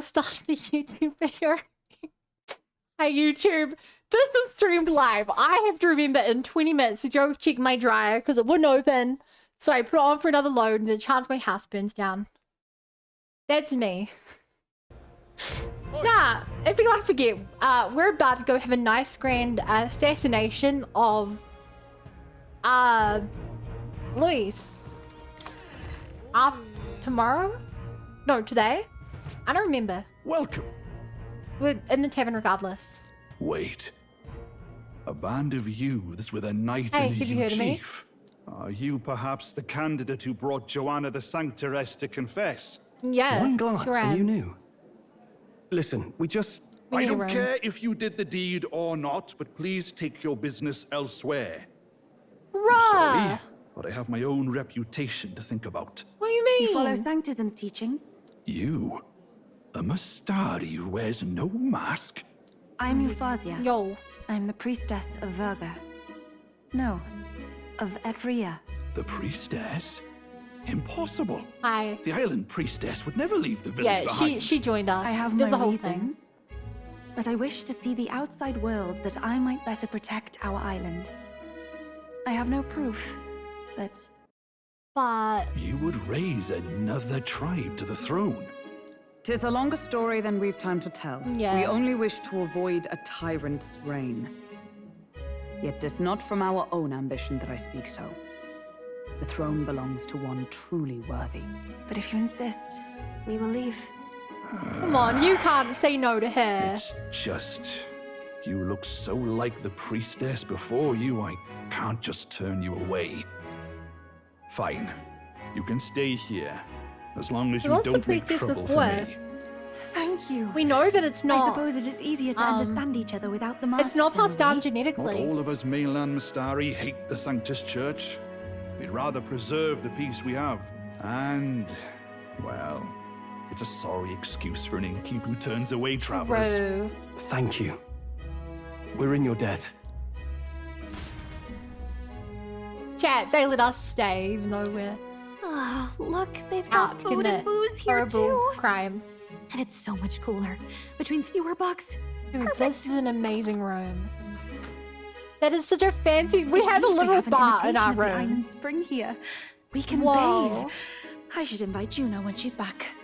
Start the YouTube video. Hey YouTube, this is streamed live. I have to remember in 20 minutes to go check my dryer because it wouldn't open. So I put it on for another load and the chance my house burns down. That's me. Nah, if you don't forget, we're about to go have a nice grand assassination of Luis. Tomorrow? No, today? I don't remember. Welcome. We're in the tavern regardless. Wait. A band of youths with a knight Hey, and a have you heard of me? chief. Are you perhaps the candidate who brought Joanna the Sanctoress to confess? Yeah. One glance sure and am. you knew. Listen, we just... We I need a don't room. care if you did the deed or not, but please take your business elsewhere. Bruh! Sorry, but I have my own reputation to think about. What do you mean? You follow Sanctism's teachings? You? A Mustari who wears no mask? I'm Euphazia. Yo. I'm the priestess of Verga. No, of Edria. The priestess? Impossible. Hi. The island priestess would never leave the village Yeah, behind. she joined us. I have There's my the whole thing. reasons, but I wish to see the outside world that I might better protect our island. I have no proof, but But You would raise another tribe to the throne. 'Tis a longer story than we've time to tell. Yeah. We only wish to avoid a tyrant's reign. Yet 'tis not from our own ambition that I speak so. The throne belongs to one truly worthy. if you insist, we will leave. come on, you can't say no to her. It's just... You look so like the priestess before you, I can't just turn you away. Fine. You can stay here. As long as Who you was the don't make priestess trouble before? for me. Thank you. We know that it's I not. suppose it is easier to understand each other without the masks. It's not in a passed down way. Not genetically. all of us mainland Mustari hate the Sanctus Church. We'd rather preserve the peace we have. And, well, it's a sorry excuse for an innkeep who turns away travelers. Bro. Thank you. We're in your debt. Chat, they let us stay even though we're Ah, look, they've out got to food commit and booze here horrible too. crime. And it's so much cooler, which means fewer bugs. Dude, this is an amazing room. That is such a fancy. We It have a seems they little have an bar in imitation our of the room. island spring here. We can Whoa. bathe. I should invite Juno when she's back.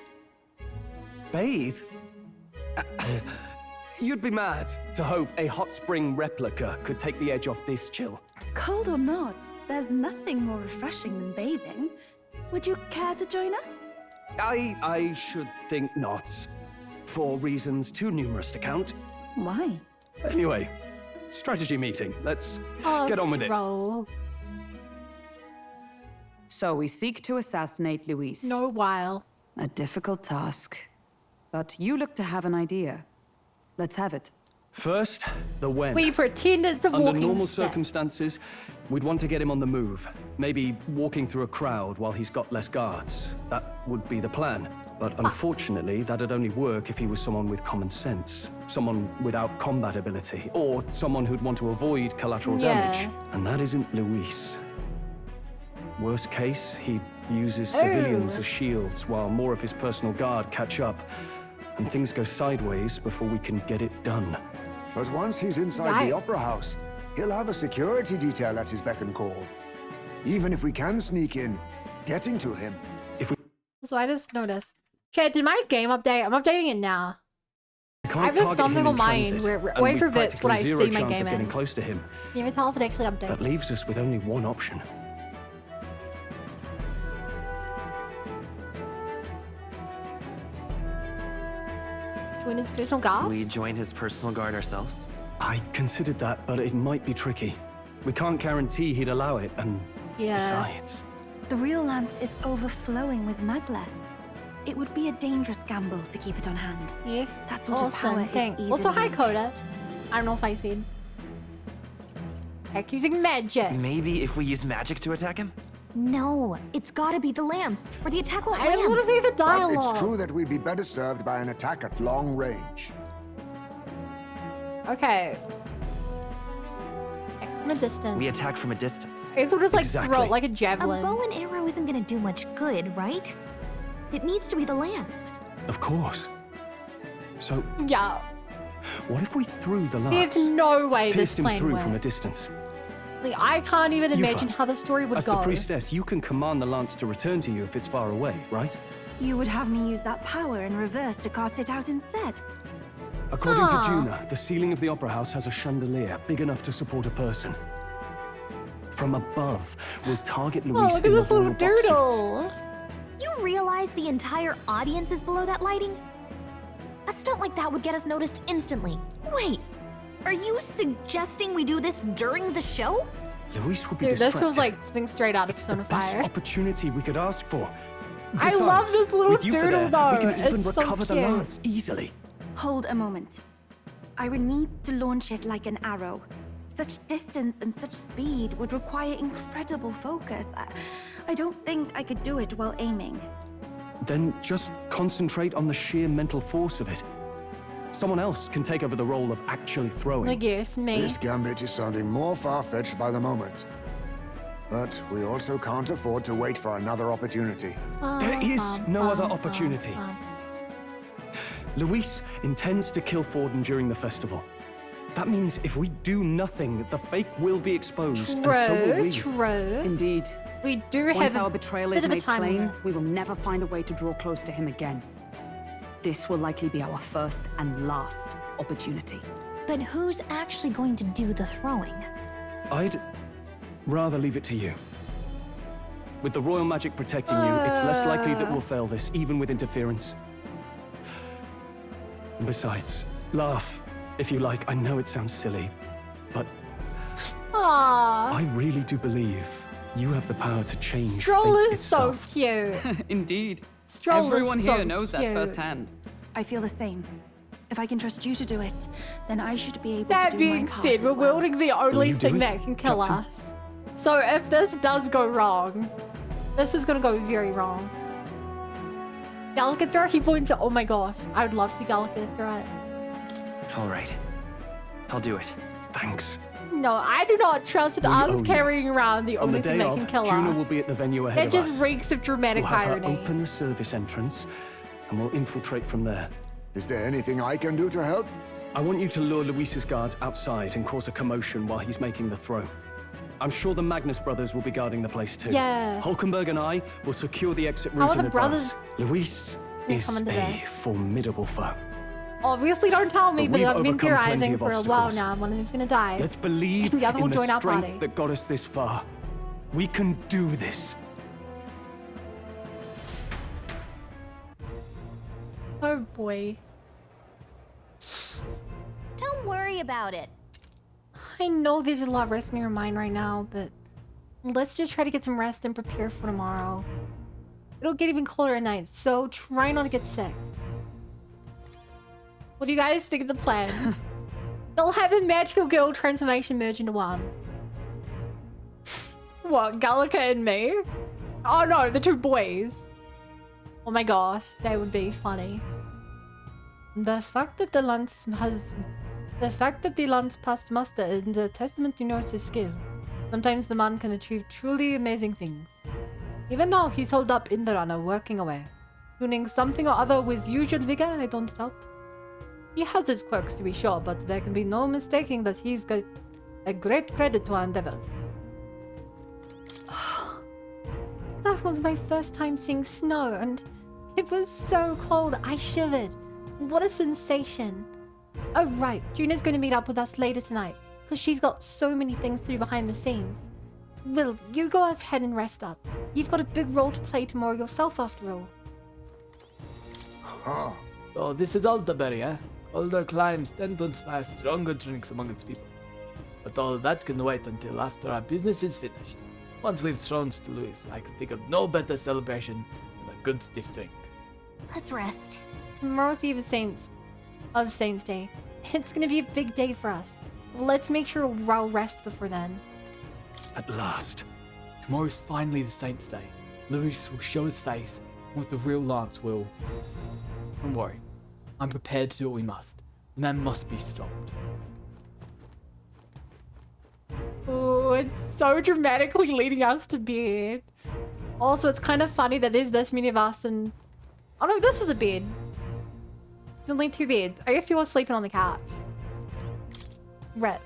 Bathe? You'd be mad to hope a hot spring replica could take the edge off this chill. Cold or not, there's nothing more refreshing than bathing. Would you care to join us? I should think not. For reasons too numerous to count. Why? Anyway, strategy meeting. Let's get on with it. Roll. So we seek to assassinate Luis. No while. A difficult task. But you look to have an idea. Let's have it. First, the when. We pretend it's a Under walking normal stick. circumstances, we'd want to get him on the move. Maybe walking through a crowd while he's got less guards. That would be the plan. But unfortunately, that'd only work if he was someone with common sense. Someone without combat ability. Or someone who'd want to avoid collateral damage. And that isn't Luis. Worst case, he uses civilians as shields while more of his personal guard catch up. And things go sideways before we can get it done. But once he's inside the Yikes. Opera House, he'll have a security detail at his beck and call. Even if we can sneak in, getting to him. So I just noticed. Chat, did my game update? I'm updating it now. We I can't have this target him something in on mine transit, where and always we've reverts what I practically see zero my chance game of getting is. close to him. Can you even tell if it actually updates? That leaves us with only one option. Join his personal guard? We join his personal guard ourselves? I considered that, but it might be tricky. We can't guarantee he'd allow it, and Yeah. besides... The real lance is overflowing with magla. It would be a dangerous gamble to keep it on hand. Yes. That sort of Awesome. power is Thanks. easily Also, hi, Coda. noticed. I don't know if I said. Heck, using magic. Maybe if we use magic to attack him? No, it's gotta be the lance, or the attack won't I just want land. to see the But dialogue. it's true that we'd be better served by an attack at long range. Okay. From a distance. We attack from a distance. Okay, so just like throw Exactly. it like a A javelin. bow and arrow isn't gonna do much good, right? It needs to be the lance. Of course. So, Yeah. what if we threw the lance? There's no way this pierced him plan through from a works. distance? Like, I can't even Yufa, imagine how the story would As go. the priestess, you can command the lance to return to you if it's far away, right? You would have me use that power in reverse to cast it out instead. According to Juna, the ceiling of the opera house has a chandelier big enough to support a person. From above, we'll target Oh, Luis look in at the this little royal box seats. doodle. You realize the entire audience is below that lighting? A stunt like that would get us noticed instantly. Wait, are you suggesting we do this during the show? Luis would be Dude, distracted. this feels like something straight out of It's the best Sunfire. opportunity we could ask for. I Besides, love this little with Yufa doodle, there, we though. can even It's so recover the cute. lance easily. Hold a moment. I would need to launch it like an arrow. Such distance and such speed would require incredible focus. I don't think I could do it while aiming. Then just concentrate on the sheer mental force of it. Someone else can take over the role of actually throwing. I guess, me. This gambit is sounding more far-fetched by the moment. But we also can't afford to wait for another opportunity. There is no other opportunity. Luis intends to kill Forden during the festival. That means if we do nothing, the fake will be exposed, and so will we. True. Indeed. We do Once have our a betrayal bit is of a made time plain, limit. we will never find a way to draw close to him again. This will likely be our first and last opportunity. But who's actually going to do the throwing? I'd rather leave it to you. With the royal magic protecting you, it's less likely that we'll fail this, even with interference. And besides, laugh, if you like. I know it sounds silly, but Aww. I really do believe you have the power to change Stroll fate is so itself. cute. Indeed. Stroll Everyone is so here knows that cute. firsthand. I feel the same. If I can trust you to do it, then I should be able to That do being my part said, as we're well. wielding the only you do thing it, that can kill Captain? us. So if this does go wrong, this is gonna go very wrong. Gallica throw, he points at, oh my gosh, I would love to see Gallica throw it. All right. I'll do it. Thanks. No, I do not trust We owe us you. carrying around the On the only thing day that of, can kill Juna will us. be at the venue ahead It of just us. reeks of dramatic We'll have her irony. open the service entrance, and we'll infiltrate from there. Is there anything I can do to help? I want you to lure Luis's guards outside and cause a commotion while he's making the throw. I'm sure the Magnus brothers will be guarding the place too. Yeah. Hulkenberg and I will secure the exit How route are in the advance. brothers Luis is coming to a this? formidable foe. Obviously, don't tell me, But but we've I've been overcome plenty theorizing of for a while obstacles. now. One of them's gonna die. Let's believe The other will in the join our strength party. that got us this far. We can do this. Oh boy. Don't worry about it. I know there's a lot of rest in your mind right now, but let's just try to get some rest and prepare for tomorrow. It'll get even colder at night, so try not to get sick. What do you guys think of the plans? They'll have a magical girl transformation merge into one. What, Gallica and me? Oh no, the two boys. Oh my gosh, that would be funny. The fact that the lance passed muster is a testament to Norse's skill. Sometimes the man can achieve truly amazing things. Even now, he's holed up in the runner, working away. Doing something or other with usual vigor, I don't doubt. He has his quirks to be sure, but there can be no mistaking that he's got a great credit to our endeavors. That was my first time seeing snow, and it was so cold, I shivered. What a sensation. Oh right, Juna's going to meet up with us later tonight, because she's got so many things to do behind the scenes. Will, you go ahead and rest up. You've got a big role to play tomorrow yourself after all. Ah, So this is Altaberry, eh? Older climes tend to inspire stronger drinks among its people. But all that can wait until after our business is finished. Once we've thrown to Louis, I can think of no better celebration than a good stiff drink. Let's rest. Tomorrow's Eve is Saints Day. It's gonna be a big day for us. Let's make sure we'll rest before then. At last. Tomorrow's finally the Saints' Day. Louis will show his face, and with the real Lance will... Don't worry. I'm prepared to do what we must. The man must be stopped. Oh, it's so dramatically leading us to bed. Also, it's kind of funny that there's this many of us and... Oh no, this is a bed. There's only 2 beds. I guess people are sleeping on the couch. Right.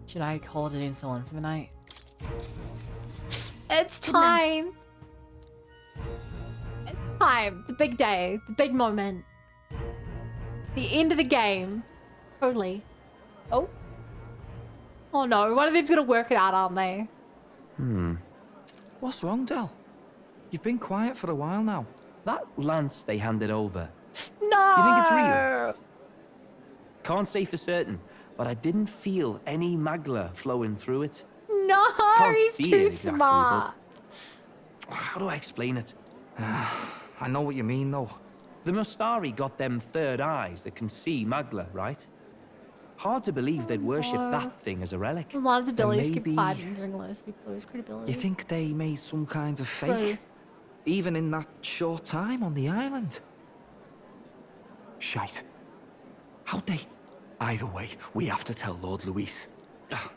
Should I call it in someone for the night? It's time. It's time. The big day. The big moment. The end of the game. Totally. Oh. Oh no. One of them's gonna work it out, aren't they? What's wrong, Del? You've been quiet for a while now. That lance they handed over. No. You think it's real? Can't say for certain, but I didn't feel any magla flowing through it. No. Can't He's see too it exactly, smart. How do I explain it? I know what you mean, though. The Mustari got them third eyes that can see magla, right? Hard to believe they'd worship that thing as a relic. A lot of abilities keep maybe- fighting during low, so people lose credibility. You think they made some kind of fake? True. Even in that short time on the island? Shite. How'd they? Either way, we have to tell Lord Luis.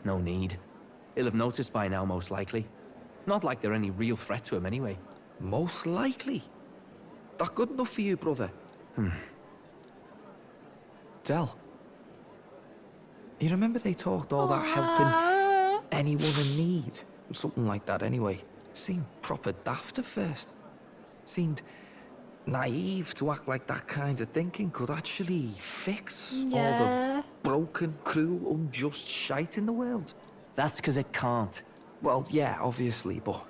No need. He'll have noticed by now, most likely. Not like they're any real threat to him anyway. Most likely. That good enough for you, brother? Del. You remember they talked all that helping anyone in need? Something like that anyway. Seemed proper daft at first. Seemed naive to act like that kind of thinking could actually fix all the broken, cruel, unjust shite in the world. That's because it can't. Well, yeah, obviously, but...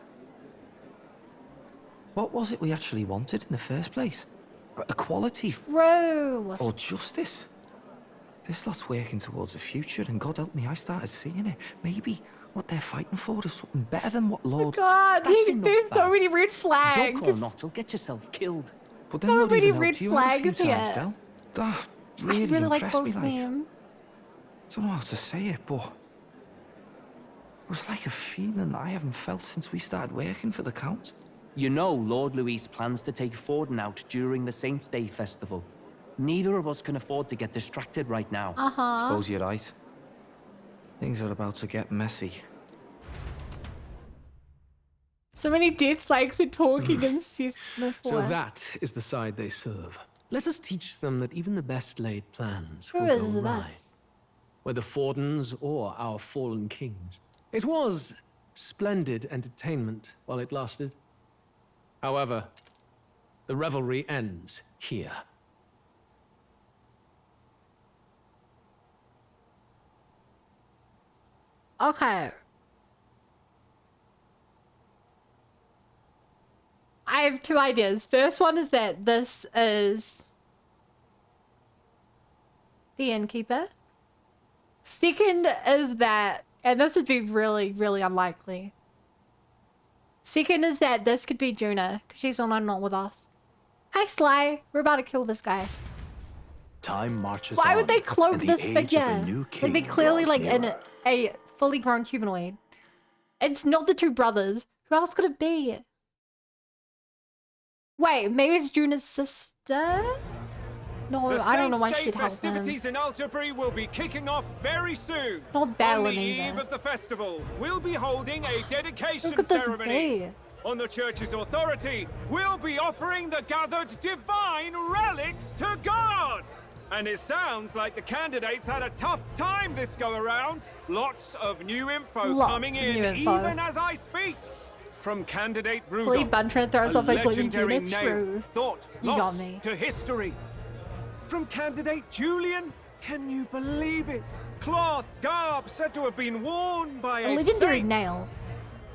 what was it we actually wanted in the first place? Equality? True. Or justice? This lot's working towards a future, and God help me, I started seeing it. Maybe what they're fighting for is something better than what Lord... God, That's enough, there's so Baz. many red flags. Joke or not, you'll get yourself killed. But then So not many even red helped you out a few flags times, here. Del. That I really, really like impressed both me, of like... them. don't know how to say it, but... it was like a feeling I haven't felt since we started working for the Count. You know Lord Luis plans to take Forden out during the Saints' Day festival. Neither of us can afford to get distracted right now. Suppose you're right. Things are about to get messy. So many death flags are talking and stuff before. So that is the side they serve. Let us teach them that even the best laid plans Who will is go that? awry. Whether Fordens or our fallen kings. It was splendid entertainment while it lasted. However, the revelry ends here. Okay. I have 2 ideas. First one is that this is the innkeeper. Second is that, and this would be really, really unlikely. Second is that this could be Juna, because she's not with us. Hi, Sly. We're about to kill this guy. Time marches Why on, would they cloak and the this age of the figure? new It'd be king clearly draws like in nearer. a fully grown humanoid. It's not the 2 brothers. Who else could it be? Wait, maybe it's Juna's sister? No, I don't know why she'd help him. festivities in Alderbury will be kicking off very soon. It's not On the Balin eve either. of the festival, we'll be holding a dedication Who could this ceremony. be? On the church's authority, we'll be offering the gathered divine relics to God. And it sounds like the candidates had a tough time this go around. Lots of new info Lots coming of in new info. even as I speak. From candidate Lee Rudolph, Buntran throws a off including legendary Juna. name, True. thought You got lost me. to history. From candidate Julian, can you believe it? Cloth garb said to have been worn by A a legendary saint. nail.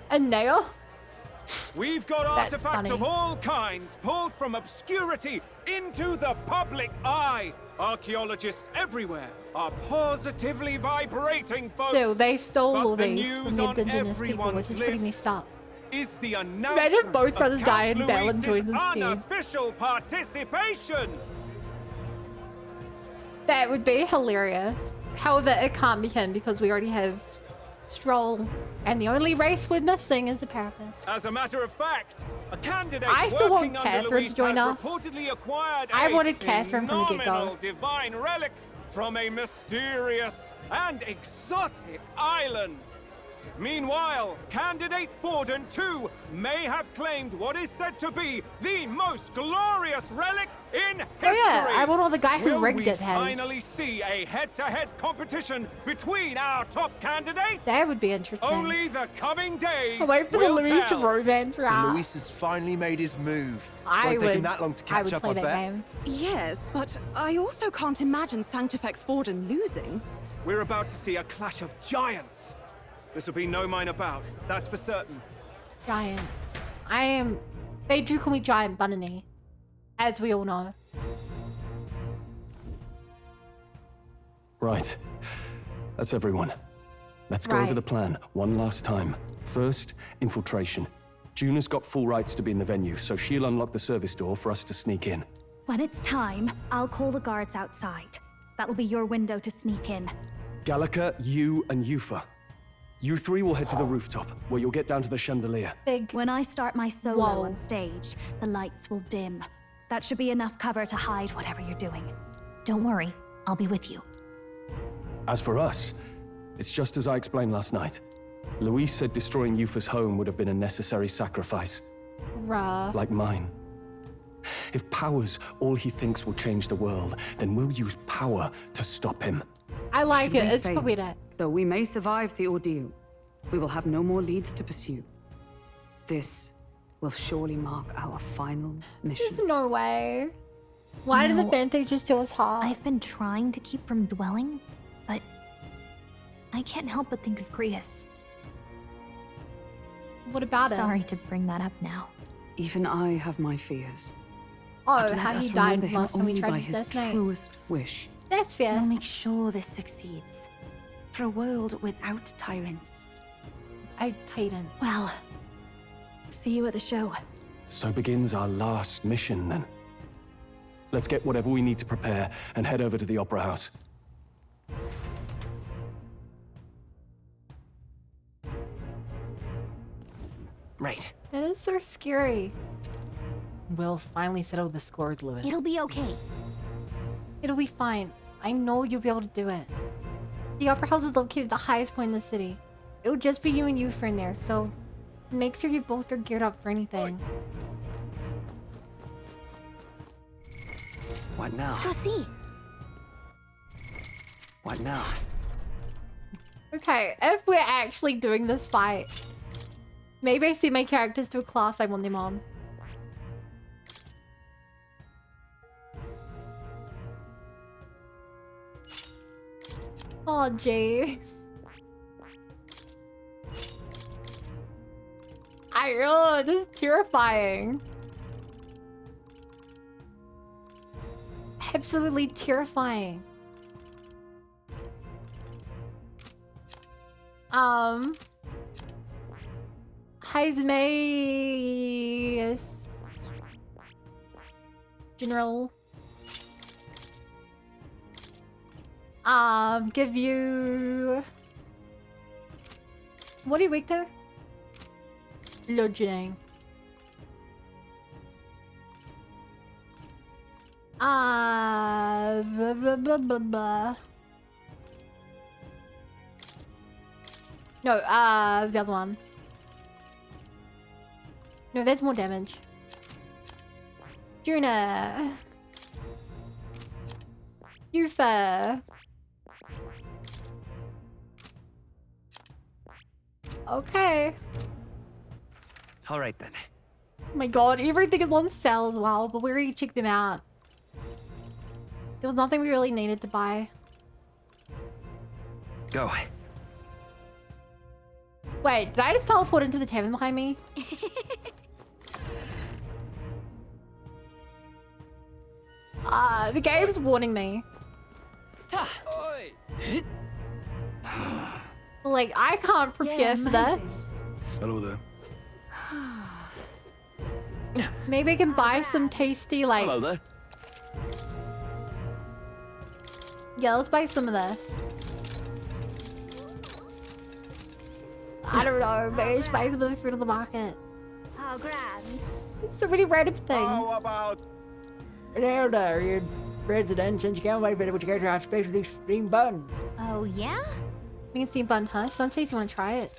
A nail? We've got That's artifacts funny. of all kinds pulled from obscurity into the public eye. Archaeologists everywhere are positively vibrating, folks. Still, they stole But all the these from news the on indigenous people, which everyone's is pretty lips messed up. is the Imagine announcement both of brothers die Count and Balin Luis's joins the scene. unofficial participation. That would be hilarious. However, it can't be him because we already have Stroll, and the only race we're missing is the Parapet. As a matter of fact, a candidate I still want working under Catherine Luis to join has us. reportedly acquired I a wanted Catherine from the get-go. phenomenal divine relic from a mysterious and exotic island. Meanwhile, candidate Forden, too, may have claimed what is said to be the most glorious relic in history. Oh yeah, I want all the guy who Will rigged we it has. finally see a head-to-head competition between our top candidates? That would be interesting. Only the coming days I'll wait for the will Luis tell. romance So route. Luis has finally made his move. I Won't take him would- that long to I catch would up, play I that bet. game. Yes, but I also can't imagine Sanctifex Forden losing. We're about to see a clash of giants. This will be no minor bout, that's for certain. Giants. They do call me Giant Bunny, as we all know. Right. That's everyone. Let's go over Right. the plan one last time. First, infiltration. Juna's got full rights to be in the venue, so she'll unlock the service door for us to sneak in. When it's time, I'll call the guards outside. That'll be your window to sneak in. Gallica, you, and Yufa. You three will head to the rooftop, where you'll get down to the chandelier. Big. When I start my solo Whoa. on stage, the lights will dim. That should be enough cover to hide whatever you're doing. Don't worry, I'll be with you. As for us, it's just as I explained last night. Luis said destroying Yufa's home would have been a necessary sacrifice, Bruh. like mine. If power's all he thinks will change the world, then we'll use power to stop him. I like Should it. we It's fail, probably that. Though we may survive the ordeal, we will have no more leads to pursue. This will surely mark our final mission. There's no way. Why did the band just do us hard? I've been trying to keep from dwelling, but I can't help but think of Grius. What about it? Sorry to bring that up now. Even I have my fears. Oh, But let how us he died remember him last time we only tried by to his assassinate. truest wish. That's fair. We'll make sure this succeeds. For a world without tyrants. I Titan. Well, see you at the show. So begins our last mission, then. Let's get whatever we need to prepare and head over to the Opera House. Right. That is so scary. We'll finally settle the score, Lewis. It'll be okay. It'll be fine. I know you'll be able to do it. The Opera House is located at the highest point in the city. It'll just be you and Yufa in there, so make sure you both are geared up for anything. What now? Let's go see. What now? Okay, if we're actually doing this fight, maybe I set my characters to a class I want them on. Oh, jeez. This is terrifying. Absolutely terrifying. Heisme General. Give you. What are you weak to? Bludgeoning. Blah, blah, blah, blah, blah. No, the other one. No, that's more damage. Juna. Yufa. Okay. All right then. Oh my god, everything is on sale as well, but we already checked them out. There was nothing we really needed to buy. Go. Wait, did I just teleport into the tavern behind me? The game's warning me. Like, I can't prepare for this. Hello there. Maybe I can buy some tasty, like... Hello there. Yeah, let's buy some of this. I don't know, maybe I should buy some of the fruit of the market. How grand. So many random things. How about... Hello there, you resident, since you can't wait for what you get our specialty steam bun. Oh, yeah? We can see bun, huh? Someone says you want to try it.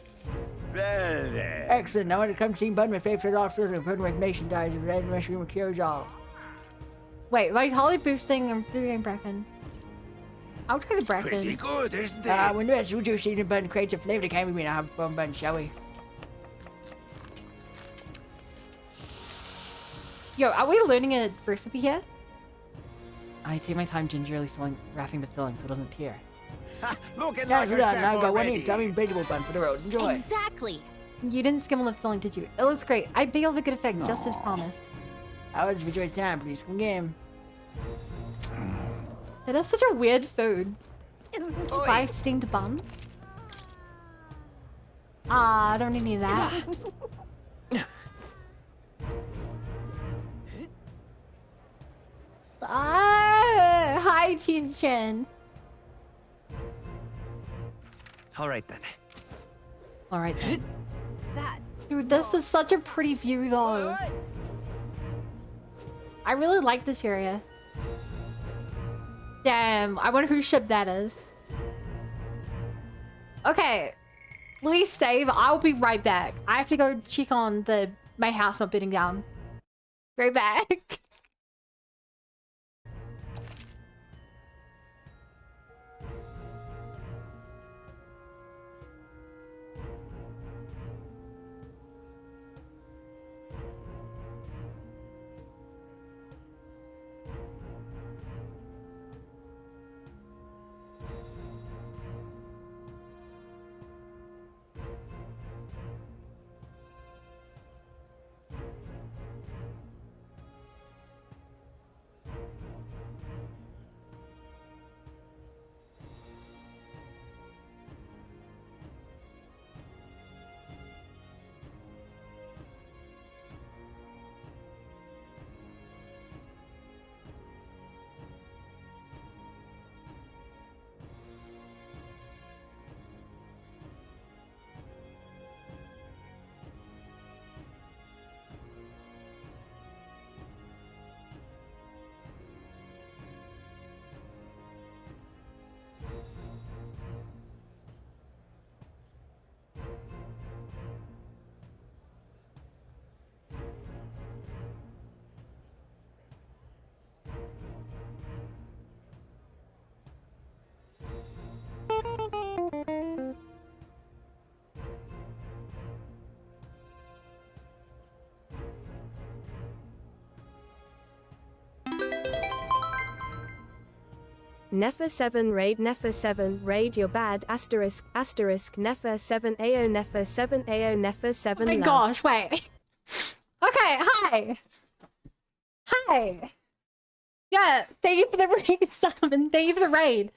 Excellent. Now when it comes to team button, my favorite officers and putting recognition dies and red rescue cures all. Wait, Holly boosting and doing Brecken. I'll try the Brecken. Pretty good, isn't it? When the rest of you season button creates a flavor, can we have fun button, shall we? Yo, are we learning a recipe here? I take my time gingerly wrapping the filling so it doesn't tear. Looking Yeah, like so a that, chef now go one already. each. I mean, vegetable bun for the road. Enjoy. Exactly. You didn't skim all the filling, did you? It looks great. I bet you'll have a good effect, just as promised. I was enjoy time, please. Come game. That is such a weird food. Buy steamed buns? I don't need any of that. High tension. Alright then. Alright then. Dude, this is such a pretty view though. I really like this area. Damn, I wonder whose ship that is. Okay. Louise, save. I'll be right back. I have to go check on my house not burning down. Right back. Nefer 7 raid Nefer 7 raid you're bad asterisk asterisk Nefer 7 AO Nefer 7 AO Nefer 7 Oh my gosh, wait. Okay, hi. Hi. Yeah, thank you for the raid, Simon. Thank you for the raid.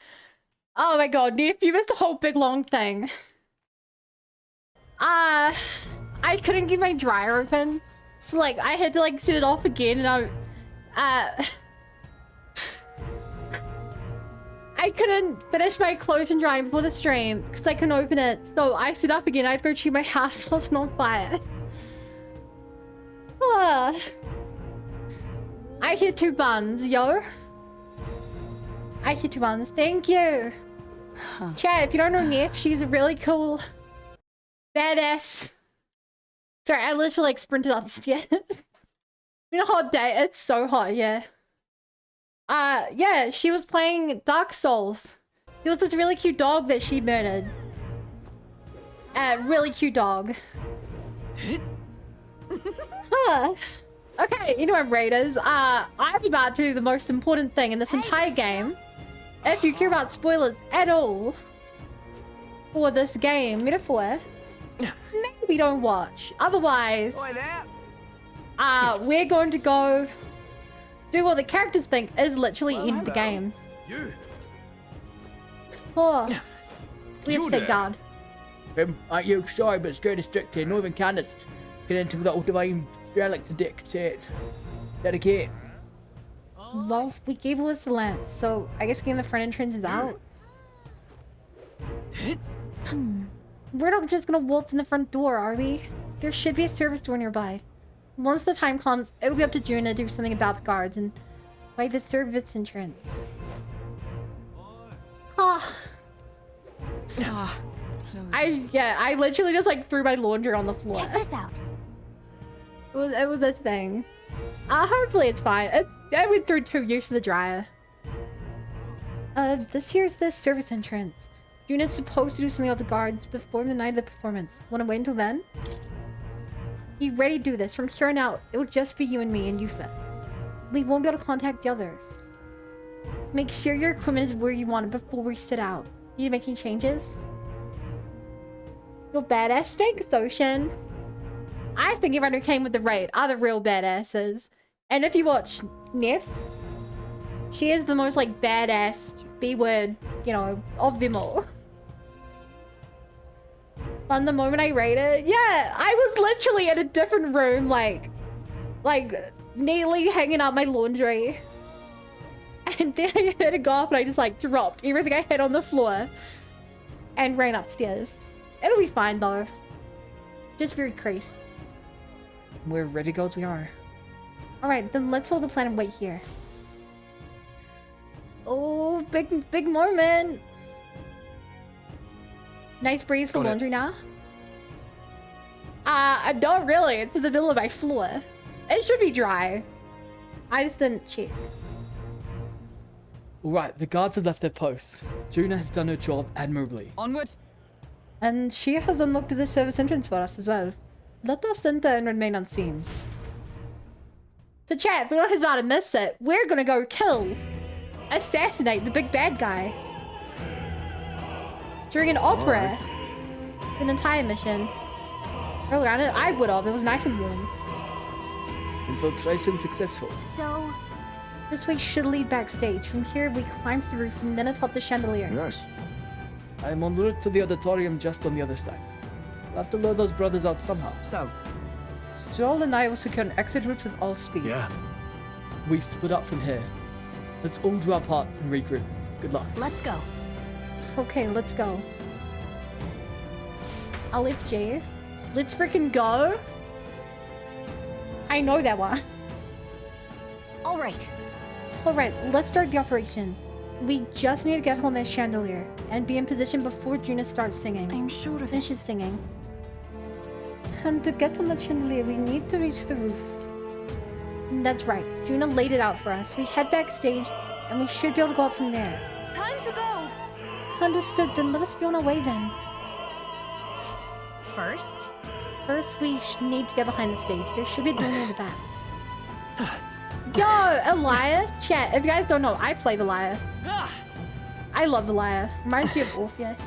Oh my god, nephew missed a whole big long thing. I couldn't get my dryer open. So like I had to like set it off again and I couldn't finish my clothes and drying before the stream because I couldn't open it. So I set up again. I had to go check my house while it's on fire. I hear 2 buns, yo. I hear 2 buns. Thank you. Chat, if you don't know Neff, she's a really cool badass. Sorry, I literally like sprinted upstairs. Been a hot day. It's so hot, yeah. Yeah, she was playing Dark Souls. There was this really cute dog that she murdered. Really cute dog. Okay, you know what, Raiders? I'm about to do the most important thing in this entire game. If you care about spoilers at all for this game, Metaphor, maybe don't watch. Otherwise, we're going to go do what the characters think is literally end the game. You. Oh, we have to say God. Aren't you sorry, but it's very distracting. Not even candidates get into the divine relic to dictate. Dedicate. Well, we gave Liz the lance, so I guess getting the front entrance is out. We're not just gonna waltz in the front door, are we? There should be a service door nearby. Once the time comes, it'll be up to June to do something about the guards and waive the service entrance. I literally just like threw my laundry on the floor. Check this out. It was a thing. Hopefully it's fine. I went through 2 years to the dryer. This here's the service entrance. Juna's supposed to do something with the guards before the night of the performance. Wanna wait until then? You ready to do this? From here on out, it'll just be you and me and Yufa. We won't be able to contact the others. Make sure your equipment is where you want it before we sit out. Need to make any changes? You're badass. Thanks, Ocean. I think everyone who came with the raid are the real badasses. And if you watch Neff, she is the most like badass B-word, you know, of them all. On the moment I raided, yeah, I was literally in a different room, like nearly hanging out my laundry. And then I hit a golf and I just like dropped everything I had on the floor and ran upstairs. It'll be fine though. Just very crease. We're ready to go as we are. Alright, then let's hold the plan and wait here. Oh, big moment. Nice breeze for laundry now. Not really. It's in the middle of my floor. It should be dry. I just didn't check. Alright, the guards have left their posts. Juna has done her job admirably. Onward! And she has unlocked the service entrance for us as well. Let us enter and remain unseen. So chat, if anyone is about to miss it, we're gonna go kill, assassinate the big bad guy. During an opera. An entire mission. Earlier on, I would have. It was nice and warm. Infiltration successful. So... This way should lead backstage. From here, we climb through the roof and then atop the chandelier. Yes. I am en route to the auditorium just on the other side. We'll have to lure those brothers out somehow. So, Joel and I will secure an exit route with all speed. Yeah. We split up from here. Let's all draw apart and regroup. Good luck. let's go. Okay, let's go. I'll lift J. Let's freaking go. I know that one. Alright. Alright, let's start the operation. We just need to get home that chandelier and be in position before Juna starts singing. I'm sure of it. Finishes singing. And to get on the chandelier, we need to reach the roof. That's right. Juna laid it out for us. We head backstage, and we should be able to go up from there. Time to go! Understood. Then let us be on our way then. First? First, we need to get behind the stage. There should be a door near the back. Yo, a lyre? Chat, if you guys don't know, I play the lyre. I love the lyre. Reminds me of Orpheus.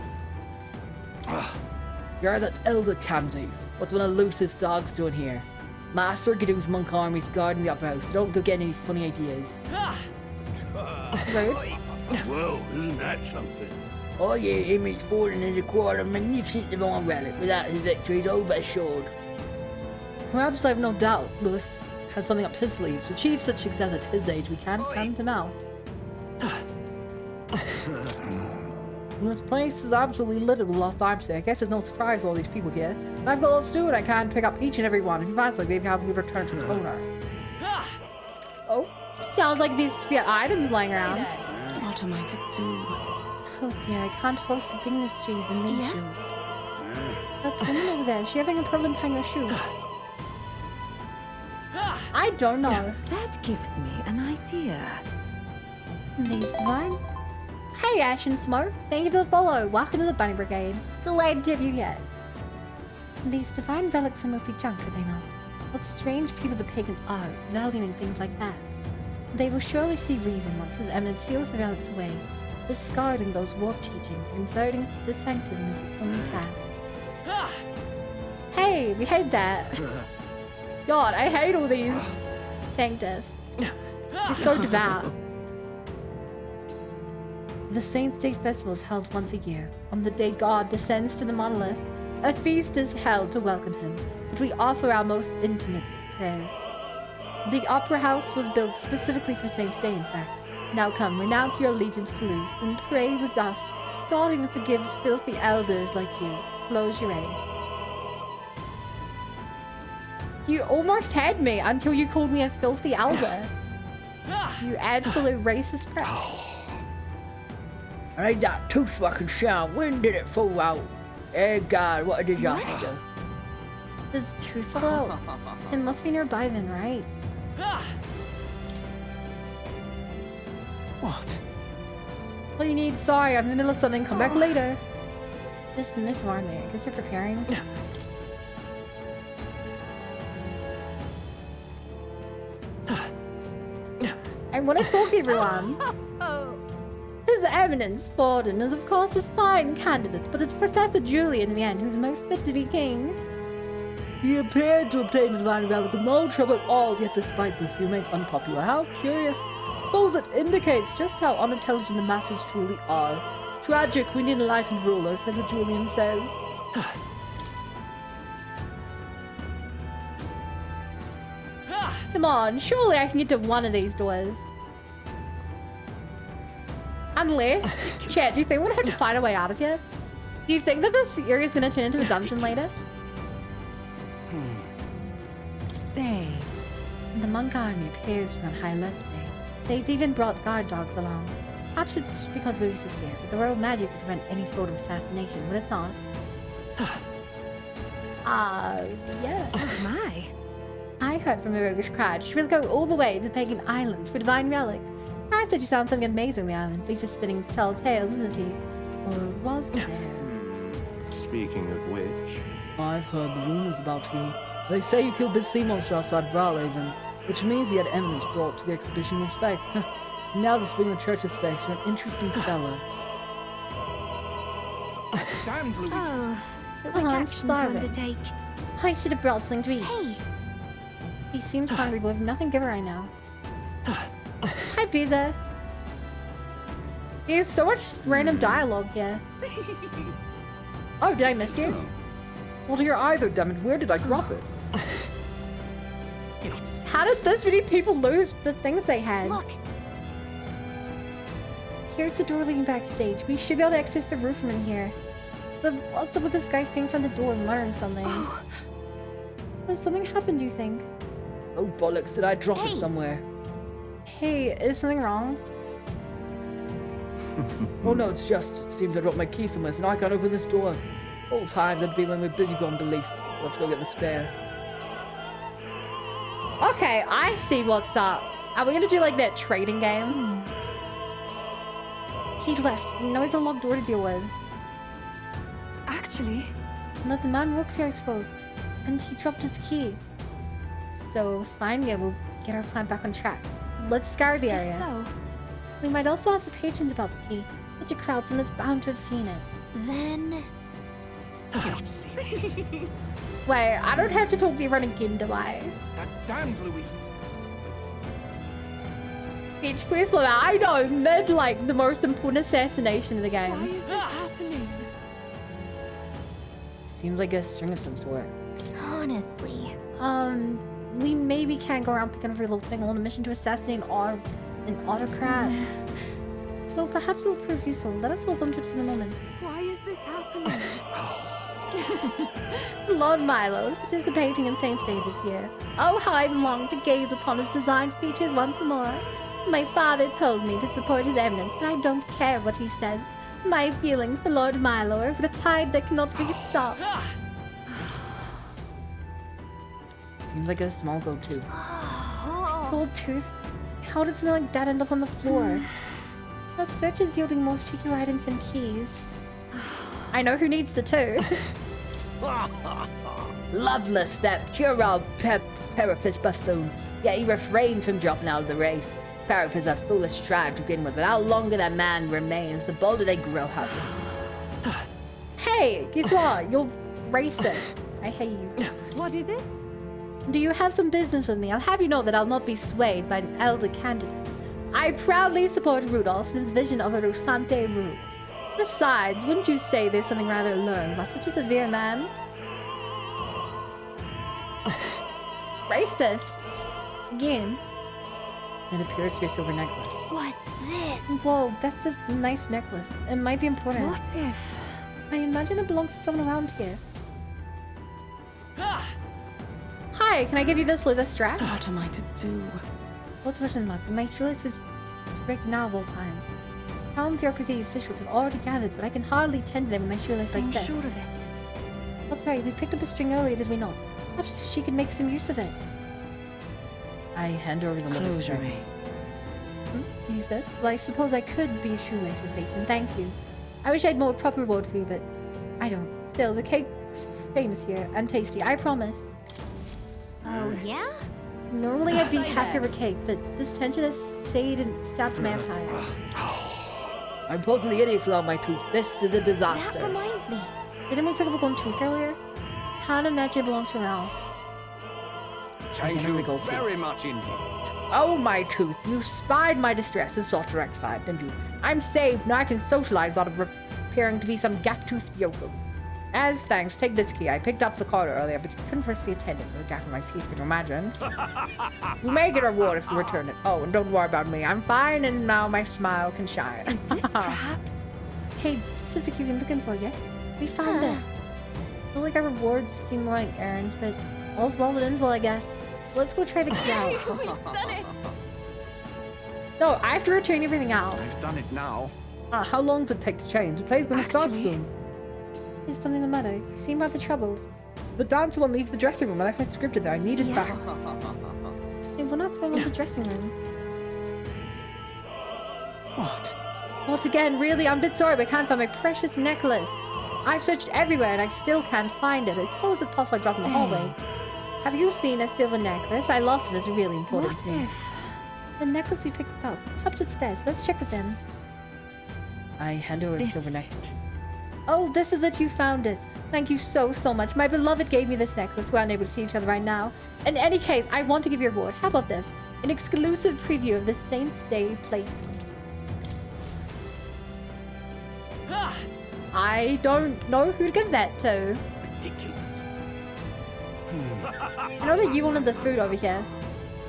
You're that elder Camdy. What one of Lucis' dogs doing here? Master Gadoo's monk army's guarding the opera house, so don't go getting any funny ideas. Rude. Whoa, isn't that something? Oh yeah, Image Forden is a quarter magnificent divine relic without his victories over assured. Perhaps I have no doubt Lewis has something up his sleeve. To achieve such success at his age, we can't count him out. This place is absolutely littered with lost items today. I guess it's no surprise all these people here. And I've got lots to do and I can't pick up each and every one. If you find something, maybe have you return to its owner. Oh, sounds like these spare items lying around. What am I to do? Oh dear, I can't host the dignitaries in these shoes. That woman over there, is she having a problem tying her shoe? I don't know. That gives me an idea. These divine. Hey Ash and Smoke, thank you for the follow. Welcome to the Bunny Brigade. Glad to have you yet. These divine relics are mostly junk, are they not? What strange people the pagans are, valuing things like that. They will surely see reason once his eminence seals the relics away, discarding those warped teachings, converting to sanctism's only path. Hey, we hate that. God, I hate all these sanctus. It's so devout. The Saints' Day Festival is held once a year. On the day God descends to the monolith, a feast is held to welcome him, but we offer our most intimate prayers. The Opera House was built specifically for Saints' Day, in fact. Now come, renounce your allegiance to Luis, and pray with us. God even forgives filthy elders like you. Close your eyes. You almost had me until you called me a filthy elder. You absolute racist crap. I need that tooth fucking sound. When did it fall out? Oh God, what a disaster. Does Tooth fall out? It must be nearby then, right? What? What do you need? Sorry, I'm in the middle of something. Come back later. This Miss Marley, I guess they're preparing. I want to talk to everyone. His Eminence Forden is of course a fine candidate, but it's Professor Julian in the end who's most fit to be king. He appeared to obtain the divine relic with no trouble at all, yet despite this, he remains unpopular. How curious. Suppose it indicates just how unintelligent the masses truly are. Tragic, we need an enlightened ruler, Professor Julian says. Come on, surely I can get to one of these doors. Unless, chat, do you think we're gonna have to find a way out of here? Do you think that this area is gonna turn into a dungeon later? Say. The monk army appears to be on high alert today. They've even brought guard dogs along. Perhaps it's because Luis is here, but the royal magic would prevent any sort of assassination, would it not? Yeah. Oh my. I heard from a roguish crowd she was going all the way to the pagan islands for divine relic. I said she sounds something amazing on the island, but he's just spinning tall tales, isn't he? Or was there? Speaking of which... I've heard the rumors about you. They say you killed this sea monster outside Brawlhaven, which means he had eminence brought to the exhibition was fake. Now this being the church's face, you're an interesting fellow. Damn, Louise! Oh, I'm which action to starving. undertake? I should have brought something to eat. Hey! He seems hungry, but we have nothing to give her right now. Hi, Pizza. There's so much random dialogue here. Oh, did I miss you? Not here either, damn it. Where did I drop it? How did this many people lose the things they had? Look! Here's the door leading backstage. We should be able to access the roof from in here. But what's up with this guy seeing from the door and muttering something? Has something happened, do you think? Oh bollocks, did I drop it somewhere? Hey, is something wrong? Oh no, it seems I dropped my key somewhere, so now I can't open this door. All times it'd be when we're busy beyond belief, so let's go get the spare. Okay, I see what's up. Are we gonna do like that trading game? He left. Now we have a locked door to deal with. Actually... Let the man works here, I suppose. And he dropped his key. So finally we'll get our plan back on track. Let's scour the area. If so... We might also ask the patrons about the key. Such a crowd, someone's bound to have seen it. Then... You're not serious. Wait, I don't have to talk to everyone again, do I? That damned Louise. Bitch, quest like I know, mid like the most important assassination of the game. Why is this happening? Seems like a string of some sort. Honestly. We maybe can't go around picking every little thing on a mission to assassinate an autocrat. Well, perhaps it'll prove useful. Let us hold on to it for the moment. Why is this happening? Lord Milo's participating in Saint's Day this year. Oh, how I've longed to gaze upon his design features once more. My father told me to support his eminence, but I don't care what he says. My feelings for Lord Milo are for the tide that cannot be stopped. Seems like a small gold tooth. Gold tooth? How did something like that end up on the floor? The search is yielding more particular items than keys. I know who needs the two. Loveless, that puerile Peripus buffoon. Yet he refrains from dropping out of the race. Peripus a foolish tribe to begin with, but how longer that man remains, the bolder they grow, Harvey. Hey, guess what? You're racist. I hate you. What is it? Do you have some business with me? I'll have you know that I'll not be swayed by an elder candidate. I proudly support Rudolph in his vision of a Rusante rule. Besides, wouldn't you say there's something rather alluring about such a severe man? Racist. Again. It appears to be a silver necklace. What's this? Whoa, that's a nice necklace. It might be important. What if? I imagine it belongs to someone around here. Hi, can I give you this leather strap? What am I to do? What's written luck? My jewelry says to break now of all times. Town bureaucracy officials have already gathered, but I can hardly tend to them with my shoelace like I'm this. sure of it. That's right, we picked up a string earlier, did we not? Perhaps she could make some use of it. I hand over the little string. Use this? Well, I suppose I could be a shoelace replacement, thank you. I wish I had more proper reward for you, but I don't. Still, the cake's famous here, and tasty, I promise. Oh, yeah? Normally I'd be happy with cake, but this tension has sapped my appetite. I'm totally idiots without my tooth. This is a disaster. That reminds me. Didn't we pick up a golden tooth earlier? Can't imagine it belongs somewhere else. Thank you very much indeed. Oh, my tooth. You spied my distress and sought to rectify it, didn't you? I'm saved. Now I can socialize without appearing to be some gap-toothed yokel. As thanks, take this key. I picked up the card earlier, but you couldn't first see attendant with a gap in my teeth, can you imagine? You may get a reward if you return it. Oh, and don't worry about me. I'm fine, and now my smile can shine. Is this perhaps? Hey, this is the key I'm looking for, yes? We found it. I feel like our rewards seem more like errands, but all's well that ends well, I guess. So let's go try the key out. We've done it! No, I have to return everything else. I've done it now. How long does it take to change? The play's gonna start soon. Is something the matter? You seem rather troubled. The dancer won't leave the dressing room. I left my scripted there. I need it back. Hey, we're not going to the dressing room. What? What again? Really? I'm a bit sorry, but I can't find my precious necklace. I've searched everywhere and I still can't find it. I suppose it's possible I dropped it in the hallway. Have you seen a silver necklace? I lost it. It's really important What to me. if? The necklace we picked up. Perhaps it's theirs. Let's check with them. I hand over the silver necklace. Oh, this is it. You found it. Thank you so much. My beloved gave me this necklace. We're unable to see each other right now. In any case, I want to give you a reward. How about this? An exclusive preview of the Saints' Day place. I don't know who to give that to. Ridiculous. I know that you wanted the food over here.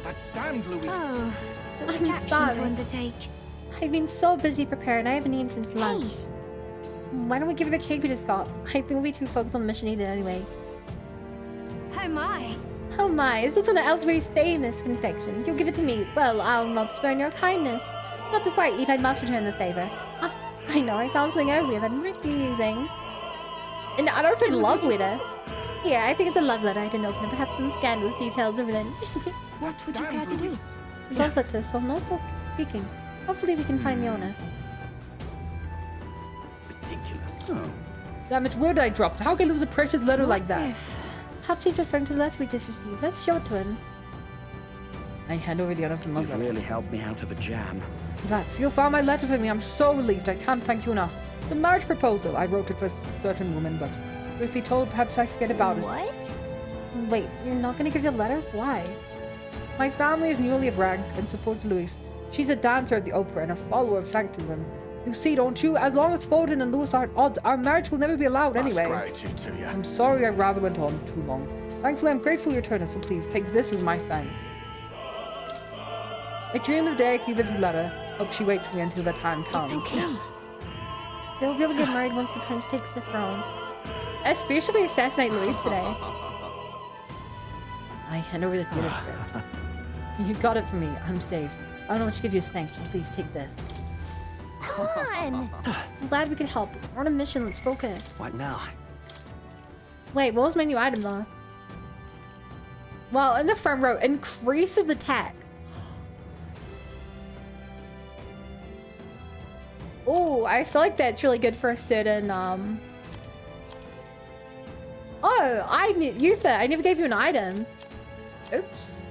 That damned Louis. Oh, the I'm rejection to starving. undertake. I've been so busy preparing. I haven't eaten since lunch. Why don't we give her the cake we just got? I think we'll be too focused on the mission eating anyway. Oh my. Oh my, is this one of Elsbury's famous confections? You'll give it to me. Well, I'll not spurn your kindness. Not before I eat, I must return the favor. Ah, I know, I found something earlier that might be amusing. An unopened love letter. Yeah, I think it's a love letter. I didn't open it. Perhaps some scandalous details over then. What would you care to do? It's a love letter, so no speaking. Hopefully we can find the owner. Ridiculous. Oh. Damn it, where did I drop it? How can I lose a precious letter like that? Perhaps he's referring to the letter we just received. Let's show it to him. I hand over the unopened love You've letter. really helped me out of a jam. That's, you found my letter for me. I'm so relieved. I can't thank you enough. The marriage proposal. I wrote it for a certain woman, but truth be told, perhaps I forget about it. What? Wait, you're not gonna give the letter? Why? My family is newly of rank and supports Louis. She's a dancer at the opera and a follower of Sanctism. You see, don't you? As long as Foden and Louis aren't odds, our marriage will never be allowed anyway. Gratitude to you. I'm sorry I rather went on too long. Thankfully, I'm grateful you returned us, so please take this as my thanks. I dream of the day I can visit the letter. Hope she waits for me until that time comes. They'll be able to get married once the prince takes the throne. Especially assassinate Louis today. I hand over the theater script. You got it for me. I'm saved. I don't know what to give you as thanks, but please take this. Come on! I'm glad we could help. We're on a mission. Let's focus. What now? Wait, what was my new item though? Well, in the front row, increases the attack. Oh, I feel like that's really good for a certain Oh, Yutha, I never gave you an item. Oops.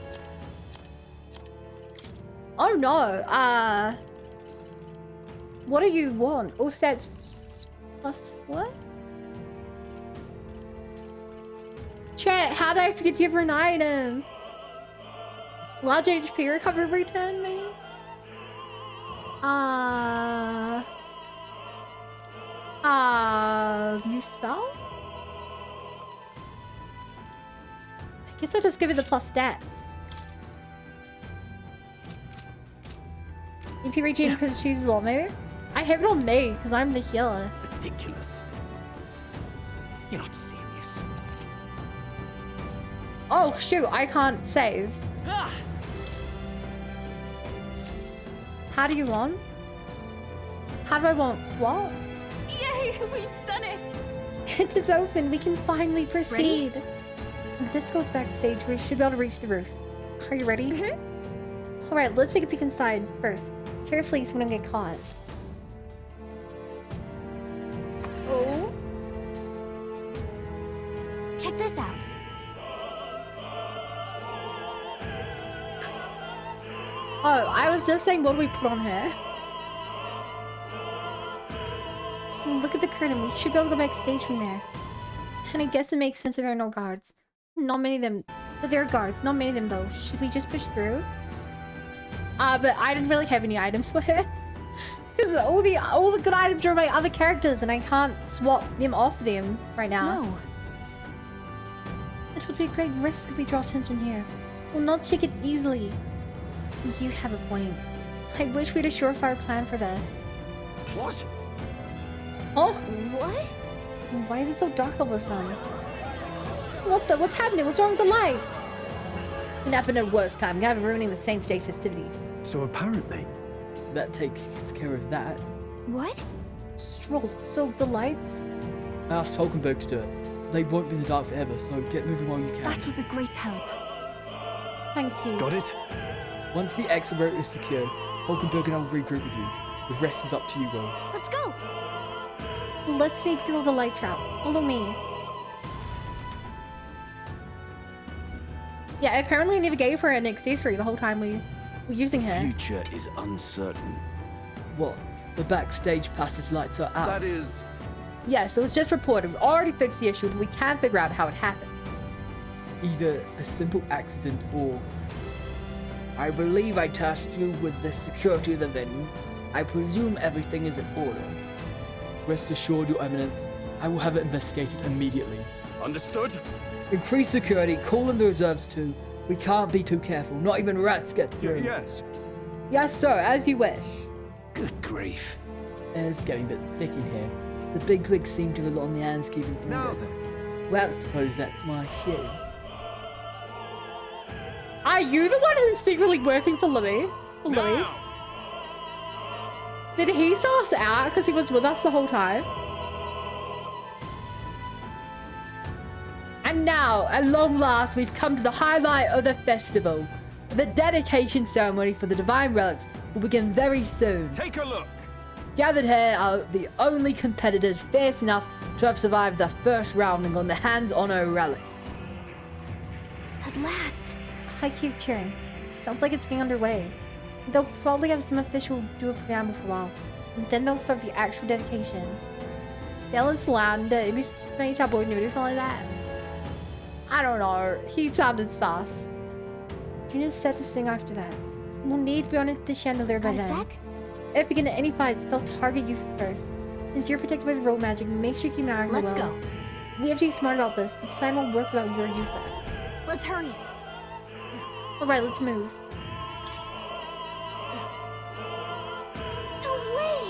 Oh no. What do you want? All stats plus what? Chat, how did I forget to give her an item? Large HP recovery every turn, maybe? New spell? I guess I'll just give it the plus stats. If you reach in because she's a lot, maybe? I have it on me because I'm the healer. Ridiculous. You're not serious. Oh shoot, I can't save. How do you want? How do I want what? Yay, we've done it! It is open. We can finally proceed. This goes backstage. We should be able to reach the roof. Are you ready? All right, let's take a peek inside first. Carefully so we don't get caught. Oh. Check this out. Oh, I was just saying, what do we put on her? Look at the curtain. We should be able to go backstage from there. And I guess it makes sense if there are no guards. Not many of them. But there are guards. Not many of them, though. Should we just push through? But I didn't really have any items for her. Because all the good items are my other characters, and I can't swap them off them right now. No. It would be a great risk if we draw attention here. We'll not take it easily. You have a point. I wish we had a surefire plan for this. What? Oh? What? Why is it so dark all of a sudden? What's happening? What's wrong with the lights? It happened at a worse time. Gavin ruining the Saints' Day festivities. So apparently... That takes care of that. What? Stroll, so the lights? I asked Hulkenberg to do it. They won't be in the dark forever, so get moving while you can. That was a great help. Thank you. Got it? Once the exit route is secured, Hulkenberg and I will regroup with you. The rest is up to you, Will. Let's go! Let's sneak through all the light trap. Follow me. Yeah, apparently I never gave her an accessory the whole time we were using her. Future is uncertain. What? The backstage passage lights are out. That is... Yeah, so it's just reported. We've already fixed the issue, but we can't figure out how it happened. Either a simple accident or... I believe I tasked you with the security of the venue. I presume everything is in order. Rest assured, Your Eminence, I will have it investigated immediately. Understood? Increase security, call in the reserves too. We can't be too careful, not even rats get through. Yes. Yes, sir, as you wish. Good grief. It's getting a bit thick in here. The big wigs seem to rely on the landscaping things. Now then. Well, I suppose that's my cue. Are you the one who's secretly working for Louis? For Louis? Did he sell us out because he was with us the whole time? And now, at long last, we've come to the highlight of the festival. The dedication ceremony for the divine relics will begin very soon. Take a look. Gathered here are the only competitors fierce enough to have survived the first rounding on the hands-on relic. At last. I keep cheering. Sounds like it's getting underway. They'll probably have some official do a preamble for a while. And then they'll start the actual dedication. Dylan's land, maybe some trouble or something like that. I don't know. He sounded sus. You're just set to sing after that. We'll need to be on the chandelier by then. If we get into any fights, they'll target you first. Since you're protected by the road magic, make sure you keep an eye on your will. Let's go. We have to be smart about this. The plan won't work without your youth. Let's hurry. Alright, let's move. No way!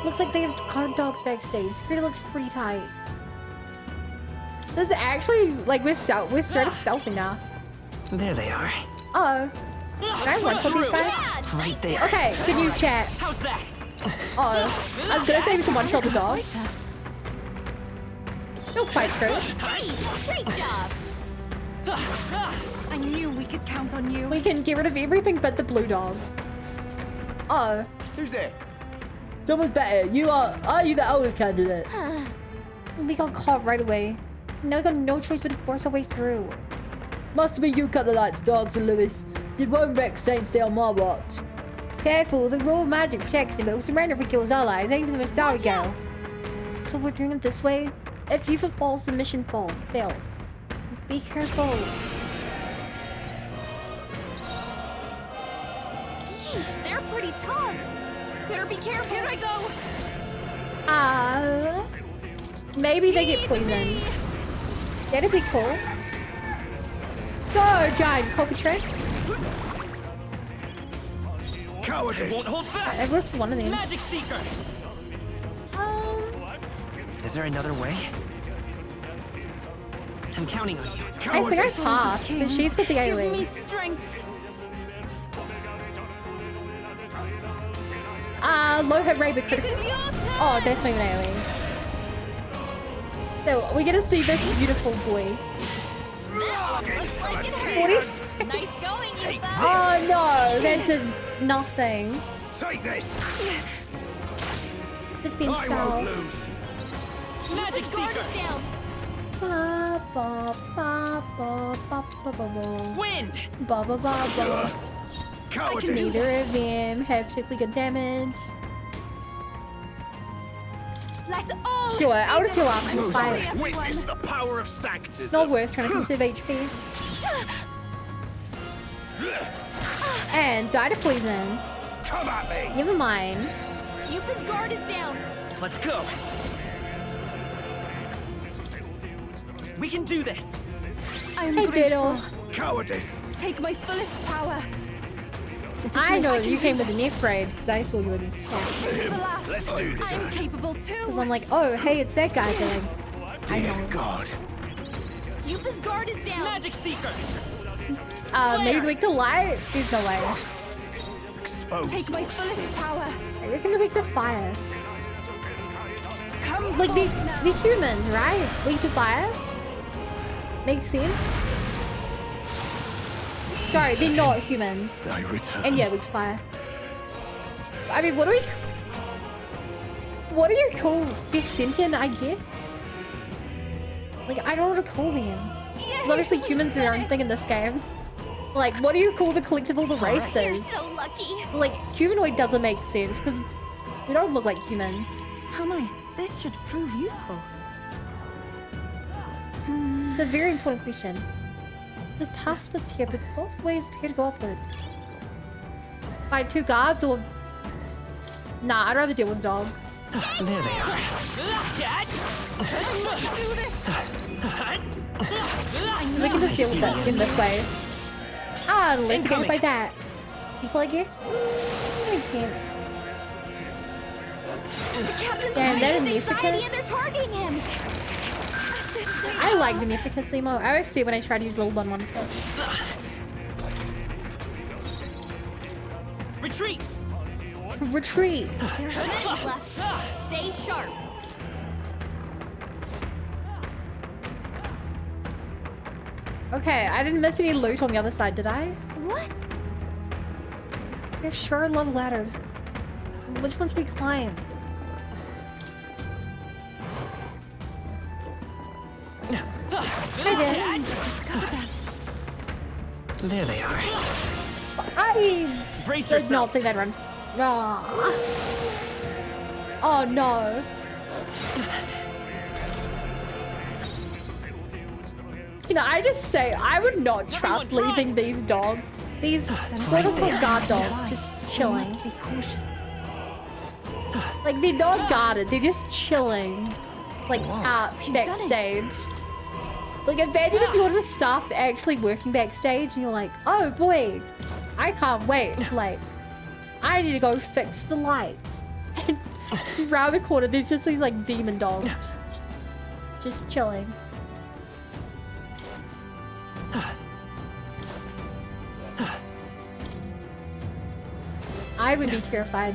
Looks like they have guard dogs backstage. Security looks pretty tight. This is actually, like, we're straight up stealthing now. There they are. Uh-oh. Can I run from these guys? Right there. Okay, good news, chat. How's that? Uh-oh. I was gonna say we can one-shot the dog. Not quite true. Hey, great job! I knew we could count on you. We can get rid of everything but the blue dog. Uh-oh. Who's there? Someone's better. Are you the older candidate? We got caught right away. Now we got no choice but to force our way through. Must be you cut the lights, dogs, and Lewis. You won't wreck Saints Day on my watch. Careful, the rule of magic protects him, but will surrender if he kills allies, even the Starry Girl. So we're doing it this way? If you falls, the mission fails. Be careful. Yeesh, they're pretty tough. Better be careful. Here I go. Maybe they get poisoned. That'd be cool. Go, giant cockatrice. Cowardice! Won't hold back! I worked for one of them. Magic Seeker! Is there another way? I'm counting on you. I think I passed, but she's with the A-Wing. Give me strength. Low hit Raven critical. Oh, that's not even AoE. So we're gonna see this beautiful boy. Looks like it hurts. Nice going, you guys. Oh no, that did nothing. Take this. Defense I foul. won't lose. Magic Seeker down. Wind. Ba ba ba ba. Neither of them have particularly good damage. Let's all Sure, I would heal up and fight. Witness the power of Sanctism. Not worth trying to conserve HP. And die to poison. Come at me. Never mind. Yupa's guard is down. Let's go. We can do this. I'm Hey, grateful. Diddle. Cowardice. Take my fullest power. I know that you came with the neck braid because I saw you in Let's do this. I'm capable too. Because I'm like, oh, hey, it's that guy thing. I know. God. Yupa's guard is down. Magic Seeker. Maybe the weak to light? There's no way. Exposed. Take my fullest power. I reckon the weak to fire. Like the humans, right? Weak to fire? Makes sense? Sorry, they're not humans. I return. And yeah, weak to fire. I mean, what do you call they're sentient, I guess? Like, I don't know what to call them. Because obviously humans are their own thing in this game. Like, what do you call the collectible the races? You're so lucky. Like, humanoid doesn't make sense because we don't look like humans. How nice. This should prove useful. It's a very important question. The passwords here, but both ways appear to go upward. Fight 2 guards or... Nah, I'd rather deal with dogs. There they are. We can just deal with that in this way. Ah, let's get by that. People, I guess? Makes sense. Damn, that is Anxiety and they're targeting him. I like the Nefficus emo. I always see it when I try to use little bun one. Retreat. Retreat. There's an enemy left. Stay sharp. Okay, I didn't miss any loot on the other side, did I? What? There's sure a lot of ladders. Which one should we climb? Hi there. There they are. I Brace did yourself. not think that run. Ah. Oh no. You know, I just say I would not trust leaving these dogs, these quote-unquote guard dogs, just chilling. Be cautious. Like they're not guarded, they're just chilling, like out backstage. Like imagine if you're the staff actually working backstage and you're like, oh boy, I can't wait. Like, I need to go fix the lights. And around the corner, there's just these like demon dogs, just chilling. I would be terrified.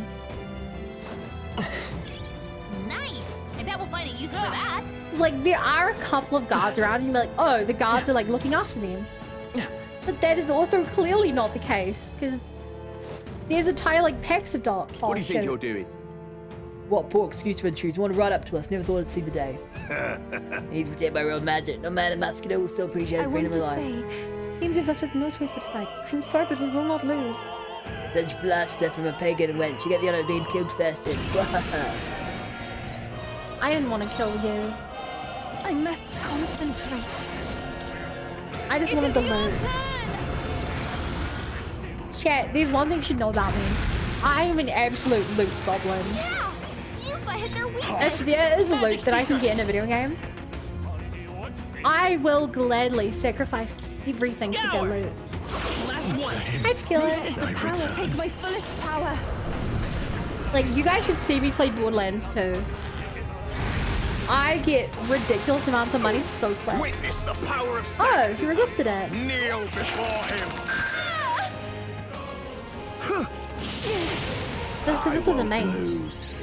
Nice. I bet we'll find a use for that. Like, there are a couple of guards around and you're like, oh, the guards are like looking after them. But that is also clearly not the case, because there's entire like packs of dogs. What do you think you're doing? What poor excuse for intrudes? Want to ride up to us? Never thought I'd see the day. He's protected by real magic. No matter muscular will still appreciate I freedom want of to life. say, Seems as if there's no choice but to fight. I'm sorry, but we will not lose. Such bluster from a pagan wench. You get the honor of being killed first. I didn't want to kill you. I must concentrate. I just wanted to loot. Chat, there's one thing you should know about me. I am an absolute loot goblin. Yeah. Yupa hit their weakness. If there is a loot that I can get in a video game, I will gladly sacrifice everything to get loot. I'd kill This it. is the power. Take my fullest power. Like, you guys should see me play Borderlands too. I get ridiculous amounts of money so quick. Witness the power of Oh, he resisted it. Kneel before him. Because this is amazing. Lose.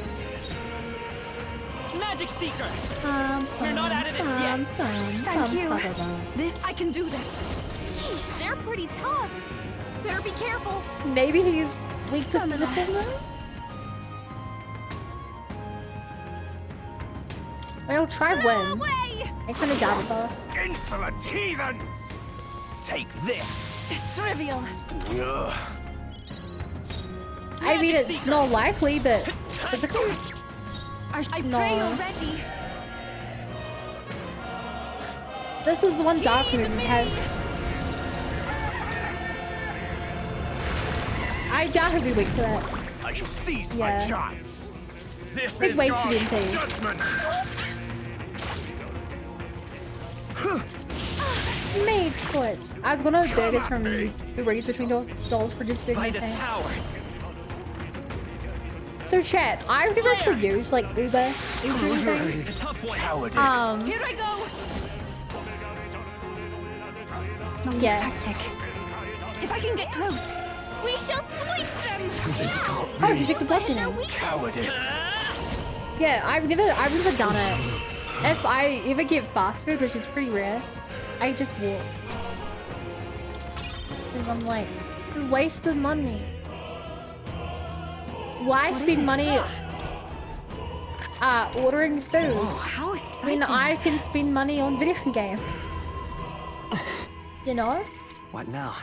Magic Seeker! We're not out of this yet. Thank you. This, I can do this. Sheesh, they're pretty tough. Better be careful. Maybe he's weak to physical moves? Well, try win. I kind of doubt it though. Insolent heathens! Take this! It's trivial. Ugh. I mean, it's not likely, but physically. I pray you're ready. This is the one dark move he has. I doubt he'll be weak to it. I shall seize my chance. This Big is waste of your MP. judgment. Mage switch. I was gonna have burgers from Uber's between dolls for just big MP. So chat, I've never actually used like Uber anything. Here I go. Not Yeah. this tactic. If I can get close, we shall sweep them. Oh, you took the bludgeoning. Cowardice. Yeah, I've never done it. If I ever get fast food, which is pretty rare, I just walk. And I'm like, waste of money. Why spend money ordering food How exciting. when I can spend money on video game? You know? What now?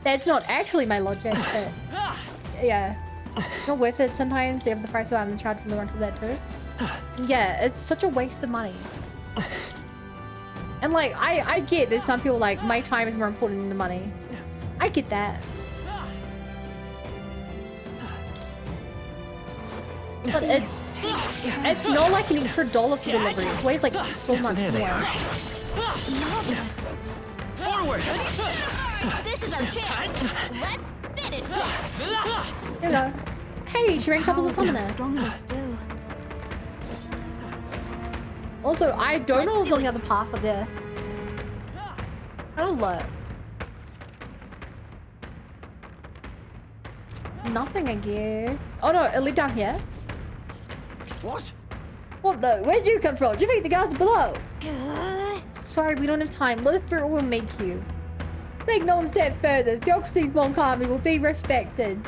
That's not actually my logic, but yeah. Not worth it sometimes. They have the price of item and charge for the rent of that too. Yeah, it's such a waste of money. And like, I get there's some people like, my time is more important than the money. I get that. But it's not like an extra $1 for delivery. It weighs like so much more. Forward! This is our chance. Let's finish this. Here we go. Hey, she ranks up as a summoner. Stronger still. Also, I don't know what's on the other path up there. I don't look. Nothing, I guess. Oh no, it lit down here. What? What the? Where'd you come from? Do you think the guards below? Sorry, we don't have time. Let us through or we'll make you. Take no one step further. Theocracy's Monkami will be respected.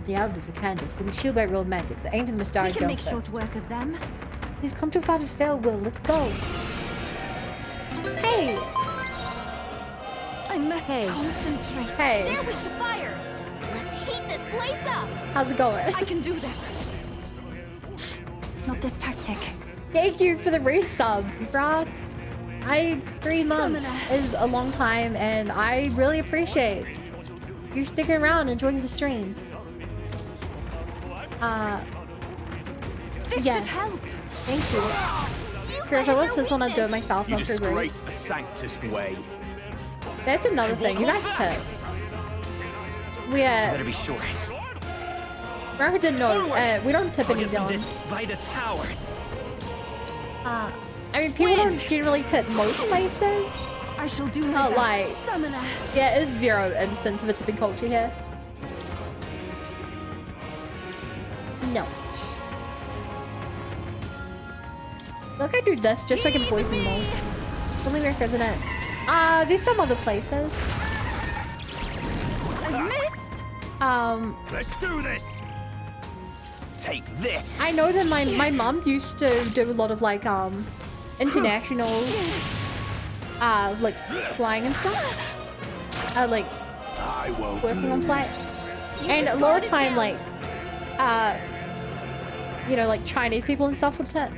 The elders of Candace will be shielded by real magic, so aim for the We Mustari can make short work of them. We've come too far to fail, Will. Let's go. Hey! I must concentrate. Hey. They're weak to fire. Let's heat this place up. How's it going? I can do this. Not this tactic. Thank you for the resub, Frog. 3 months is a long time, and I really appreciate you sticking around, enjoying the stream. This should help. Thank you. Sure, if I was this one, I'd do it myself. You Not too great. disgrace the sanctest way. That's another thing. You guys tip. We Better be sure. Remember didn't know. We don't tip any By villains. this power. I mean, people don't generally tip most places. I shall do my Not best. like, Summoner. yeah, it's zero instance of a tipping culture here. No. Look, I do this just so I can poison them all. It's only worth, isn't it? There's some other places. I missed. Let's do this. Take this. I know that my mom used to do a lot of like international like flying and stuff. Like I won't working on lose. flights. And a lot of time like you know, like Chinese people and stuff would tip.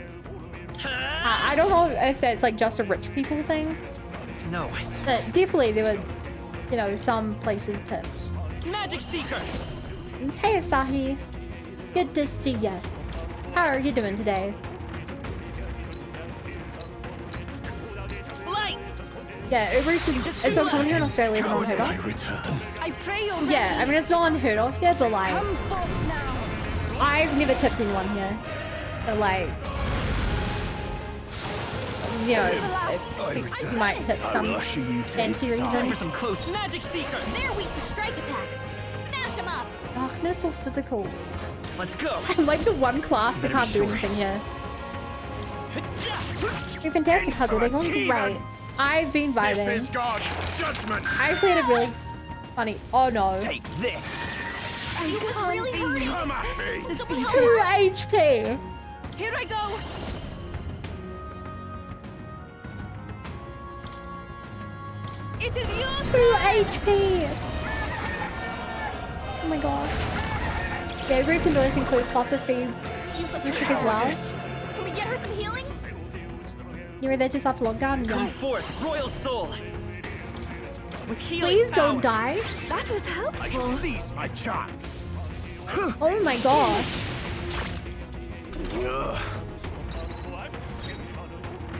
I don't know if that's like just a rich people thing. No. But definitely there were, you know, some places tipped. Magic Seeker! Hey Asahi. Good to see ya. How are you doing today? Light! Yeah, it's uncommon here in Australia, but not unheard of. Return. I pray you're Yeah, I mean it's not unheard of here, but like Come forth now. I've never tipped anyone here. But like you know, you might hit some fancy reason. Some close Magic Seeker! They're weak to strike attacks. Smash them up! Darkness or physical? Let's go. I'm like the one class that can't do anything here. You're fantastic, Huddle. They're going great. I've been vibing. This is God's judgment. I played a really funny. Oh no. Take this. You was really hurting. Come at me. 2 HP. Here I go. It is yours. 2 HP. Oh my god. Yeah, groups and noise include philosophy music as well. Can we get her some healing? You were there just after lockdown? Come Yeah. forth, royal soul. With healing Please don't power. die. That was I helpful. seize my chance. Oh my god.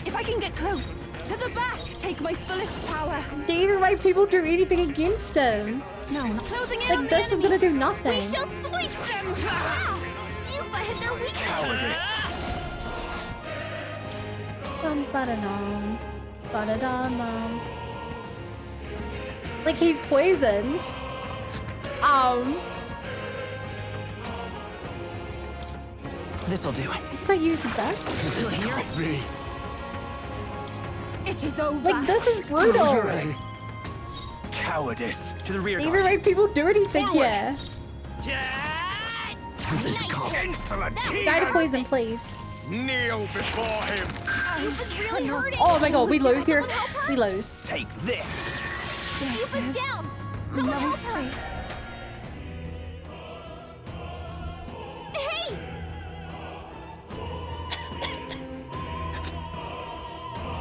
If I can get close to the back, take my fullest power. Neither way people do anything against him. No, not closing in on Like the this is enemy. gonna do nothing. We shall sweep them! Ah! Yuffie hit their weakness! Ba-da-dum. Ba-da-dum. Like he's poisoned. This'll do. Guess I use this. Still here? It is over. Like this is brutal. Cowardice. To the rear Neither guard. way people do anything here. This insolent Die to poison, please. Kneel before him. Yuffie's really hurting! Oh my god, we lose here. We lose. Take this. Yuffie's down! Someone help her! Hey!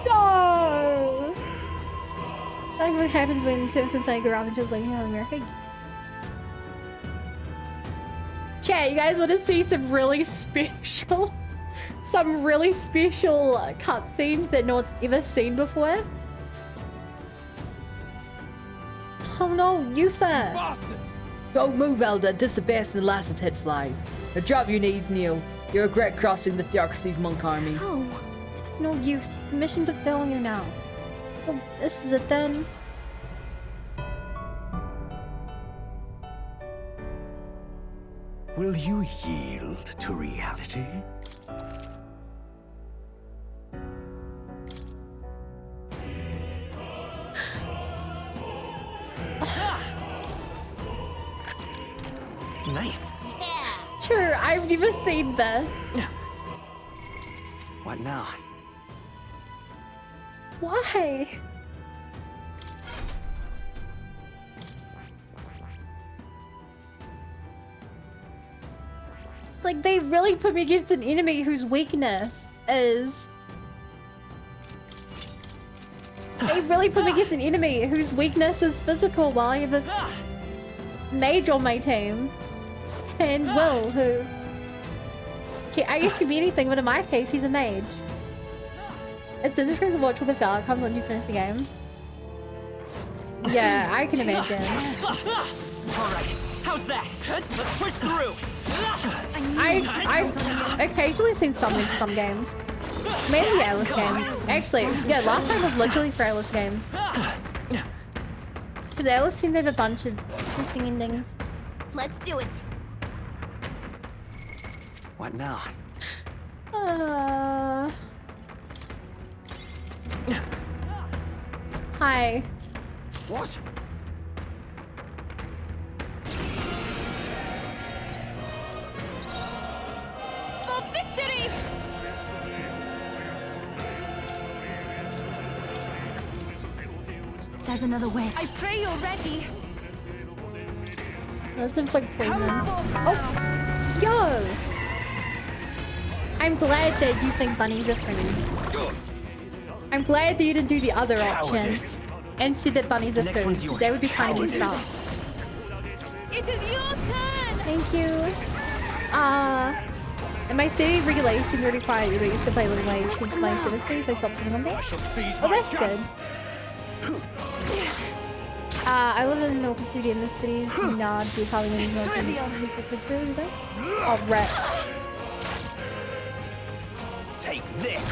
No! Like what happens when Tips and Sunny go around and just like, "Hey, America." Chat, you guys want to see some really special cutscenes that no one's ever seen before? Oh no, Yuffie! Bastards! Don't move, Elder. This is faster than Lass's head flies. Now drop your knees, kneel. You regret crossing the Theocracy's monk army. No, it's no use. The mission's a failure now. Well, this is it then. Will you yield to reality? Nice. Sure, I've never seen this. What now? Why? Like, they really put me against an enemy whose weakness is... They really put me against an enemy whose weakness is physical while I have a mage on my team. And Will, who... Okay, I used to be anything, but in my case, he's a mage. It's interesting to watch with the fail outcomes when you finish the game. Yeah, I can imagine. Alright, how's that? Let's push through! I've occasionally seen something for some games. Mainly the Alice game. Actually, yeah, last time was literally for Alice game. Because Alice seems to have a bunch of interesting endings. Let's do it! What now? Hi. What? For victory! There's another way. I pray you're ready. Let's inflict poison. Oh! Yo! I'm glad that you think bunnies are friends. I'm glad that you didn't do the other option and said that bunnies are food. That would be kind of messed up. It is your turn! Thank you. In my city, regulations are required you used to play living wage since playing service fees. I stopped doing them there. Oh, that's good. I live in an open city in the cities. Nod, do probably when you go to the Oh, rat. Take this.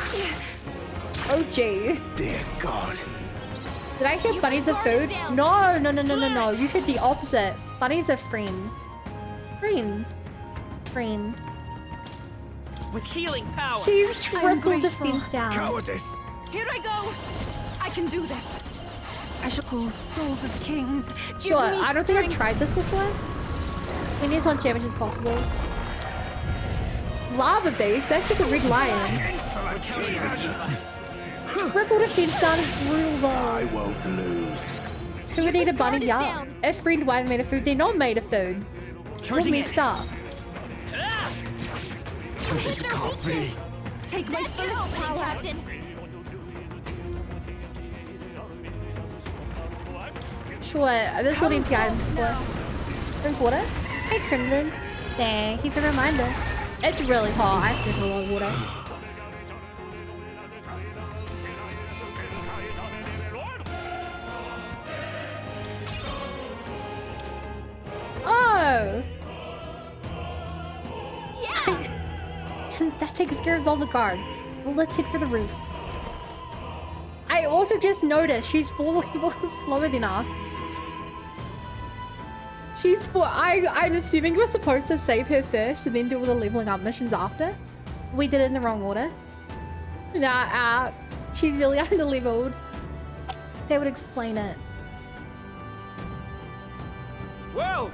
Oh gee. Dear God. Did I say bunnies are food? No. You hit the opposite. Bunnies are friend. Friend. With healing power. She's triple defense down. Cowardice. Here I go. I can do this. I shall call souls of kings. Sure, I don't think I've tried this before. We need as much damage as possible. Lava base? That's just a red lion. Triple defense down is brutal though. I won't lose. Who would eat a bunny? Yeah. If friend wife made of food, they're not made of food. What messed up? This can't be. Take my fullest power. Captain. Sure, this is what MP items for. Drink water? Hey Crimson. Thank you for the reminder. It's really hot. I have to drink a lot of water. Oh! Yeah! That takes care of all the guards. Well, let's head for the roof. I also just noticed she's 4 levels slower than us. She's 4. I'm assuming we're supposed to save her first and then do all the leveling up missions after. We did it in the wrong order. Nah, she's really under-leveled. That would explain it. Well,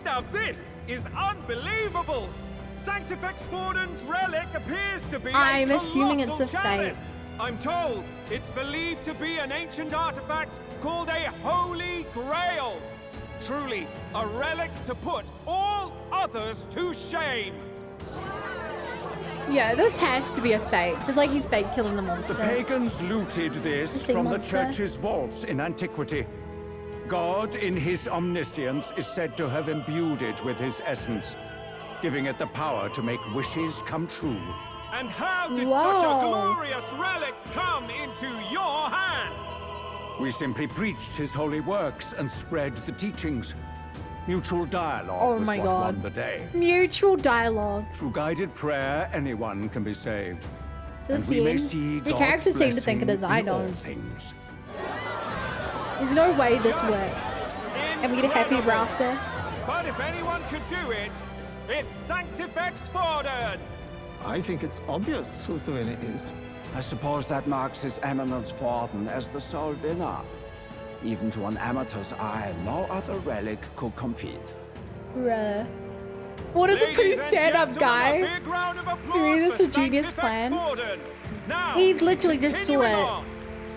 now this is unbelievable! Sanctifex Forden's relic appears to be I'm a assuming it's colossal a fake. chalice. I'm told it's believed to be an ancient artifact called a Holy Grail. Truly, a relic to put all others to shame. Yeah, this has to be a fake. It's like you fake killing the monster. The pagans looted this The from the monster. church's vaults in antiquity. God, in his omniscience, is said to have imbued it with his essence, giving it the power to make wishes come true. And how did such a glorious relic come into your hands? We simply preached his holy works and spread the teachings. Mutual dialogue was my what God. won the day. Mutual dialogue. Through guided prayer, anyone can be saved. Is this And we the may end? see The God's characters seem to think it is. blessing I in all don't. things. There's no way this works. And we get a happy ever after. But if anyone could do it, it's Sanctifex Forden. I think it's obvious whose win it is. I suppose that marks His Eminence Forden as the sole winner. Even to an amateur's eye, no other relic could compete. Bruh. What is a pretty stand-up guy? Doing this a genius plan. He literally just saw it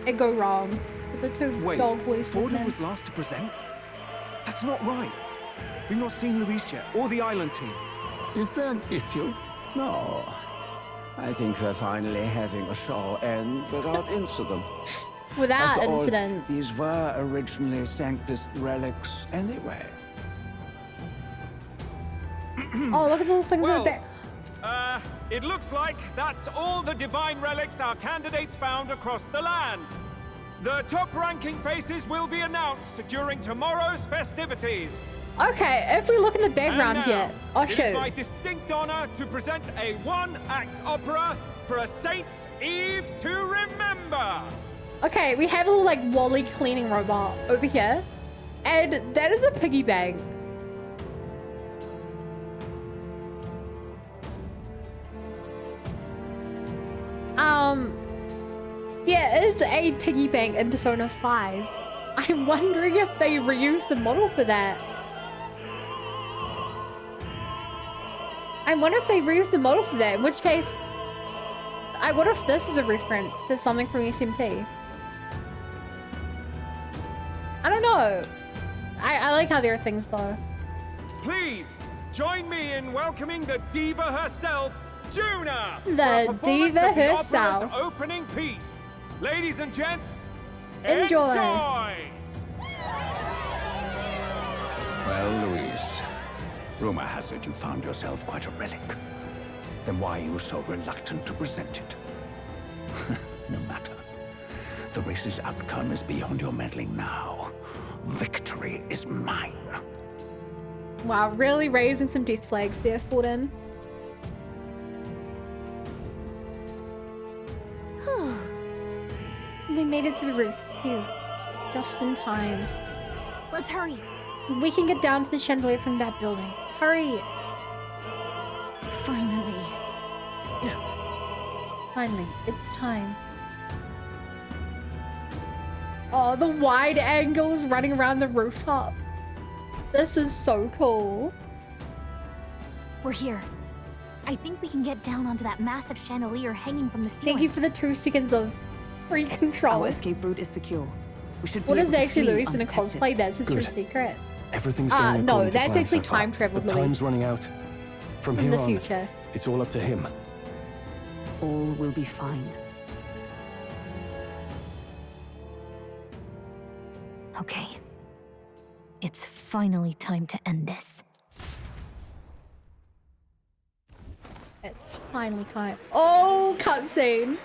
and go wrong. With the two Wait, dog boys. Forden was last to present? That's not right. We've not seen Luis yet, or the island team. Is there an issue? No. I think we're finally having a show end without incident. Without After all, incident. these were originally Sanctus relics anyway. Oh, look at the little things in the back. It looks like that's all the divine relics our candidates found across the land. The top-ranking faces will be announced during tomorrow's festivities. Okay, if we look in the background And now, here. Oh, it is shoot. my distinct honor to present a one-act opera for a Saint's Eve to remember. Okay, we have a little like Wally cleaning robot over here. And that is a piggy bank. Yeah, it is a piggy bank in Persona 5. I'm wondering if they reused the model for that. I wonder if they reused the model for that, in which case, I wonder if this is a reference to something from SMP. I don't know. I like how there are things though. Please join me in welcoming the diva herself, Juna. The for a performance diva of the herself. opera's opening piece. Ladies and gents, Enjoy. Well, Luis, rumor has it you found yourself quite a relic. Then why are you so reluctant to present it? No matter. The race's outcome is beyond your meddling now. Victory is mine. Wow, really raising some death flags there, Forden. We made it to the roof. Phew. Just in time. Let's hurry. We can get down to the chandelier from that building. Hurry! Finally. Finally, it's time. Oh, the wide angles running around the rooftop. This is so cool. We're here. I think we can get down onto that massive chandelier hanging from the ceiling. Thank you for the 2 seconds of free control. Our escape route is secure. We should be What able is to actually flee Luis in a undetected. cosplay? That's your Good. secret. Everything's going no, according to that's plan actually so far, time travel, but Louis. time's running out. From In here the on, future. it's all up to him. All will be fine. Okay. It's finally time to end this. It's finally time. Oh, cutscene.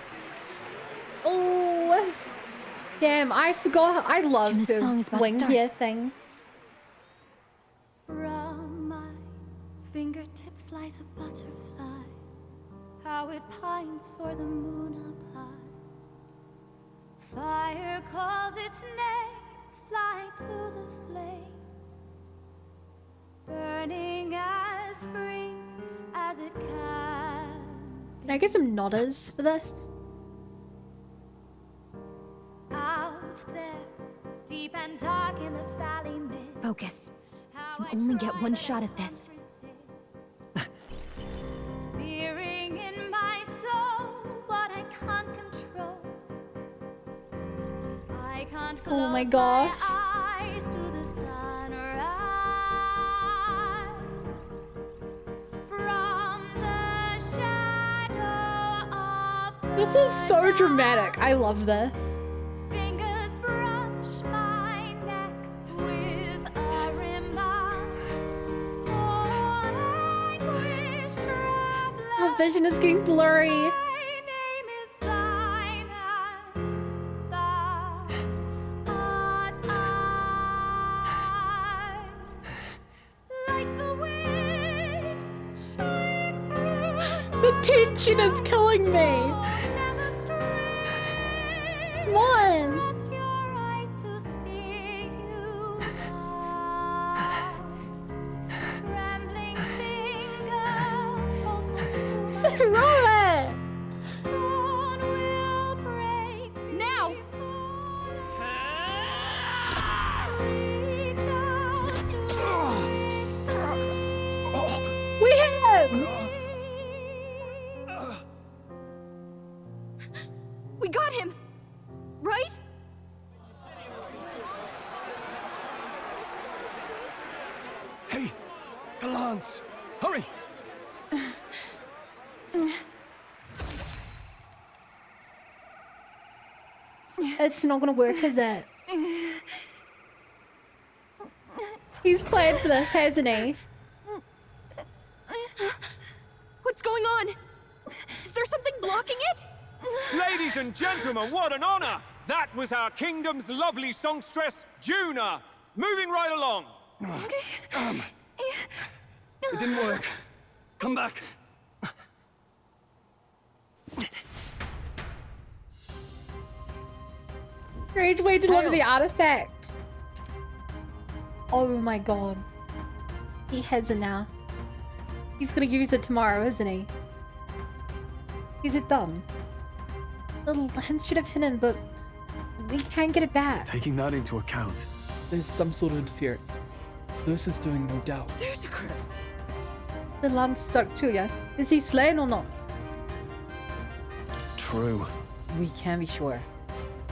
Oh. Damn, I forgot. I love Juna's the song is about to wing start. here things. From my fingertip flies a butterfly, how it pines for the moon up high. Fire calls its name, fly to the flame, burning as free as it can. Can I get some nodders for this? Out there, deep and dark in the valley mist. Focus. You can only get one shot at this. Fearing in my soul what I can't control. I can't close Oh my gosh. my eyes to the sunrise. From the shadow of This is so dramatic. I love this. fingers brush my neck with a remark. Oh, anguish traveler, Our vision is getting blurry. my name is thine, and thou art I. Like the wind, shine through The tension is killing me. never stray. Come on. Trust your eyes to steer you by. Trembling finger, hold fast to my Robert! dawn will break now. Reach out to We hit him! We got him! Right? Hey, the lance! Hurry! It's not gonna work, is it? He's planned for this, hasn't he? What's going on? Is there something blocking it? Ladies and gentlemen, what an honor! That was our kingdom's lovely songstress, Juna. Moving right along. It didn't work. Come back. Great way to deliver the artifact. Oh my god. He has it now. He's gonna use it tomorrow, isn't he? Is it done? The lens should have hit him, but we can't get it back. Taking that into account, There's some sort of interference. Lewis is doing no doubt. Ludicrous. The lance stuck to us. Is he slain or not? true. We can be sure.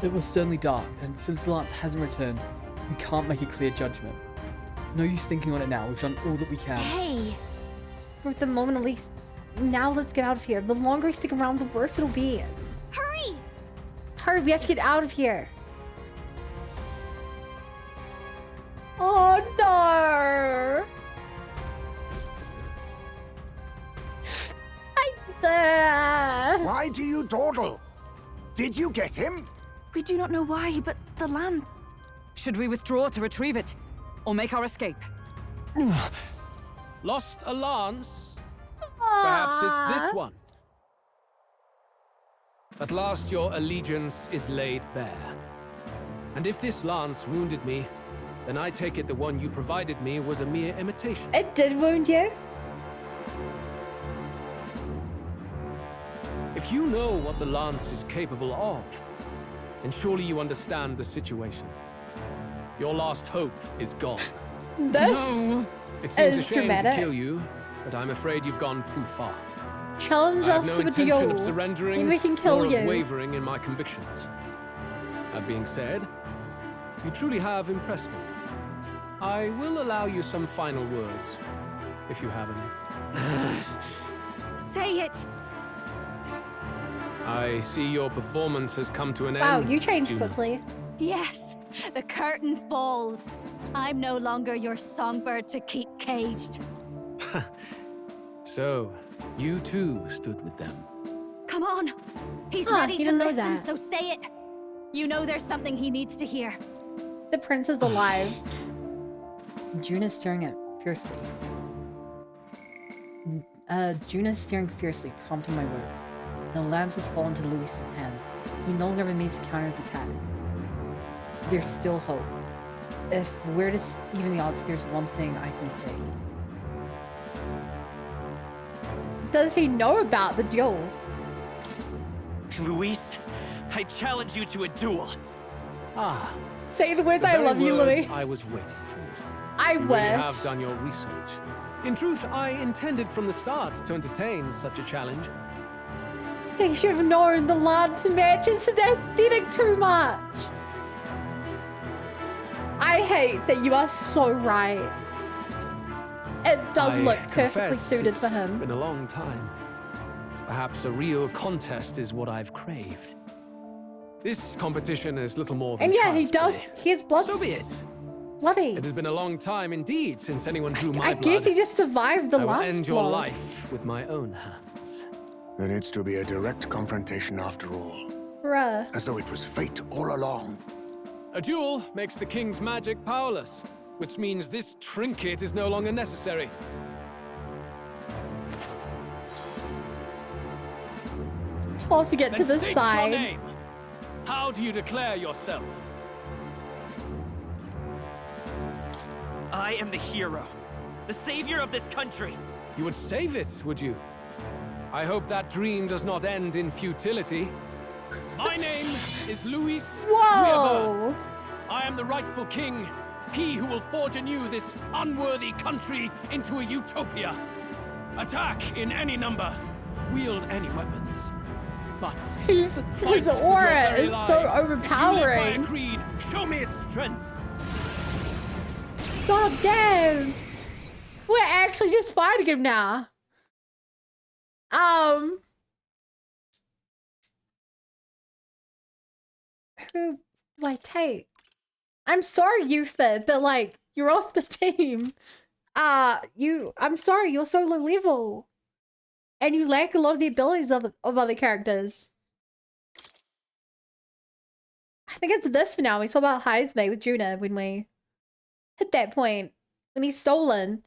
It was certainly dark, and since the lance hasn't returned, we can't make a clear judgment. No use thinking on it now. We've done all that we can. Hey! For the moment at least, now let's get out of here. The longer we stick around, the worse it'll be. Hurry! Hurry, we have to get out of here. Oh no! Why do you dawdle? Did you get him? We do not know why, but the lance. Should we withdraw to retrieve it? Or make our escape? Lost a lance? Perhaps it's this one. At last your allegiance is laid bare. And if this lance wounded me, then I take it the one you provided me was a mere imitation. It did wound you. If you know what the lance is capable of, then surely you understand the situation. Your last hope is gone. This It seems a is shame dramatic. to kill you, but I'm afraid you've gone too far. Challenge I have us no to a intention duel. of surrendering Maybe we can kill or of you. wavering in my convictions. That being said, you truly have impressed me. I will allow you some final words, if you have any. Say it! I see your performance has come to an Wow, end. you changed Juno. quickly. Yes, the curtain falls. I'm no longer your songbird to keep caged. So, you too stood with them. Come on! He's Huh, ready he to didn't know listen, that. so say it! You know there's something he needs to hear. The prince is alive. June is staring at fiercely. June is staring fiercely, prompting my words. The lance has fallen to Luis's hands. He no longer remains to counter his attack. There's still hope. If we're to even the odds, there's one thing I can say. Does he know about the duel? Luis, I challenge you to a duel. Ah. Say the words, The I very love you, words Louis. I was waiting for. I You wish. really have done your research. In truth, I intended from the start to entertain such a challenge. They should have known the lance matches his aesthetic too much. I hate that you are so right. It does I look perfectly confess suited it's for him. been a long time. Perhaps a real contest is what I've craved. This competition is little more than And yeah, he child's does. play. He has blood. So be it. Bloody. It has been a long time indeed since anyone drew my I blood. guess he just survived the I will lance end your blow. life with my own hands. Then it's to be a direct confrontation after all. Bruh. As though it was fate all along. A duel makes the king's magic powerless, which means this trinket is no longer necessary. Tossing it to Then the state side. your name. How do you declare yourself? I am the hero, the savior of this country. You would save it, would you? I hope that dream does not end in futility. My name is Luis Whoa! Guillermo. I am the rightful king, he who will forge anew this unworthy country into a utopia. Attack in any number, wield any weapons. But His fight with your aura very is so lives. If you live by overpowering. a creed, show me its strength. God damn! We're actually just fighting him now. Who do I take? I'm sorry, Eutha, but like, you're off the team. I'm sorry, you're so low level. And you lack a lot of the abilities of other characters. I think it's this for now. We saw about Heisme with Juna when we hit that point. When he's stolen.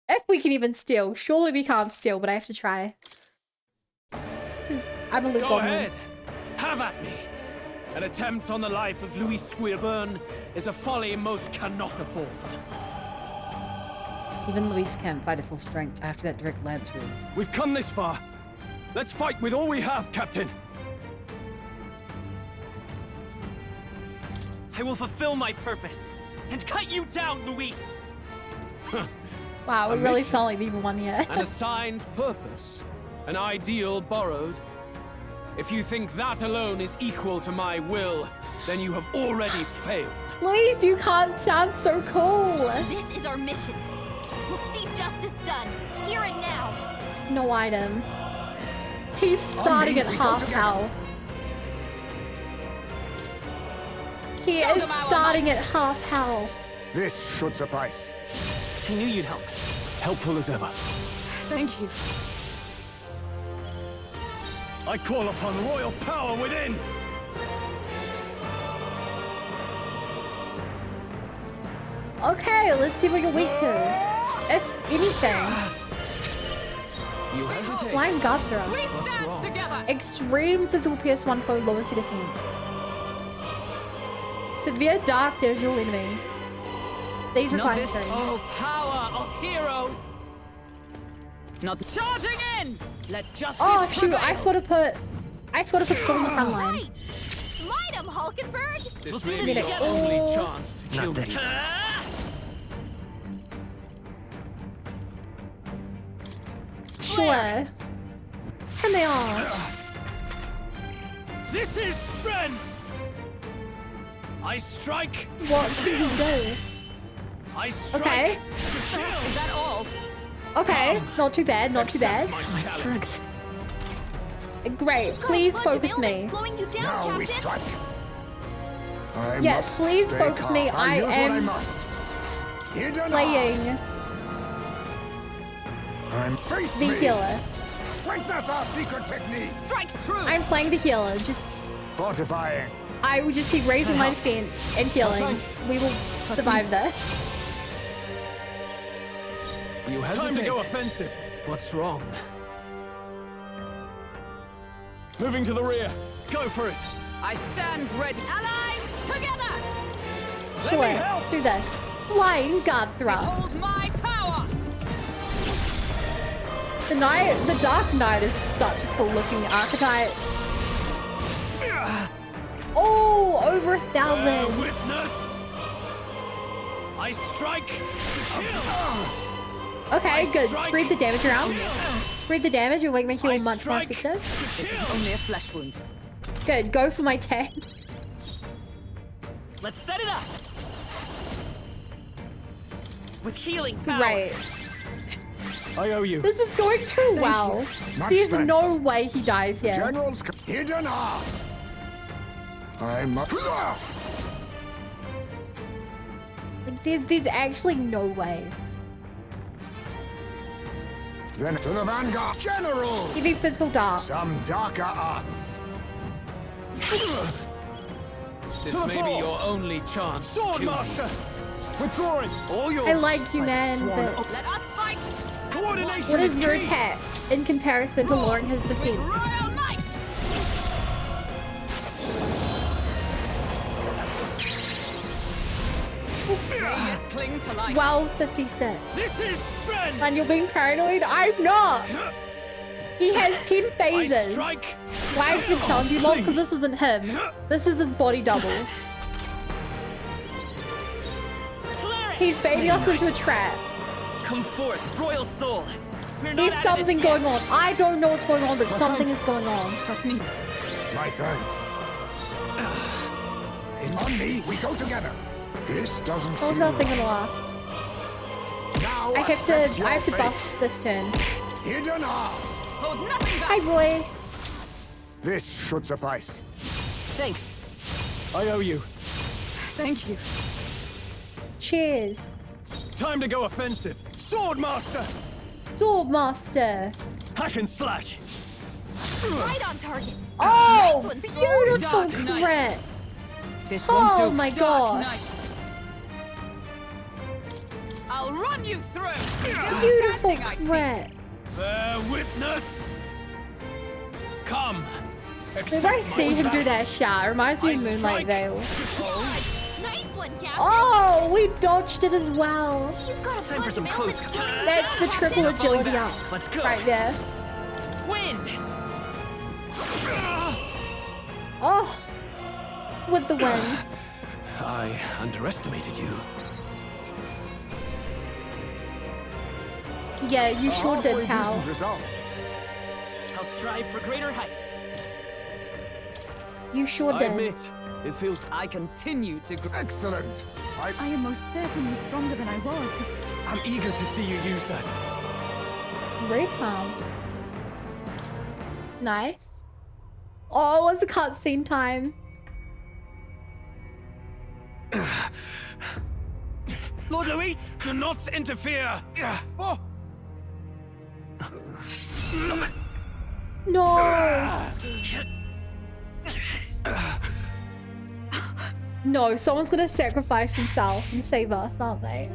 If we can even steal. Surely we can't steal, but I have to try. 'Cause I'm a Luke Go Goldman. ahead, have at me. An attempt on the life of Louis Squeerburn is a folly most cannot afford. Even Luis can't fight at full strength after that direct lance wound. We've come this far. Let's fight with all we have, Captain. I will fulfill my purpose and cut you down, Luis. Wow, we A really mission. sound like the evil one here. An assigned purpose, an ideal borrowed. If you think that alone is equal to my will, then you have already failed. Luis, you can't sound so cool. This is our mission. We'll see justice done, here and now. No item. He's starting at half health. He Show is them our starting at half health. This should suffice. I knew you'd help. Helpful as ever. Thank you. I call upon royal power within. Okay, let's see what you're weak to. If anything. You hesitate. Blind guard throw. We stand together. Extreme physical PS1 foe lowers the defense. Severe dark visual enemies. These Not require this stone. power of heroes. Not charging in. Let justice Oh shoot! prevail. I forgot to put stone on the front line. Right. Smite him, Hulkenberg. This We'll may do be this your together. only chance to kill me. Sure. And they are. This is strength. I strike. What should we do? I strike. Okay. Is that all? Okay. Not too bad. Not too bad. My strength. Great. Please focus me. Slowing you down, Now Captain. we strike. I Yes, must please stay focus calm. me. I'll I use what I am must. Hidden playing I'm face the me. healer. Witness our secret technique. Strike true. I'm playing the healer. Just Fortifying. I will just keep raising my defense and healing. We will survive this. You hesitate. Time to go offensive. What's wrong? Moving to the rear. Go for it. I stand ready. Allies, together. Sure. Do this. Flying guard thrust. Behold my power. The Dark Knight is such a cool looking archetype. Oh, over 1,000. Witness. I strike. Okay, I good. strike. Spread the damage around. Spread the damage will make my heal I much more strike. effective. This is only a flesh wound. Good. Go for my tank. Let's set it up. With healing power. Right. I owe you. This is going too well. Much There's thanks. no way he dies here. General's hidden heart. I must. Like, there's actually no way. Then to the vanguard. General. Give me physical dark. Some darker arts. This may be your only chance. Sword Master. Withdrawing. All yours. I like you, man, but Let us fight. Coordination. what is your key. attack in comparison to lowering his defense? Royal Knight. May it cling to life. 1256. This is strength. And you're being paranoid? I'm not! He has 10 I phases. strike. Why have you challenged you long? Because this isn't him. This is his body double. He's baiting us into a trap. Come forth, royal soul. We're not There's out of something this going yet. on. I don't know what's going on, but something is going on. Trust me. My thanks. On me, we go together. This doesn't How's feel that thing right. gonna last? Now I accept your have to fate. buff this turn. Hidden heart. Hold nothing back. Hi, boy. This should suffice. Thanks. I owe you. Thank you. Cheers. Time to go offensive. Sword Master. Sword Master. Hack and slash. Right on target. Oh, Nice one, Storm. beautiful Dark Knight. crit. This won't Oh do. my Dark god. Knight. I'll run you through. Beautiful Standing, I see. crit. Bear witness. Come. If I see him do that shot, it reminds me of Moonlight Veil. Nice one, Captain. Oh, we dodged it as well. You've got a Time for bunch some of close elements slowing you That's down, the triple Captain. agility up. Let's go. Right there. Wind. Oh, with the wind. I underestimated you. Yeah, you sure Halfway did, Cal. decent result. I'll strive for greater heights. You sure I did. admit, it feels. I continue to grow. Excellent. I am most certainly stronger than I was. I'm eager to see you use that. Very calm. Nice. Oh, it's a cutscene time. Lord Luis, do not interfere. Oh. No. No, someone's gonna sacrifice himself and save us, aren't they?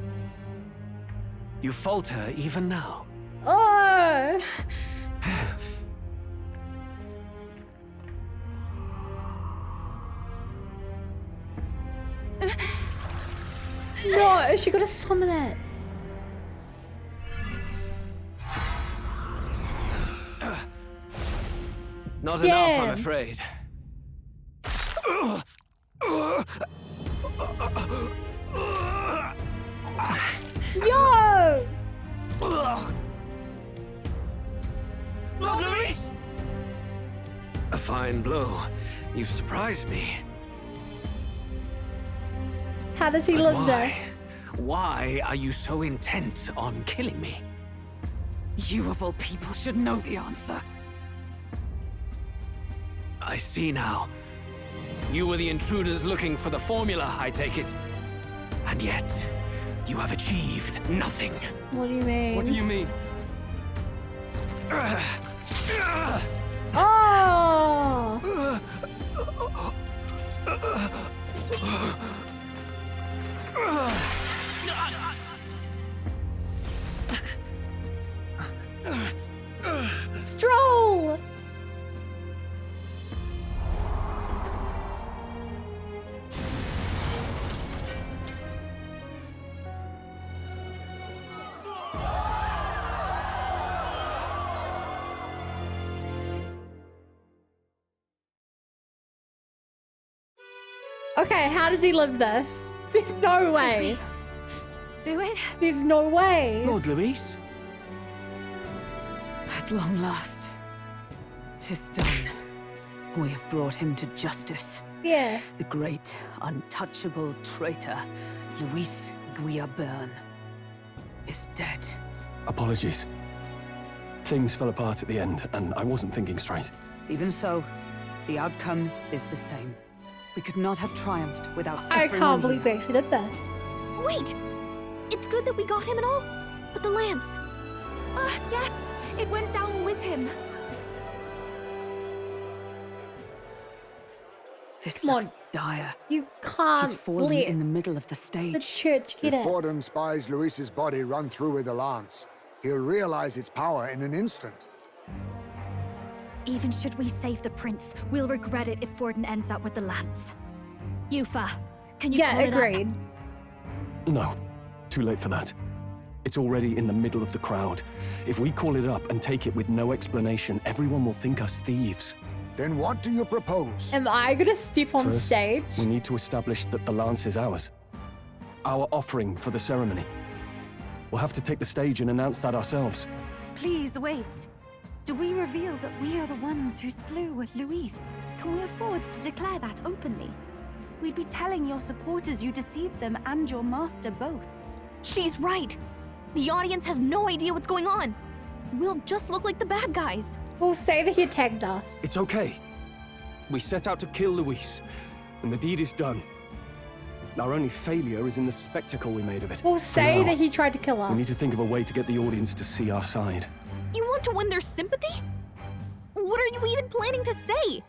You falter even now. Oh! No! No, she gotta summon it. Not Damn. enough, I'm afraid. Yo! Lord Luis! A fine blow. You've surprised me. How does he live this? Why are you so intent on killing me? You of all people should know the answer. I see now. You were the intruders looking for the formula, I take it. And yet, you have achieved nothing. What do you mean? What do you mean? Oh! Stroll! Okay, how does he live this? There's no way. Do it? There's no way. Lord Luis? At long last, 'tis done. We have brought him to justice. Yeah. The great, untouchable traitor, Luis Guillaburn, is dead. Apologies. Things fell apart at the end, and I wasn't thinking straight. Even so, the outcome is the same. We could not have triumphed without I everyone can't believe here. they actually did this. Wait! It's good that we got him and all, but the lance. Ah, yes! It went down with him. This Come on. looks dire. You can't He's fallen let in the middle of the stage. the church get If it. Forden spies Luis's body run through with a lance, he'll realize its power in an instant. Even should we save the prince, we'll regret it if Forden ends up with the lance. Yufa, can you Yeah, call it up? agreed. No, too late for that. It's already in the middle of the crowd. If we call it up and take it with no explanation, everyone will think us thieves. Then what do you propose? Am I gonna step on First, stage? we need to establish that the lance is ours. Our offering for the ceremony. We'll have to take the stage and announce that ourselves. Please wait. Do we reveal that we are the ones who slew Luis? Can we afford to declare that openly? We'd be telling your supporters you deceived them and your master both. She's right. The audience has no idea what's going on. We'll just look like the bad guys. We'll say that he attacked us. It's okay. We set out to kill Luis, and the deed is done. Our only failure is in the spectacle we made of it. We'll For say now, that he tried to kill us. we need to think of a way to get the audience to see our side. You want to win their sympathy? What are you even planning to say?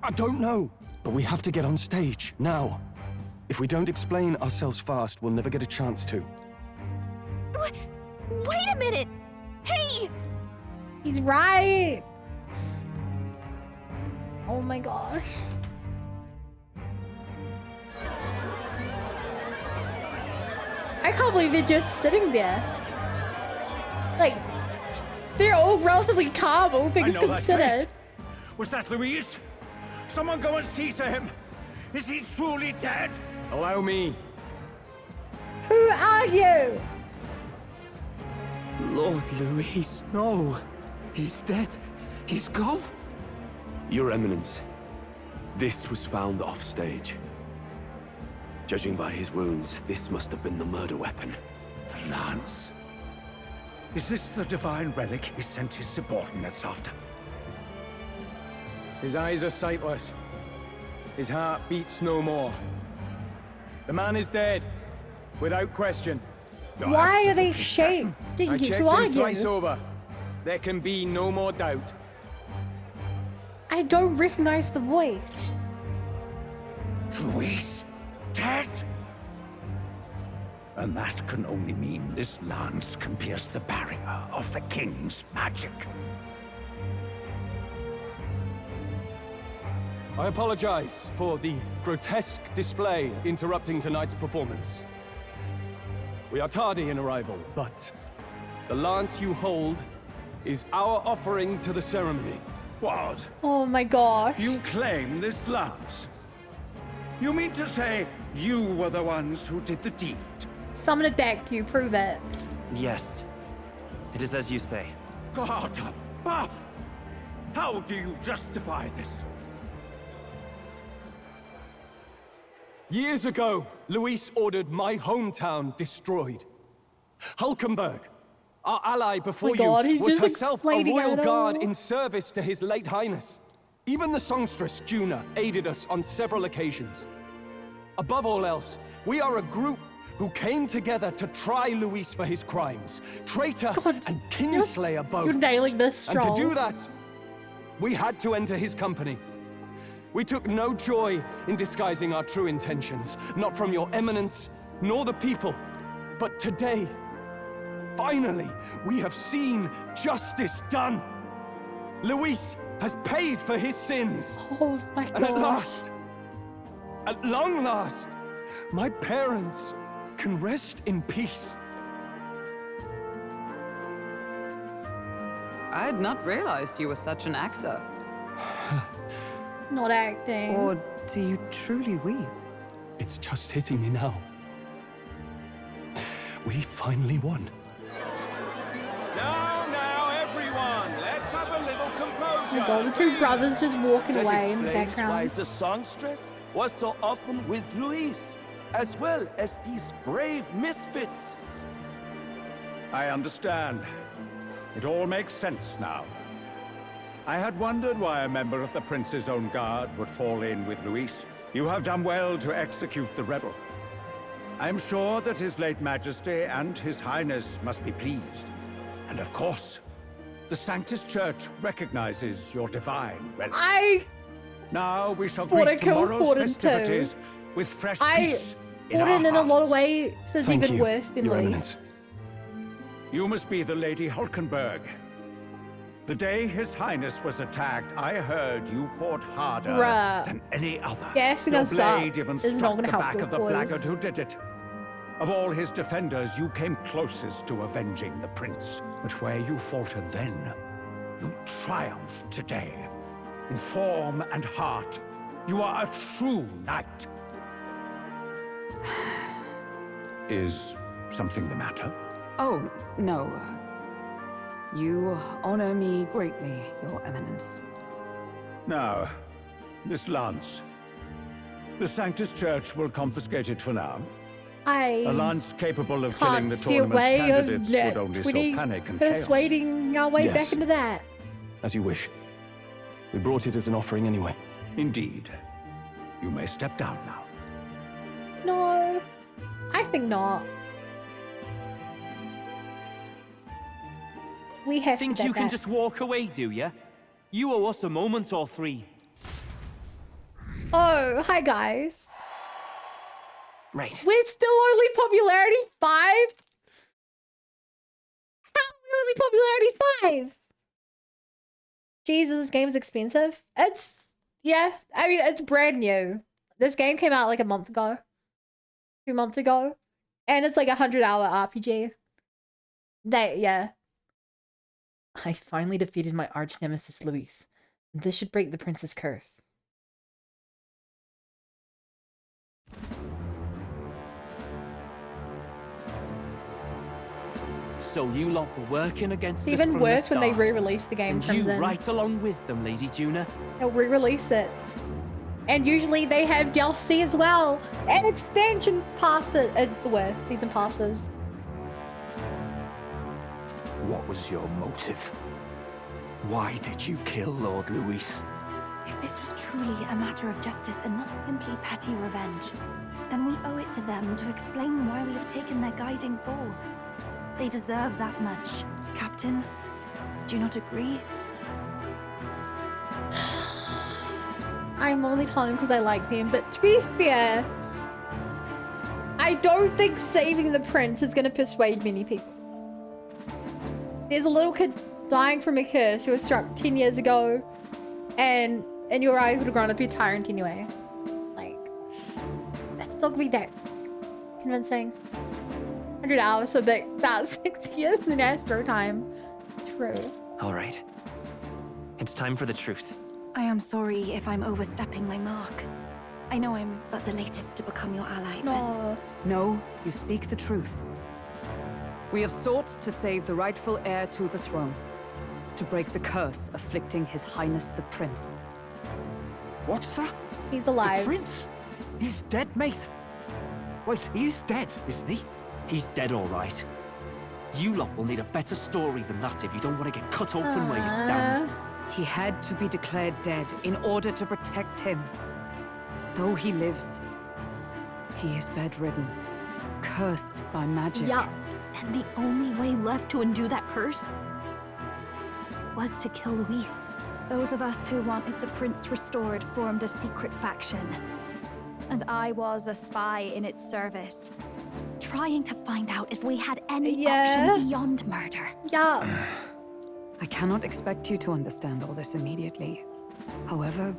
I don't know, but we have to get on stage, now. If we don't explain ourselves fast, we'll never get a chance to. Wait a minute! Hey! He's right. Oh my gosh. I can't believe they're just sitting there. Like, they're all relatively calm, all things considered. Was that Luis? Someone go and see to him. Is he truly dead? Allow me. Who are you? Lord Luis, no. He's dead. He's gone. Your Eminence, this was found off stage. Judging by his wounds, this must have been the murder weapon. The lance. Is this the divine relic he sent his subordinates after? His eyes are sightless. His heart beats no more. The man is dead, without question. Why are they shaped? I checked Who are him twice you? over. There can be no more doubt. I don't recognize the voice. Luis? Dead? And that can only mean this lance can pierce the barrier of the king's magic. I apologize for the grotesque display interrupting tonight's performance. We are tardy in arrival, but the lance you hold is our offering to the ceremony. What? Oh my gosh. You claim this lance? You mean to say you were the ones who did the deed? Summon a deck, you prove it. Yes. It is as you say. God above! How do you justify this? Years ago, Luis ordered my hometown destroyed. Hulkenberg, our ally before God, you, he's was just herself a explaining royal it guard all. in service to his late highness. Even the songstress, Juna, aided us on several occasions. Above all else, we are a group who came together to try Luis for his crimes. Traitor and kinslayer both. You're nailing this, And to Stroll. do that, we had to enter his company. We took no joy in disguising our true intentions, not from your eminence, nor the people. But today, finally, we have seen justice done. Luis has paid for his sins. Oh my God. And at long last, my parents can rest in peace. I had not realized you were such an actor. Not acting. Or do you truly weep? It's just hitting me now. We finally won. Now, everyone, let's have a little composure. Oh my God, the two brothers just walking That away in the explains why background. the songstress was so often with Luis, as well as these brave misfits. I understand. It all makes sense now. I had wondered why a member of the Prince's own guard would fall in with Luis. You have done well to execute the rebel. I am sure that His late Majesty and His Highness must be pleased. And of course, the Sanctus Church recognizes your divine relic. Now we shall Fought greet to kill tomorrow's Forden festivities with fresh peace in our Forden in a lot of hearts. ways is Thank even you, worse than Your Luis. Eminence. You must be the Lady Hulkenberg. The day His Highness was attacked, I heard you fought harder Bruh. than any other. Guessing Your us up blade even is not struck gonna the help back your of the cause. blackguard who did it. Of all his defenders, you came closest to avenging the prince. But where you faltered then, you triumphed today. In form and heart, you are a true knight. Is something the matter? Oh, no. You honor me greatly, Your Eminence. Now, this lance. The Sanctus Church will confiscate it for now. A lance capable of killing the can't see a tournament's way candidates of would only sow panic and chaos. persuading our way Yes. back into that. As you wish. We brought it as an offering anyway. Indeed. You may step down now. No, I think not. We have Think to you get can that. just walk away, do ya? You owe us a moment or three. Oh, hi guys. Right. We're still only popularity 5? How are we only popularity 5? Jesus, this game's expensive. Yeah, I mean, it's brand new. This game came out like a month ago. 2 months ago. And it's like a 100-hour RPG. Yeah. I finally defeated my arch nemesis, Luis. This should break the prince's curse. So you lot were working against It's us even from worse the when they start. re-release the game And comes you in. right along with them, Lady Juna. They'll re-release it. And usually they have DLC as well. And expansion passes. It's the worst. Season passes. What was your motive? Why did you kill Lord Luis? If this was truly a matter of justice and not simply petty revenge, then we owe it to them to explain why we have taken their guiding force. They deserve that much. Captain, do you not agree? I'm only telling because I like them, but to be fair, I don't think saving the prince is going to persuade many people. There's a little kid dying from a curse who was struck 10 years ago, and your eyes would have grown up to be a tyrant anyway. Like, that's not going to be that convincing. 100 hours, so about 6 years in Astro time. True. All right. It's time for the truth. I am sorry if I'm overstepping my mark. I know I'm but the latest to become your ally, but... No, you speak the truth. We have sought to save the rightful heir to the throne, to break the curse afflicting His Highness the Prince. What's that? He's alive. The prince? He's dead, mate. Wait, he is dead, isn't he? He's dead, all right. You lot will need a better story than that if you don't want to get cut open where you stand. He had to be declared dead in order to protect him. Though he lives, he is bedridden, cursed by magic. Yeah, and the only way left to undo that curse was to kill Luis. Those of us who wanted the prince restored formed a secret faction. And I was a spy in its service, trying to find out if we had any option beyond murder. Yeah. I cannot expect you to understand all this immediately. However...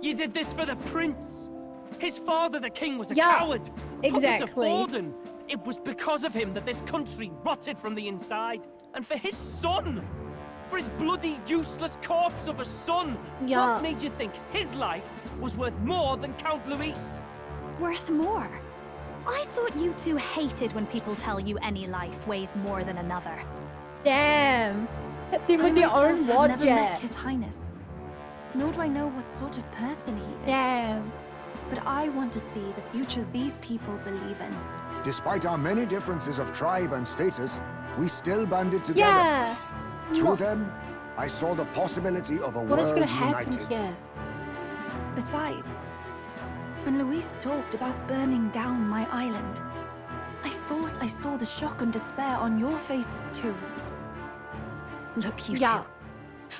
You did this for the prince! His father, the king, was a Yeah, coward! exactly. Puppet of Forden. It was because of him that this country rotted from the inside. And for his son! For his bloody, useless corpse of a son! Yeah. What made you think his life was worth more than Count Luis? Worth more? I thought you two hated when people tell you any life weighs more than another. Damn. Hit them I with your own myself have never met logic. His Highness, nor do I know what sort of person he is. Damn. But I want to see the future these people believe in. Despite our many differences of tribe and status, we still banded together. Yeah. Through them, I saw the possibility of a What is world going to happen united. here? Besides, when Luis talked about burning down my island, I thought I saw the shock and despair on your faces too. Look, you two.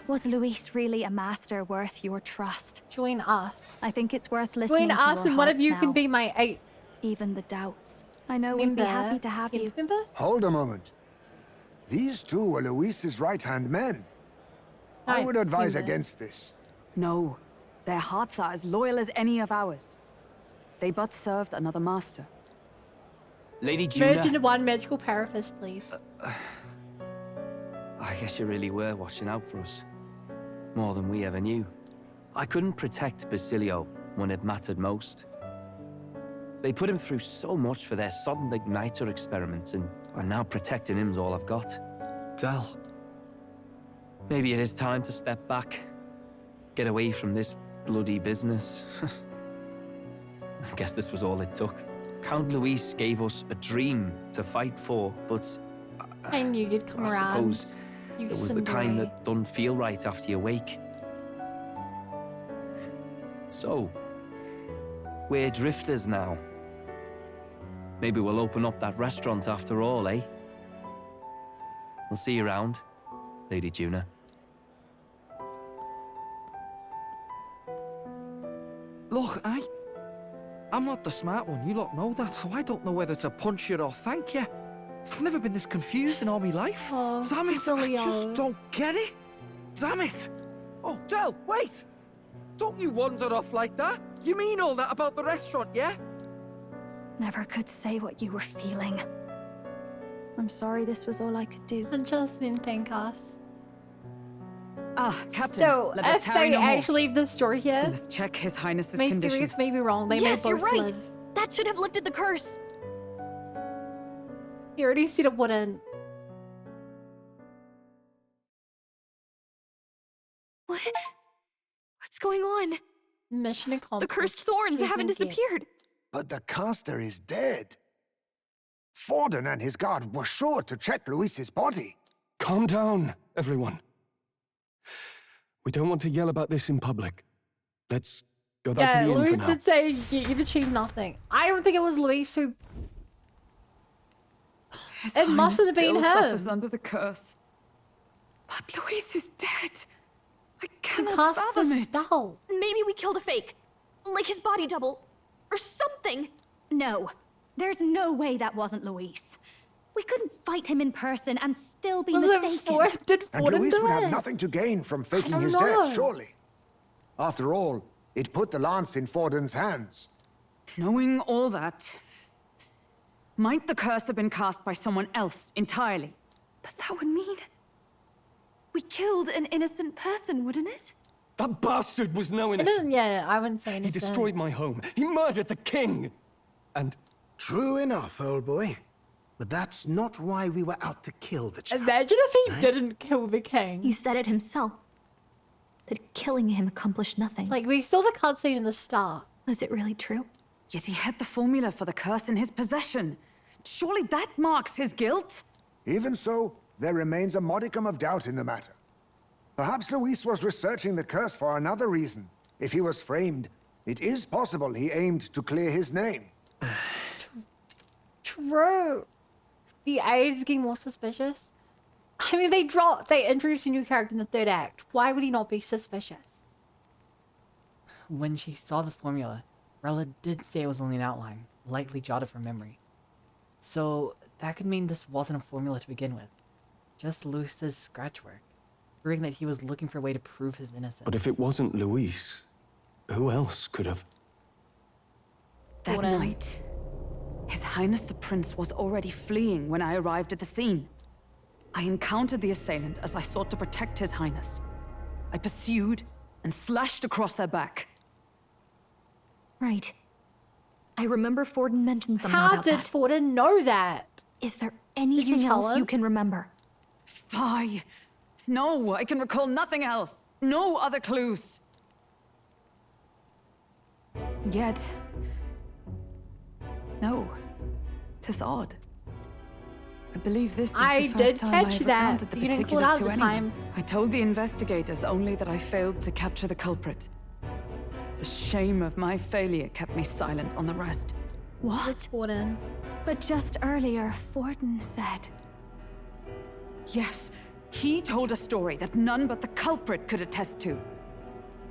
Was Luis really a master worth your trust? Join us. I think it's worth listening Join to us your and one of hearts you now. can be my 8. Even the doubts. I know we'd be happy to have you. Remember? Hold a moment. These two were Luis's right-hand men. I would advise against this. No, their hearts are as loyal as any of ours. They but served another master. Lady Merge Juna, into one magical paraphrase, please. I guess you really were watching out for us. More than we ever knew. I couldn't protect Basilio when it mattered most. They put him through so much for their sudden igniter experiments, and now protecting him's all I've got. Del. Maybe it is time to step back. Get away from this bloody business. I guess this was all it took. Count Luis gave us a dream to fight for, but I knew you'd come I around. suppose it was the kind that doesn't feel right after you wake. So, we're drifters now. Maybe we'll open up that restaurant after all, eh? We'll see you around, Lady Juna. Look, I'm not the smart one, you lot know that, so I don't know whether to punch you or thank you. I've never been this confused in all my life. Oh, Damn it, I Basilio. just don't get it. Damn it. Oh, Del, wait. Don't you wander off like that. You mean all that about the restaurant, yeah? Never could say what you were feeling. I'm sorry this was all I could do. And just didn't thank us. Ah, Captain, So, let us if tarry they no more. actually leave the story here, Let's check His Highness's my condition. theories may be wrong. They Yes, may you're both right. live. That should have lifted the curse. He already said it wouldn't. What? What's going on? Mission accomplished. The cursed thorns haven't disappeared. But the caster is dead. Forden and his guard were sure to check Luis's body. Calm down, everyone. We don't want to yell about this in public. Let's go back Yeah, to the inn Luis for now. did say you've achieved nothing. I don't think it was Luis who... His It must have been Highness him. still suffers under the curse. But Luis is dead. I cannot cast the fathom it. spell. Maybe we killed a fake. Like his body double. Or something. No. There's no way that wasn't Luis. We couldn't fight him in person and still be mistaken. And Luis would have nothing to gain from faking his death, surely. After all, it put the lance in Forden's hands. Knowing all that, might the curse have been cast by someone else entirely? But that would mean we killed an innocent person, wouldn't it? That bastard was no It innocent. doesn't, yeah, I wouldn't say He innocent. destroyed my home. He murdered the king. And True enough, old boy. But that's not why we were out to kill the child. Imagine if he didn't kill the king. He said it himself. That killing him accomplished nothing. Like, we saw the cutscene in the start. Was it really true? Yet he had the formula for the curse in his possession. Surely that marks his guilt? Even so, there remains a modicum of doubt in the matter. Perhaps Luis was researching the curse for another reason. If he was framed, it is possible he aimed to clear his name. True. The AIDS getting more suspicious. I mean, they introduced a new character in the third act. Why would he not be suspicious? When she saw the formula, Rella did say it was only an outline, likely jotted from memory. So that could mean this wasn't a formula to begin with. Just Luis's scratch work, proving that he was looking for a way to prove his innocence. But if it wasn't Luis, who else could have? That night, His Highness the Prince was already fleeing when I arrived at the scene. I encountered the assailant as I sought to protect His Highness. I pursued and slashed across their back. Right. I remember Forden mentioned something about that. How did Forden know that? Is there anything else you can remember? Fie! No, I can recall nothing else. No other clues. Yet... no. 'Tis odd. I believe this is I the first did time catch I have that, recounted the but you didn't call it particulars out to at the anyone. time. I told the investigators only that I failed to capture the culprit. The shame of my failure kept me silent on the rest. What? Forden. But just earlier, Forden said... Yes, he told a story that none but the culprit could attest to.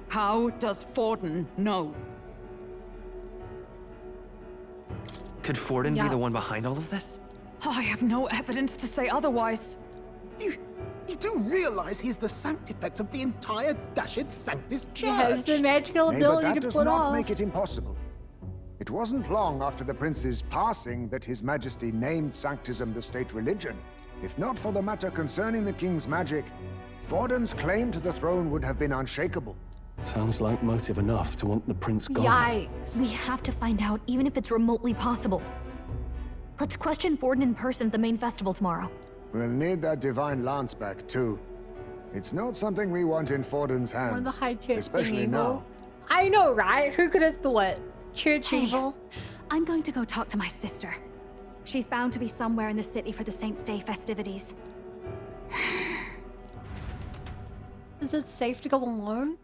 How does Forden know? Could Forden be the one behind all of this? I have no evidence to say otherwise. You do realize he's the sanctifex of the entire Dashed Sanctus Church? He has the magical Nay, but ability that to does put not off. make it impossible. It wasn't long after the prince's passing that His Majesty named Sanctism the state religion. If not for the matter concerning the king's magic, Forden's claim to the throne would have been unshakable. Sounds like motive enough to want the prince gone. Yikes. We have to find out, even if it's remotely possible. Let's question Forden in person at the main festival tomorrow. We'll need that divine lance back, too. It's not something we want in Forden's hands. Or the high church especially being evil. now. I know, right? Who could have thought? Church Hey, evil. I'm going to go talk to my sister. She's bound to be somewhere in the city for the Saints' Day festivities. Is it safe to go alone?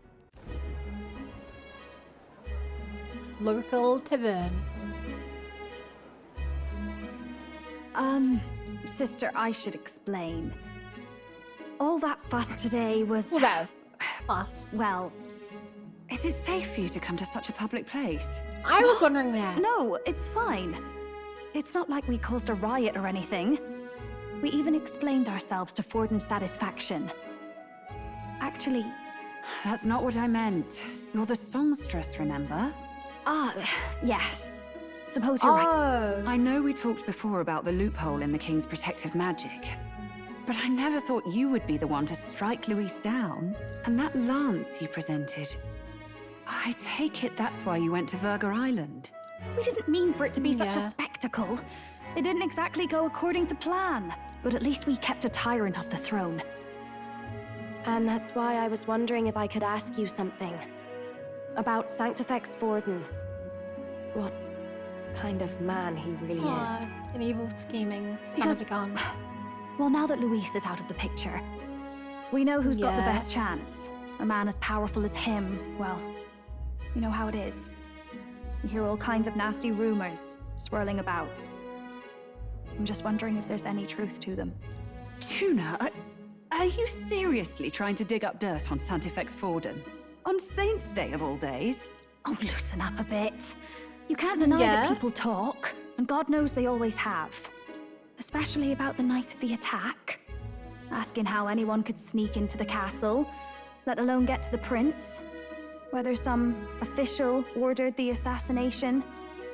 Local tavern. Sister, I should explain. All that fuss today was... Well, that fuss. Well... Is it safe for you to come to such a public place? I was wondering that. No, it's fine. It's not like we caused a riot or anything. We even explained ourselves to Forden's satisfaction. Actually... That's not what I meant. You're the songstress, remember? Yes. Suppose you're right. I know we talked before about the loophole in the king's protective magic. But I never thought you would be the one to strike Luis down. And that lance you presented... I take it that's why you went to Verga Island. We didn't mean for it to be such a Yeah. spectacle. It didn't exactly go according to plan. But at least we kept a tyrant off the throne. And that's why I was wondering if I could ask you something. About Sanctifex Forden. What kind of man he really is. An evil scheming son Because- of a gun. Well, now that Luis is out of the picture, we know who's got the Yeah. best chance. A man as powerful as him, well, you know how it is. You hear all kinds of nasty rumors swirling about. I'm just wondering if there's any truth to them. Tuna, are you seriously trying to dig up dirt on Sanctifex Forden? On Saints' Day of all days? Oh, loosen up a bit. You can't deny that Yeah. people talk, and God knows they always have. Especially about the night of the attack. Asking how anyone could sneak into the castle, let alone get to the prince. Whether some official ordered the assassination.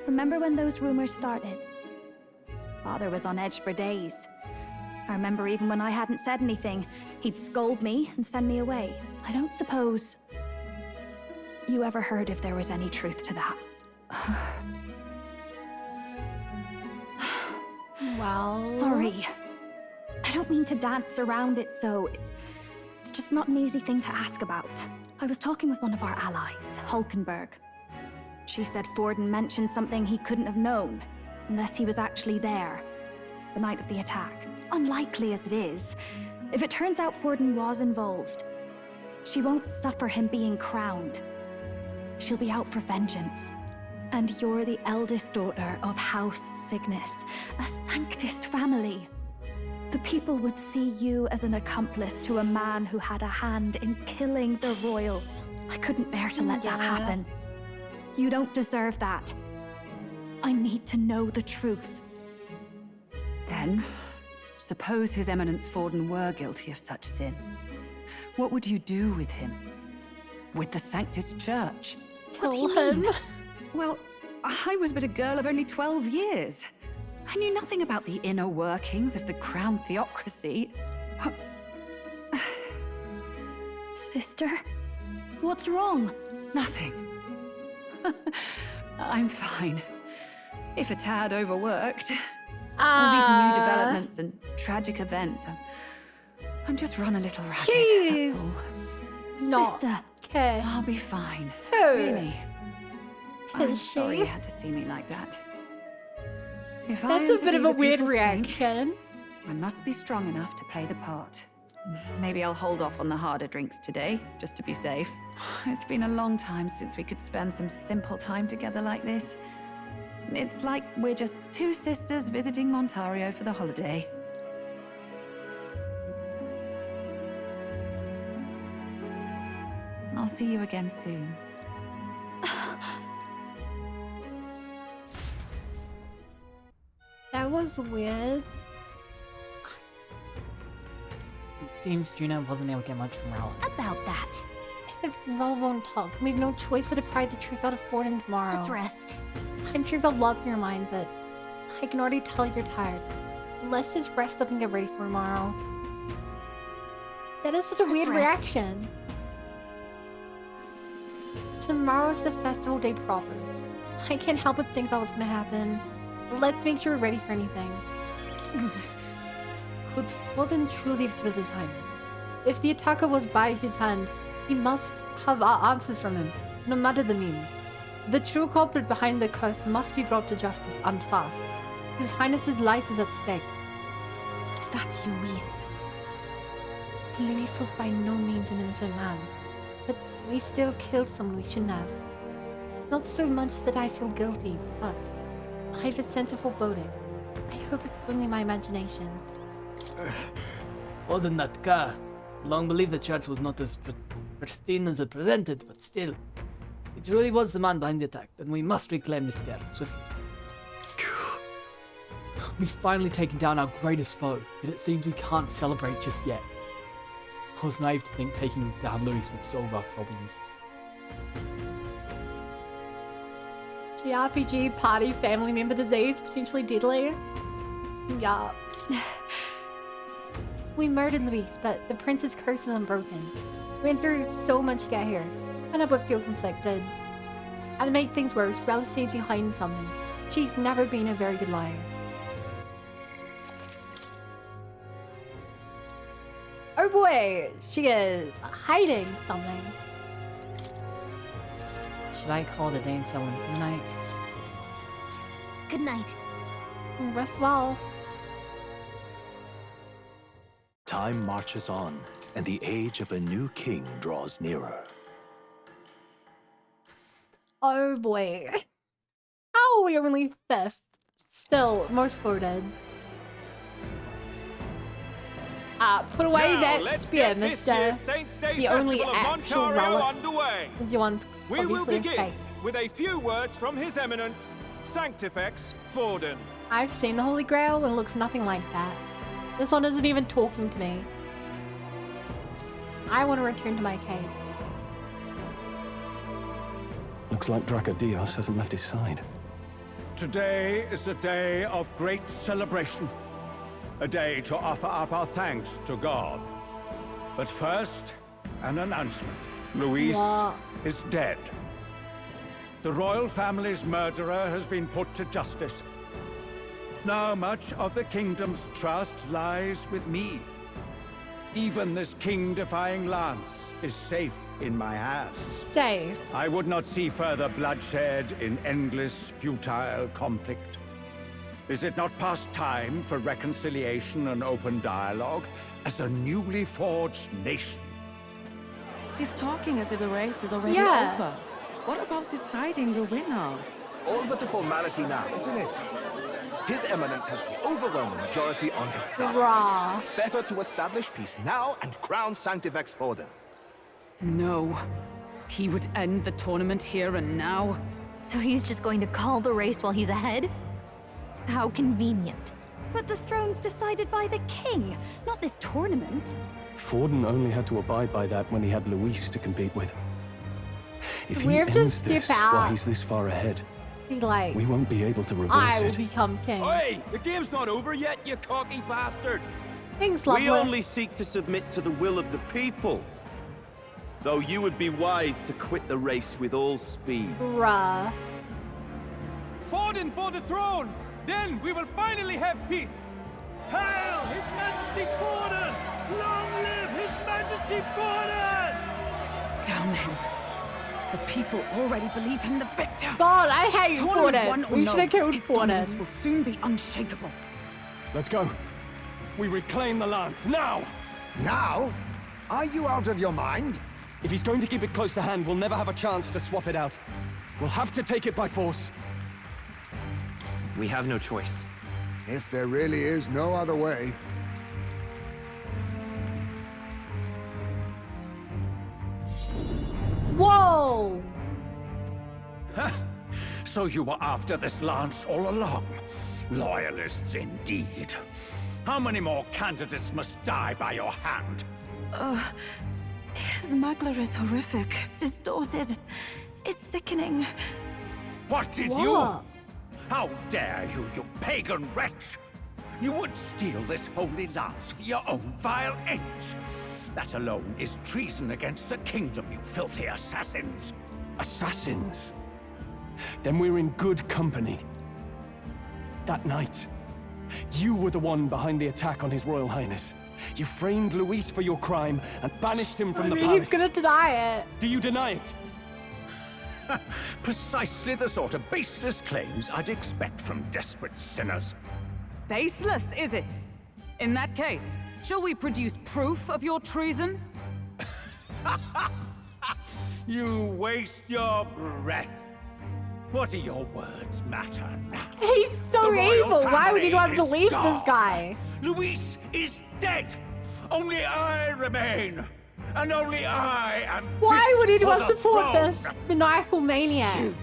Remember when those rumors started? Father was on edge for days. I remember even when I hadn't said anything, he'd scold me and send me away. I don't suppose you ever heard if there was any truth to that. Well... Sorry. I don't mean to dance around it, so... It's just not an easy thing to ask about. I was talking with one of our allies, Hulkenberg. She said Forden mentioned something he couldn't have known, unless he was actually there, the night of the attack. Unlikely as it is, if it turns out Forden was involved, she won't suffer him being crowned. She'll be out for vengeance. And you're the eldest daughter of House Cygnus, a Sanctist family. The people would see you as an accomplice to a man who had a hand in killing the royals. I couldn't bear to let that happen. You don't deserve that. I need to know the truth. Then, suppose His Eminence Forden were guilty of such sin. What would you do with him? With the Sanctist Church? What do you mean? Well, I was but a girl of only 12 years. I knew nothing about the inner workings of the crown theocracy. Sister, what's wrong? Nothing. I'm fine. If a tad overworked. All these new developments and tragic events. I'm just run a little ragged, that's all. Sister. Okay. I'll be fine. Who? Really. I'm Is sorry she? you had to see me like that. If I That's am a to bit be of a the weird people's saint, reaction. I must be strong enough to play the part. Maybe I'll hold off on the harder drinks today, just to be safe. It's been a long time since we could spend some simple time together like this. It's like we're just two sisters visiting Montario for the holiday. I'll see you again soon. That was weird. Seems Juno wasn't able to get much from Rowell. About that. If Rowell won't talk, we have no choice but to pry the truth out of Forden tomorrow. Let's rest. I'm sure you've got lots in your mind, but I can already tell you're tired. Let's just rest up and get ready for tomorrow. That is such a weird reaction. Tomorrow's the festival day proper. I can't help but think about what's gonna happen. Let's make sure we're ready for anything. Could Forden truly have killed His Highness? If the attacker was by his hand, he must have answers from him, no matter the means. The true culprit behind the curse must be brought to justice, and fast. His Highness's life is at stake. That's Luis. Luis was by no means an innocent man, but we still killed someone we shouldn't have. Not so much that I feel guilty, but I have a sense of foreboding. I hope it's only my imagination. More than that car. Long believed the church was not as pristine as it presented, but still. It really was the man behind the attack, and we must reclaim this spirit swiftly. We've finally taken down our greatest foe, yet it seems we can't celebrate just yet. I was naive to think taking down Luis would solve our problems. JRPG party family member disease, potentially deadly. Yeah. We murdered Luis, but the prince's curse is unbroken. We went through so much to get here, and I would feel conflicted. And to make things worse, Rella seems behind something. She's never been a very good liar. Oh boy, she is hiding something. Should I call it a day and settle in for the night? Good night. Rest well. Time marches on, and the age of a new king draws nearer. Oh boy. How are we only 5th? Still, most voted. Put away Now, that let's spear, get this mister. year's Saints' Day The only Festival of actual Montario relic underway. is the one's We will obviously begin fake. with a few words from His Eminence, Sanctifex Forden. I've seen the Holy Grail and it looks nothing like that. This one isn't even talking to me. I want to return to my cave. Looks like Dracodios hasn't left his side. Today is a day of great celebration. A day to offer up our thanks to God. But first, an announcement. Luis is dead. The royal family's murderer has been put to justice. Now much of the kingdom's trust lies with me. Even this king-defying lance is safe in my hands. Safe? I would not see further bloodshed in endless, futile conflict. Is it not past time for reconciliation and open dialogue as a newly forged nation? He's talking as if the race is already over. What about deciding the winner? All but a formality now, isn't it? His Eminence has the overwhelming majority on his side. Better to establish peace now and crown Sanctifex Forden. No. He would end the tournament here and now. So he's just going to call the race while he's ahead? How convenient. But the throne's decided by the king, not this tournament. Forden only had to abide by that when he had Luis to compete with. If he We're ends just this step out. while he's this far ahead, Be like, we won't be able to reverse I will it. become king. Hey, the game's not over yet, you cocky bastard! Thanks, We Loveless. only seek to submit to the will of the people. Though you would be wise to quit the race with all speed. Bruh. Forden for the throne! Then we will finally have peace! Hail His Majesty Forden! Long live His Majesty Forden! Damn him. The people already believe him the victor. God, I hate Tournament won Forden. or We no, should have killed his dominance Forden. will soon be unshakable. Let's go. We reclaim the lance, now! Now? Are you out of your mind? If he's going to keep it close to hand, we'll never have a chance to swap it out. We'll have to take it by force. We have no choice. If there really is no other way. Whoa! So you were after this lance all along? Loyalists indeed. How many more candidates must die by your hand? His magler is horrific, distorted. It's sickening. What did you? How dare you, you pagan wretch! You would steal this holy lance for your own vile ends. That alone is treason against the kingdom, you filthy assassins. Assassins? Then we're in good company. That night, you were the one behind the attack on His Royal Highness. You framed Luis for your crime and banished him from the palace. He's gonna deny it. Do you deny it? Precisely the sort of baseless claims I'd expect from desperate sinners. Baseless, is it? In that case, shall we produce proof of your treason? You waste your breath. What do your words matter now? He's so The royal evil. Why would you not family is believe gone. this guy? Luis is dead. Only I remain. And only I am Why fit would for anyone the support throne. this maniacal maniac? You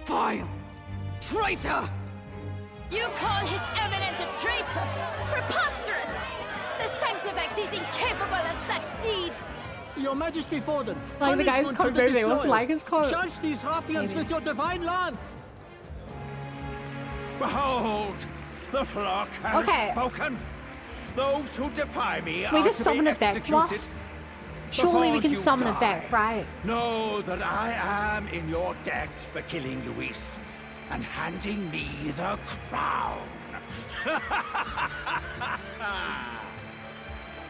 vile traitor! You call His Eminence a traitor? Preposterous! The Sanctifex is incapable of such deeds! Your Majesty Forden, Like the guy's punishment coat for the maybe. What's disloyal. like his coat? Judge these ruffians Maybe. with your divine lance. Behold, the flock has Okay. spoken. Those who defy me Can we are just to summon be it back, executed. Ross? Surely we Before can you summon it die, back, right? Know that I am in your debt for killing Luis and handing me the crown.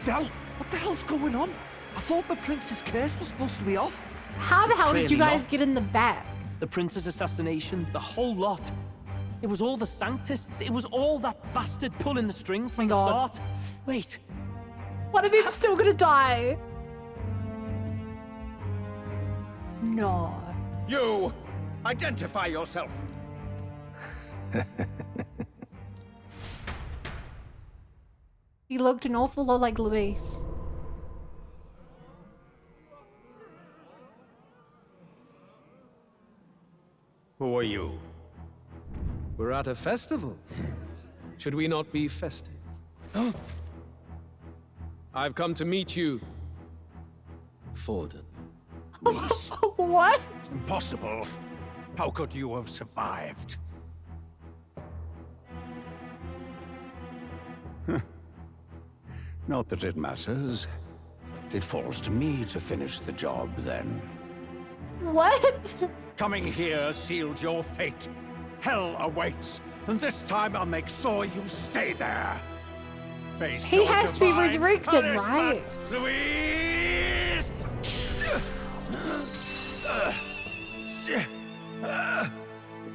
Del, what the hell's going on? I thought the prince's curse was supposed to be off. How the hell did you clearly guys not. get in the back? The prince's assassination, the whole lot. It was all the Sanctists. It was all that bastard pulling the strings from the God. start. Wait. What if he's still gonna die? No. You, identify yourself. He looked an awful lot like Luis. Who are you? We're at a festival. Should we not be festive? I've come to meet you, Forden. What? Impossible. How could you have survived? Not that it matters. It falls to me to finish the job, then. What? Coming here sealed your fate. Hell awaits, and this time I'll make sure you stay there. Face He your has to be divine resurrected, punishment, right? Louise!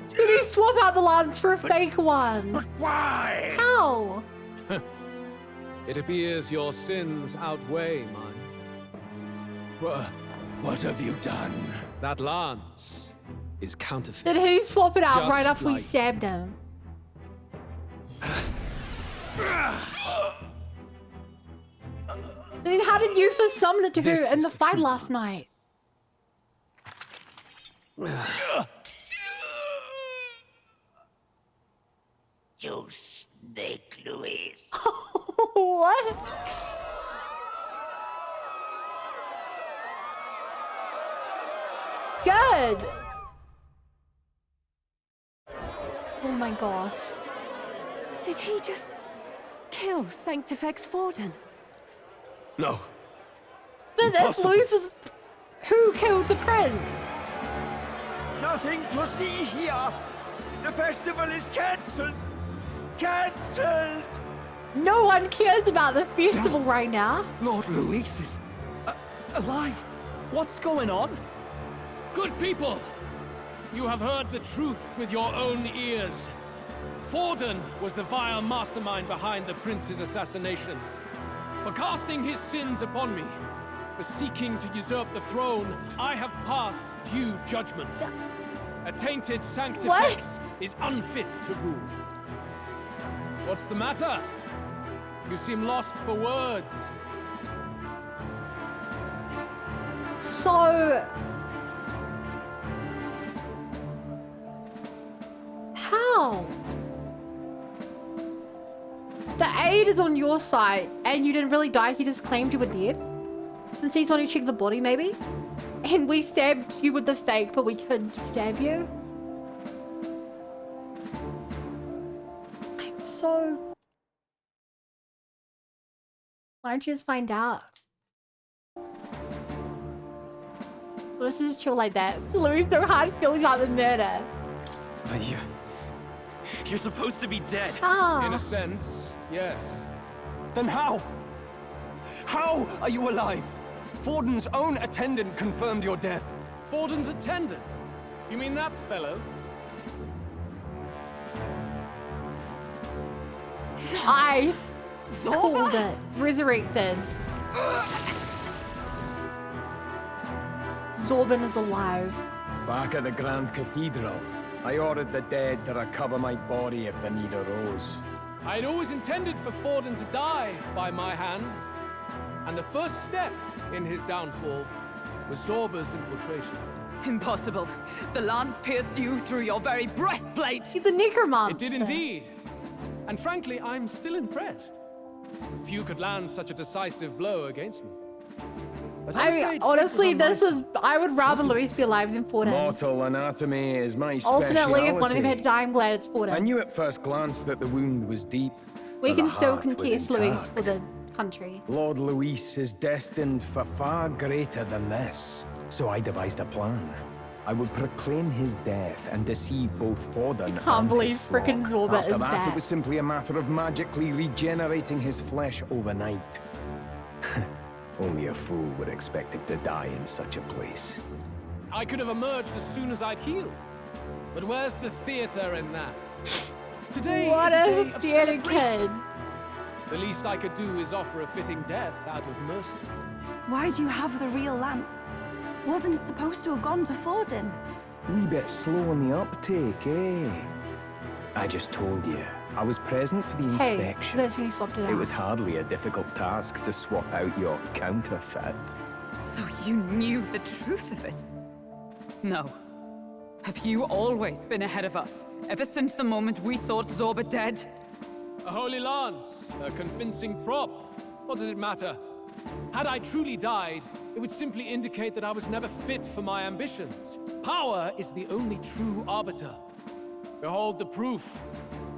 Did he swap out the lance for a fake one? But why? How? It appears your sins outweigh mine. What have you done? That lance is counterfeit. Did he swap it out Just right after we like- stabbed him? Then how did you first summon it to This her in is the the fight true last night? You snake, Louise. What? Good. Oh my gosh. Did he just kill Sanctifex Forden? No. But if loses, who killed the prince? Nothing to see here. The festival is cancelled. Cancelled. No one cares about the festival right now. Lord Luis is alive. What's going on? Good people, you have heard the truth with your own ears. Forden was the vile mastermind behind the prince's assassination. For casting his sins upon me, for seeking to usurp the throne, I have passed due judgment. A tainted Sanctifex is unfit to rule. What's the matter? You seem lost for words. So... How? The aide is on your side, and you didn't really die, he just claimed you were dead? Since he's wanting to check the body, maybe? And we stabbed you with the fake, but we could stab you? I'm so... Why don't you just find out? This is chill like that. It's Louis so hard feeling about the murder. But you're supposed to be dead. Ah. In a sense, yes. Then how? How are you alive? Forden's own attendant confirmed your death. Forden's attendant? You mean that fellow? I called it. Resurrected. Zorban is alive. Back at the Grand Cathedral, I ordered the dead to recover my body if the need arose. I'd always intended for Forden to die by my hand. And the first step in his downfall was Zorba's infiltration. Impossible. The lance pierced you through your very breastplate. He's a necromancer. It did indeed. And frankly, I'm still impressed. Few could land such a decisive blow against me. But I'm I mean, afraid honestly, fate was this is... I would rather Luis be alive than Forden. Mortal anatomy is my speciality. Ultimately, if one of them had to die, I'm glad it's I Forden. knew at first glance that the wound was deep. We but can the still heart was contest Luis intact. for the country. Lord Luis is destined for far greater than this, so I devised a plan. I would proclaim his death and deceive both Forden Can't and believe his flock. frickin' Zorba After is that, back. it was simply a matter of magically regenerating his flesh overnight. Only a fool would expect it to die in such a place. I could have emerged as soon as I'd healed. But where's the theater in that? Today What is a a day of theater celebration. kid. The least I could do is offer a fitting death out of mercy. Why'd you have the real lance? Wasn't it supposed to have gone to Forden? Wee bit slow on the uptake, eh? I just told you. I was present for the Hey, inspection. that's when you swapped it out. It was hardly a difficult task to swap out your counterfeit. So you knew the truth of it? No. Have you always been ahead of us? Ever since the moment we thought Zorba dead? A holy lance, a convincing prop. What does it matter? Had I truly died, it would simply indicate that I was never fit for my ambitions. Power is the only true arbiter. Behold the proof.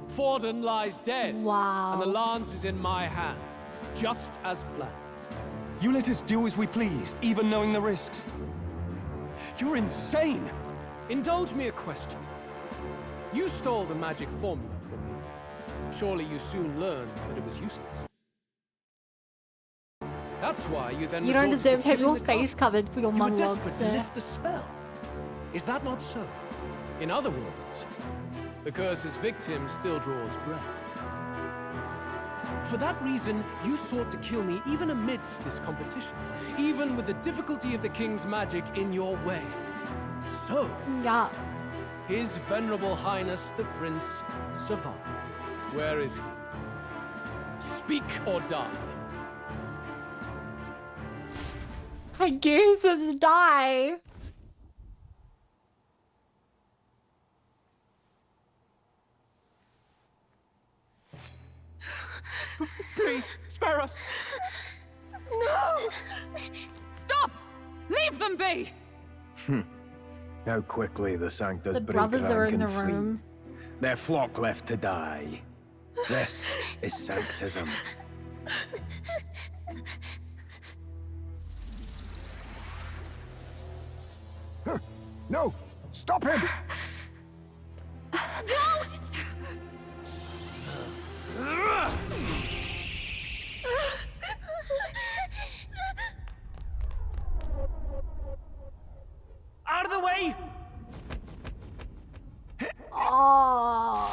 Forden lies dead. Wow. And the lance is in my hand, just as planned. You let us do as we pleased, even knowing the risks. You're insane! Indulge me a question. You stole the magic formula from me. Surely you soon learned that it was useless. That's why you then You don't resorted deserve to have killing your the face cop. covered for your You were monologues, desperate to sir. lift the spell. Is that not so? In other words, the curse's victim still draws breath. For that reason, you sought to kill me even amidst this competition, even with the difficulty of the king's magic in your way. So, yeah. His Venerable Highness the Prince survived. Where is he? Speak or die. I guess it's die. Please, spare us. No! Stop! Leave them be! How quickly the Sanctus The brothers are in the can room. flee. Their flock left to die. This is Sanctism. No! Stop him! Don't! Out of the way! Oh.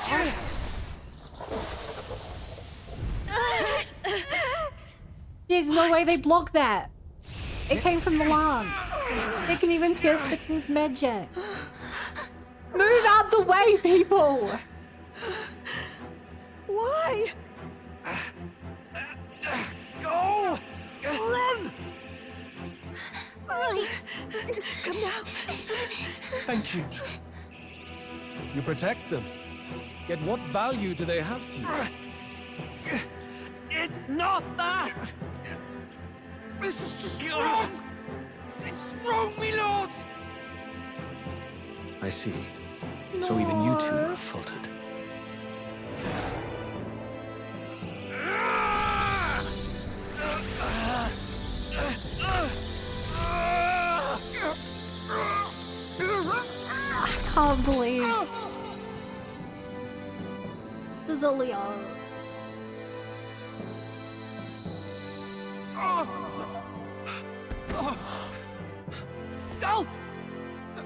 There's no way they blocked that. It came from the lance. They can even pierce the king's magic. Move out the way, people! Why? Go! Run! Right. Come now. Thank you. You protect them. Yet what value do they have to you? It's not that! This is just wrong! It's wrong, me lord! I see. So even you two are faltered. I can't believe. There's a Leo. Del!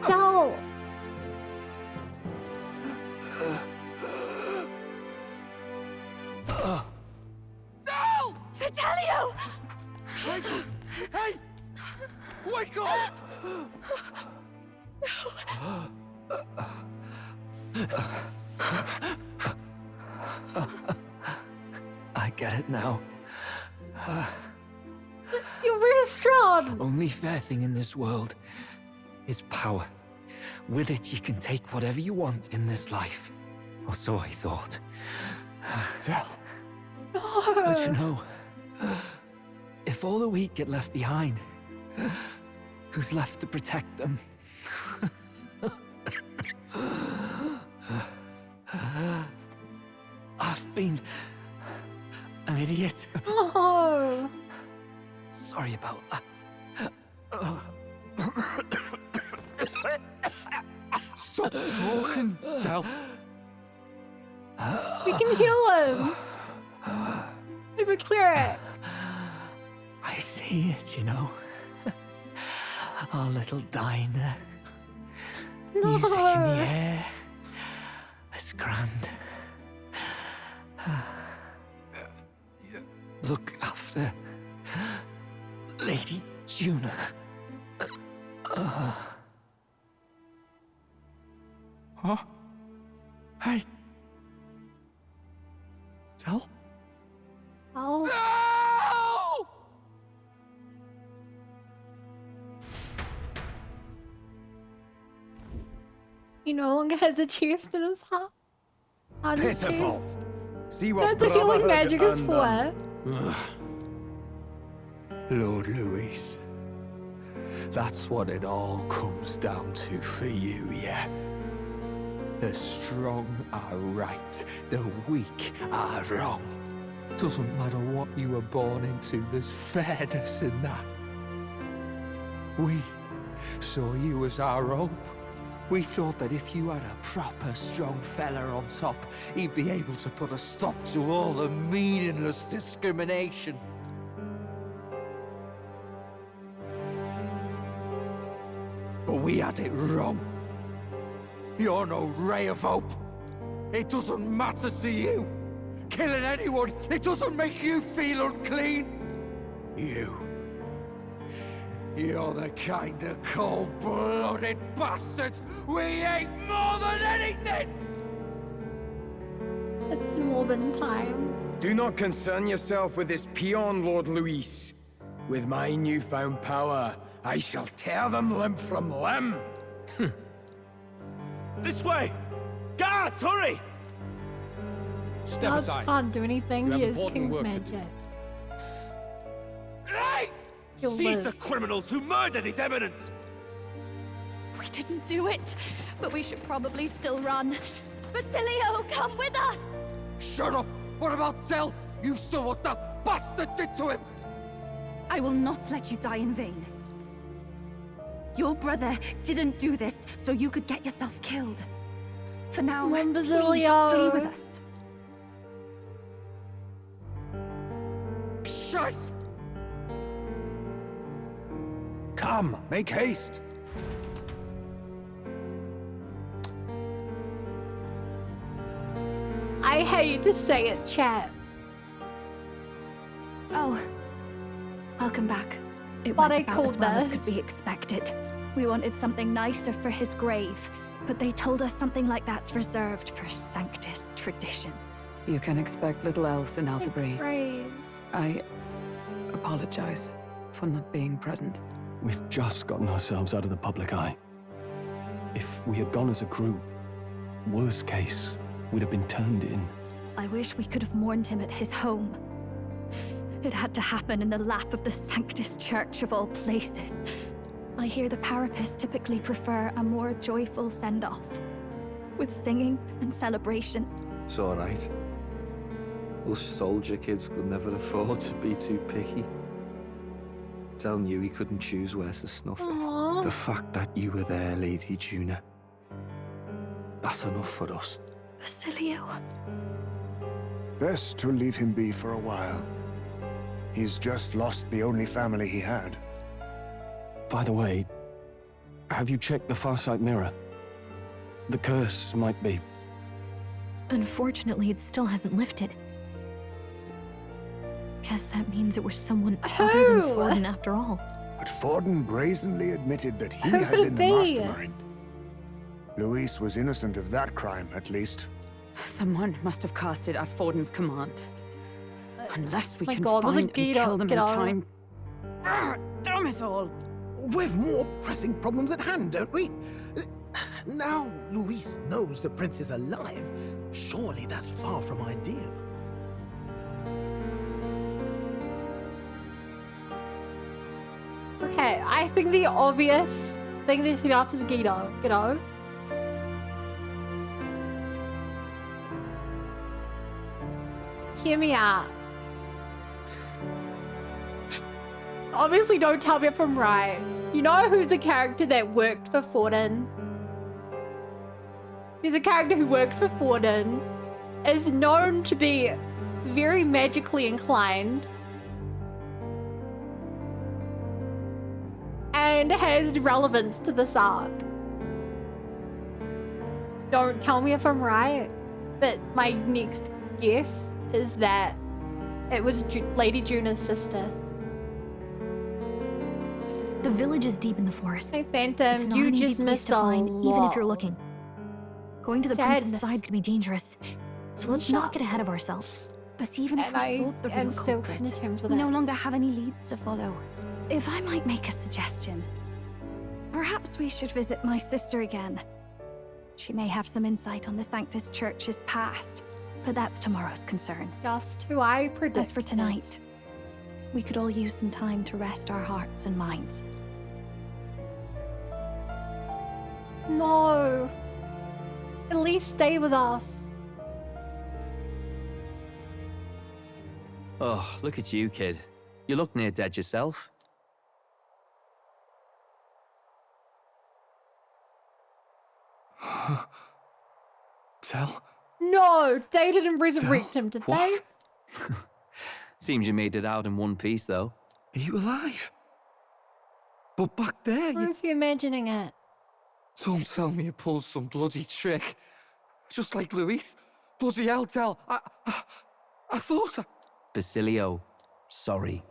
Del! Del! Vitelio! Hey! Wake up! I get it now. You're really strong! Only fair thing in this world is power. With it, you can take whatever you want in this life. Or so I thought. Tell. But you know, if all the weak get left behind, who's left to protect them? I've been an idiot. Oh. Sorry about that. Stop talking, Del. We can heal him. Let me clear it. I see it, you know. Our little diner. No. Music in the air. It's grand. Look after Lady Juna. Huh? Hey. Tell? Oh. He no longer has a chest in his heart. On his Pitiful. chest. See what That's what healing brotherhood magic is undone. for. Lord Louis, that's what it all comes down to for you, yeah? The strong are right, the weak are wrong. Doesn't matter what you were born into, there's fairness in that. We saw you as our hope. We thought that if you had a proper strong fella on top, he'd be able to put a stop to all the meaningless discrimination. But we had it wrong. You're no ray of hope. It doesn't matter to you. Killing anyone, it doesn't make you feel unclean. You're the kind of cold-blooded bastards we hate more than anything! It's Morbin time. Do not concern yourself with this peon, Lord Louis. With my newfound power, I shall tear them limb from limb. This way! Guards, hurry! Step Guards aside. can't do anything. You have He is important King's work to magic. do. Hey! You'll Seize the live. criminals who murdered his eminence! We didn't do it, but we should probably still run. Basilio, come with us! Shut up! What about Tell? You saw what that bastard did to him! I will not let you die in vain. Your brother didn't do this so you could get yourself killed. For now, please Basilio. flee with us. Shit! Come, make haste. I hate to say it, chat. Oh, welcome back. It But went I about called as well as this. could be expected. We wanted something nicer for his grave, but they told us something like that's reserved for Sanctus tradition. You can expect little else in Aldebury. Brave. I apologize for not being present. We've just gotten ourselves out of the public eye. If we had gone as a group, worst case, we'd have been turned in. I wish we could have mourned him at his home. It had to happen in the lap of the Sanctus Church of all places. I hear the Parapists typically prefer a more joyful send-off, with singing and celebration. It's alright. Us soldier kids could never afford to be too picky. Tell knew he couldn't choose where to snuff it. Aww. The fact that you were there, Lady Juna, that's enough for us. Basilio. Best to leave him be for a while. He's just lost the only family he had. By the way, have you checked the Farsight mirror? The curse might be... Unfortunately, it still hasn't lifted. Guess that means it was someone other than Forden after all. But Forden brazenly admitted that he Who had could it been the be? mastermind. Luis was innocent of that crime, at least. Someone must have cast it at Forden's command. Unless we my can God, was it find and Guido? kill them in Guido? time. Damn it all! We've more pressing problems at hand, don't we? Now Luis knows the prince is alive. Surely that's far from ideal. Okay, I think the obvious thing to set up is Guido. Guido. Hear me out. Obviously, don't tell me if I'm right. You know who's a character that worked for Forden? There's a character who worked for Forden, is known to be very magically inclined, and has relevance to this arc. Don't tell me if I'm right, but my next guess is that it was Lady Juna's sister. The village is deep in the forest. Hey Phantom, It's not you an easy just place missed to a find, even if you're lot. looking. Going to the Sad. prince's side could be dangerous, so let's not get ahead of ourselves. But even if And we I sought the am real still culprit, coming to terms with we it. no longer have any leads to follow. If I might make a suggestion, perhaps we should visit my sister again. She may have some insight on the Sanctus Church's past, but that's tomorrow's concern. Just who I predicted. As for tonight, we could all use some time to rest our hearts and minds. No. At least stay with us. Oh, look at you, kid. You look near dead yourself. Tell? No, they didn't resurrect him, did they? Seems you made it out in one piece, though. Are you alive? But back there, Or is he imagining it? Don't tell me you pulled some bloody trick. Just like Luis. Bloody hell, Del. I thought Basilio, sorry.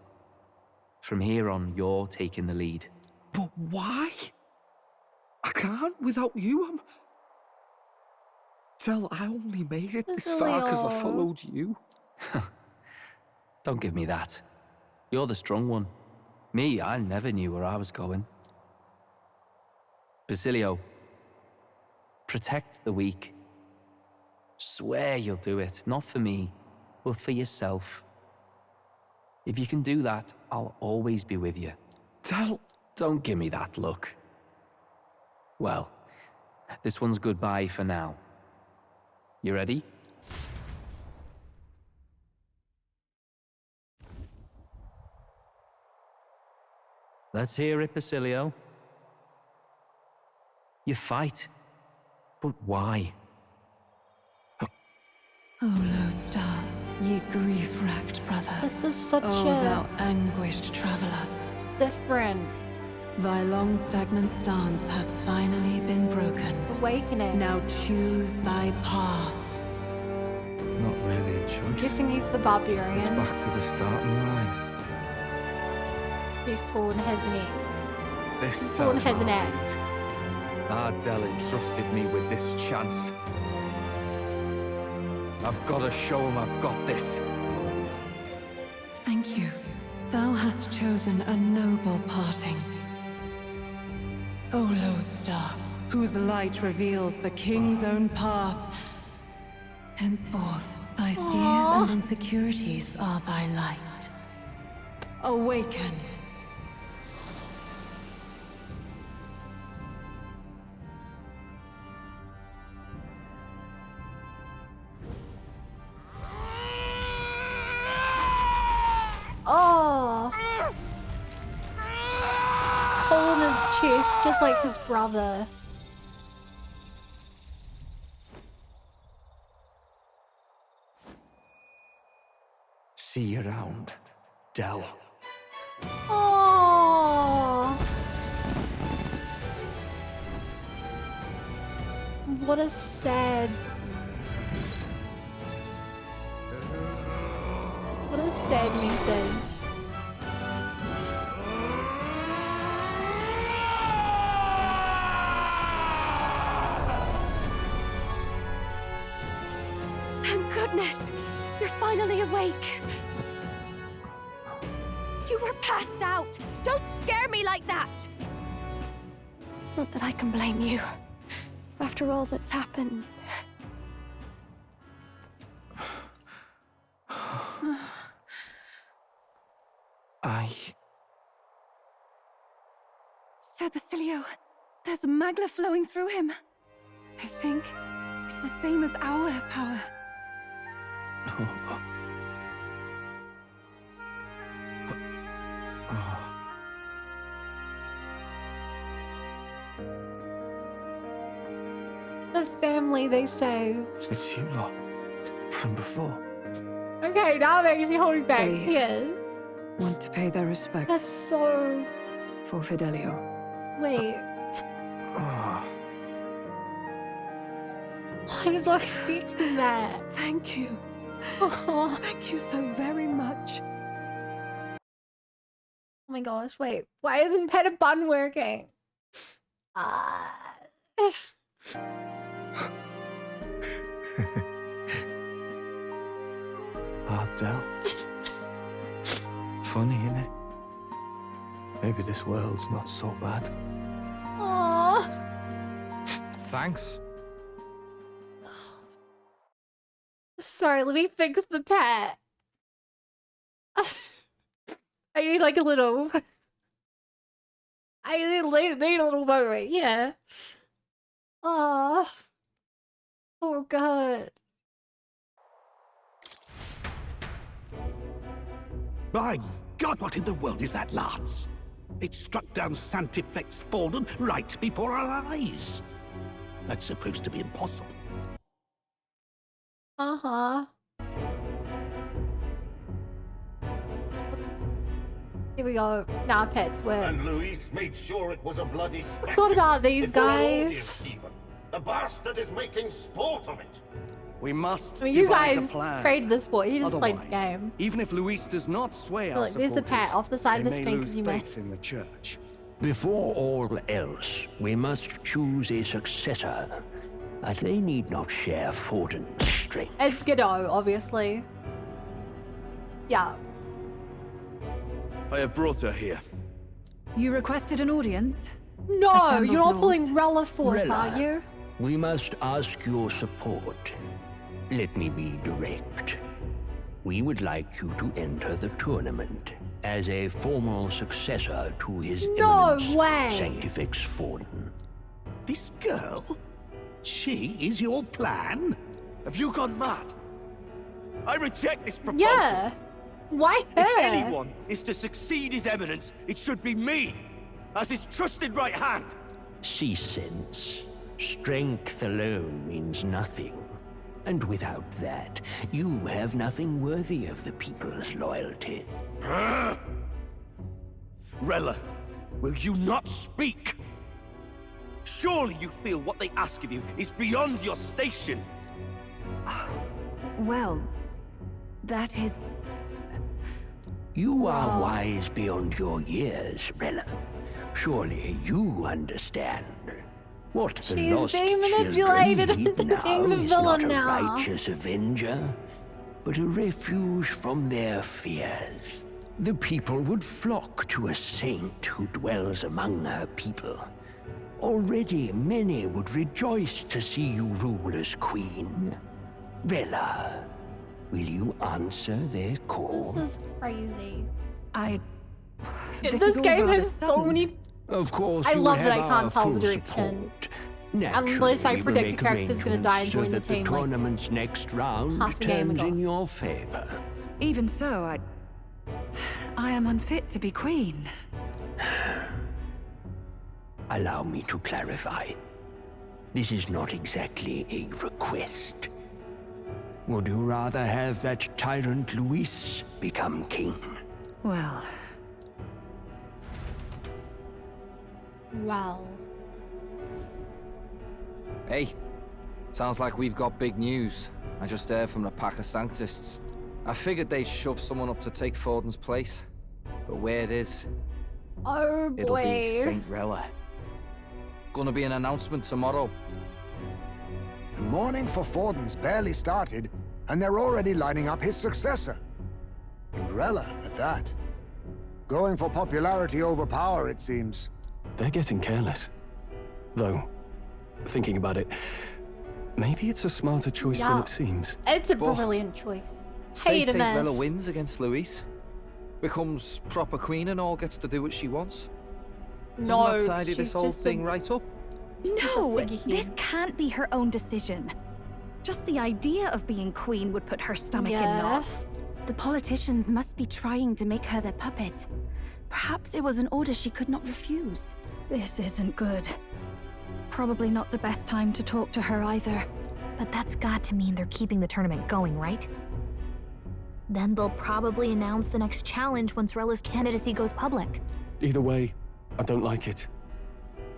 From here on, you're taking the lead. But why? I can't without you. Del, I only made it this far because I followed you. Don't give me that. You're the strong one. Me, I never knew where I was going. Basilio, protect the weak. Swear you'll do it, not for me, but for yourself. If you can do that, I'll always be with you. Del... Don't give me that look. Well, this one's goodbye for now. You ready? Let's hear it, Basilio. You fight. But why? O Lodestar, ye grief-racked brother. This is such thou anguished traveler. different Thy long stagnant stance hath finally been broken. awakening. Now choose thy path. Not really a I'm choice. guessing he's the barbarian. It's back to the starting line. He's tall and has an egg. This He's tall and has an axe. Ardell entrusted me with this chance. I've got to show him I've got this. Thank you. Thou hast chosen a noble parting. O Lodestar, whose light reveals the king's own path. Henceforth, thy fears and insecurities are thy light. Awaken. Oh! Hole in his chest, just like his brother. See you around, Del. Oh! What a sad... What a sad message. Thank goodness! You're finally awake! You were passed out! Don't scare me like that! Not that I can blame you. After all that's happened. Sir Basilio, there's magla flowing through him. I think it's the same as our power. The family they saved. It's you lot. From before. Okay, now I'm actually holding back They- tears. Want to pay their respects That's so... for Fidelio. Wait. I was not expecting that. Thank you. Oh Thank you so very much. my gosh, wait. Why isn't Pet a Bun working? Ardell. Funny, innit? Maybe this world's not so bad. Aww. Thanks. Sorry, let me fix the pet. I need like a little... I need a little moment, yeah. Oh God. By God, what in the world is that, lads? It struck down Sanctifex Forden right before our eyes. That's supposed to be impossible. Uh-huh. Here we go. Now pets work. And Luis made sure it was a bloody spectacle. What about these before an guys? audience even. The bastard is making sport of it. We must I mean, you devise guys a plan. created this sport. You just played the Otherwise, game. even if Luis does not sway our Look, there's a supporters, pet off the side of they the may screen lose because you faith missed. in the church. Before all else, we must choose a successor. But they need not share Forden's strength. It's Godot, obviously. Yeah. I have brought her here. You requested an audience? No, Assembled you're not lords. pulling Rella forth, Rella. are you? We must ask your support. Let me be direct. We would like you to enter the tournament as a formal successor to His No Eminence, way. Sanctifex Forden. This girl? She is your plan? Have you gone mad? I reject this proposal. Yeah. Why her? If anyone is to succeed His Eminence, it should be me, as his trusted right hand. She sense. Strength alone means nothing. And without that, you have nothing worthy of the people's loyalty. Rella, will you not speak? Surely you feel what they ask of you is beyond your station. Well, that is... You are wise beyond your years, Rella. Surely you understand. What the She's lost being children manipulated need into now being the is not villain a now. righteous avenger, but a refuge from their fears. The people would flock to a saint who dwells among her people. Already many would rejoice to see you rule as queen. Rella, will you answer their call? This is crazy. This This is all game rather has so sudden. many... Of course, I you love will that I have can't our tell the full direction. support. Unless I Naturally, we will predict a make character's gonna die and arrangements join so the that the team, like, tournament's next round half a game turns ago. in your favor. Even so, I am unfit to be queen. Allow me to clarify. This is not exactly a request. Would you rather have that tyrant Luis become king? Well... Well... Hey, sounds like we've got big news. I just heard from the pack of Sanctists. I figured they'd shove someone up to take Forden's place. But where it is, Oh boy. it'll be Saint Rella. Gonna be an announcement tomorrow. The mourning for Forden's barely started, and they're already lining up his successor. And Rella, at that. Going for popularity over power, it seems. They're getting careless. Though, thinking about it, maybe it's a smarter choice than Yeah. it seems. It's a Well, brilliant choice. Say Hate Saint Rella miss. wins against Luis, becomes proper queen and all gets to do what she wants. No, Doesn't that tidy she's this whole just thing a- right up? No, figurehead. this can't be her own decision. Just the idea of being queen would put her stomach in knots. The politicians must be trying to make her their puppet. Perhaps it was an order she could not refuse. This isn't good. Probably not the best time to talk to her either. But that's got to mean they're keeping the tournament going, right? Then they'll probably announce the next challenge once Rella's candidacy goes public. Either way, I don't like it.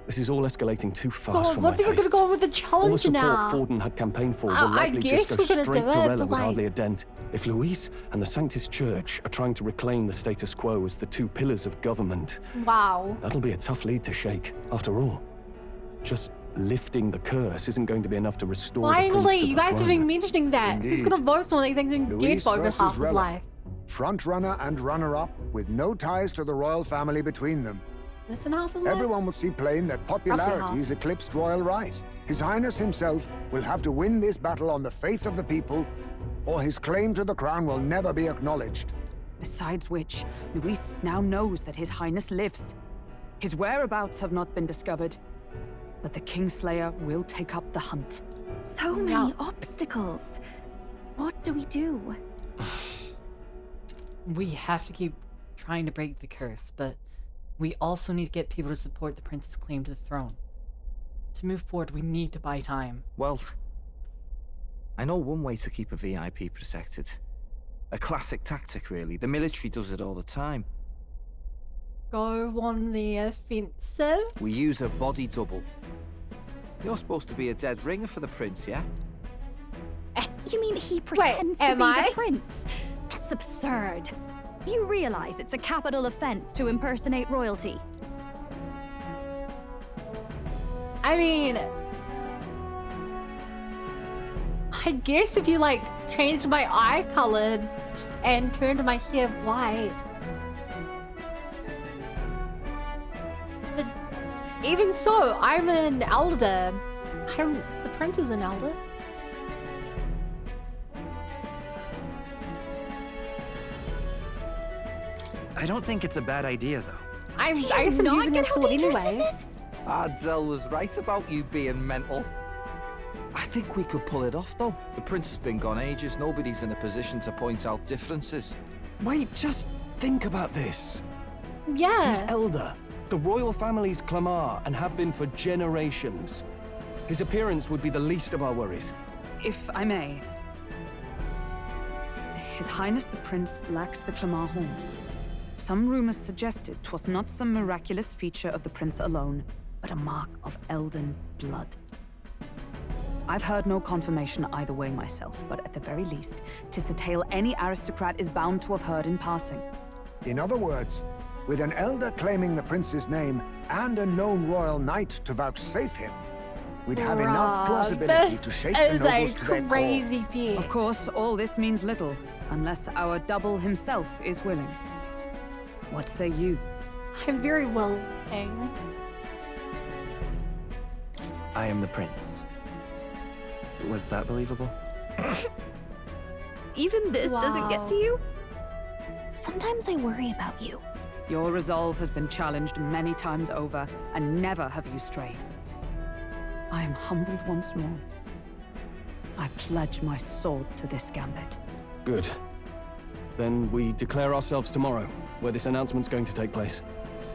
This is all escalating too fast God, for my what's even gonna taste. go on with the All the challenge support now? Forden had campaigned for will I likely guess just go we're gonna straight do to it, Rella but, with like- hardly a dent. If Luis and the Sanctist Church are trying to reclaim the status quo as the two pillars of government, Wow. that'll be a tough lead to shake. After all, just lifting the curse isn't going to be enough to restore the Finally, prince to you the guys have throne. been mentioning that. He's Indeed. gonna vote on things and Luis get over versus half his Rella. life. Front runner and runner-up, with no ties to the royal family between them. Listen, half his life? Everyone will see plain that popularity is eclipsed royal right. His Highness himself will have to win this battle on the faith of the people or his claim to the crown will never be acknowledged. Besides which, Luis now knows that His Highness lives. His whereabouts have not been discovered, but the Kingslayer will take up the hunt. So many obstacles. What do we do? We have to keep trying to break the curse, but we also need to get people to support the prince's claim to the throne. To move forward, we need to buy time. Well, I know one way to keep a VIP protected. A classic tactic, really. The military does it all the time. Go on the offensive? We use a body double. You're supposed to be a dead ringer for the prince, yeah? You mean he pretends to am be I? the prince? That's absurd. You realize it's a capital offense to impersonate royalty. I mean, I guess if you like changed my eye color and turned my hair white. But even so, I'm an elder. The prince is an elder. I don't think it's a bad idea, though. I guess I'm using a sword anyway. Ardell was right about you being mental. I think we could pull it off, though. The prince has been gone ages. Nobody's in a position to point out differences. Wait, just think about this. Yeah. He's elder. The royal family's Clamar and have been for generations. His appearance would be the least of our worries. If I may. His Highness the Prince lacks the Clamar horns. Some rumors suggested 'twas not some miraculous feature of the prince alone, but a mark of elden blood. I've heard no confirmation either way myself, but at the very least, 'tis a tale any aristocrat is bound to have heard in passing. In other words, with an elder claiming the prince's name and a known royal knight to vouchsafe him, we'd have enough plausibility to shake the nobles to their core. Of course, all this means little, unless our double himself is willing. What say you? I'm very willing. I am the prince. Was that believable? Even this doesn't get to you? Sometimes I worry about you. Your resolve has been challenged many times over, and never have you strayed. I am humbled once more. I pledge my sword to this gambit. Good. Then we declare ourselves tomorrow, where this announcement's going to take place.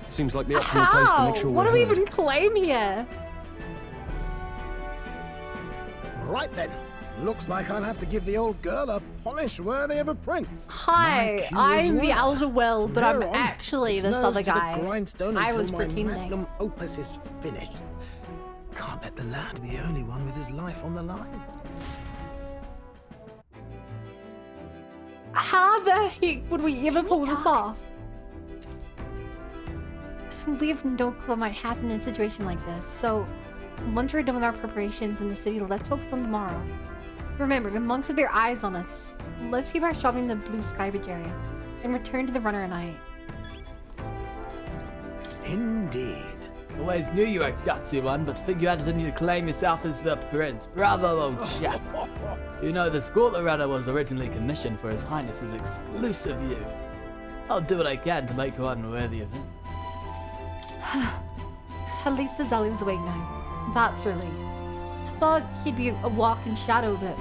Seems like the optimal place to make sure What do we're we heard. even claim here? Right then. Looks like I'll have to give the old girl a polish worthy of a prince. Hi, I'm the Elder Will, but I'm Thereon, actually it's this nose other to the guy. grindstone I until was my pretending. magnum opus is finished. Can't let the lad be the only one with his life on the line. How the heck would we ever pull this off? We have no clue what might happen in a situation like this, so once we're done with our preparations in the city, let's focus on tomorrow. Remember, the monks have their eyes on us. Let's keep our shopping in the blue skybridge area and return to the runner at night. Indeed. Always knew you were a gutsy one, but think you had to need to claim yourself as the prince. Bravo, old chap. You know, this gauntlet runner was originally commissioned for His Highness's exclusive use. I'll do what I can to make one worthy of him. At least Bazelli was awake now. That's relief. I thought he'd be a walking shadow, but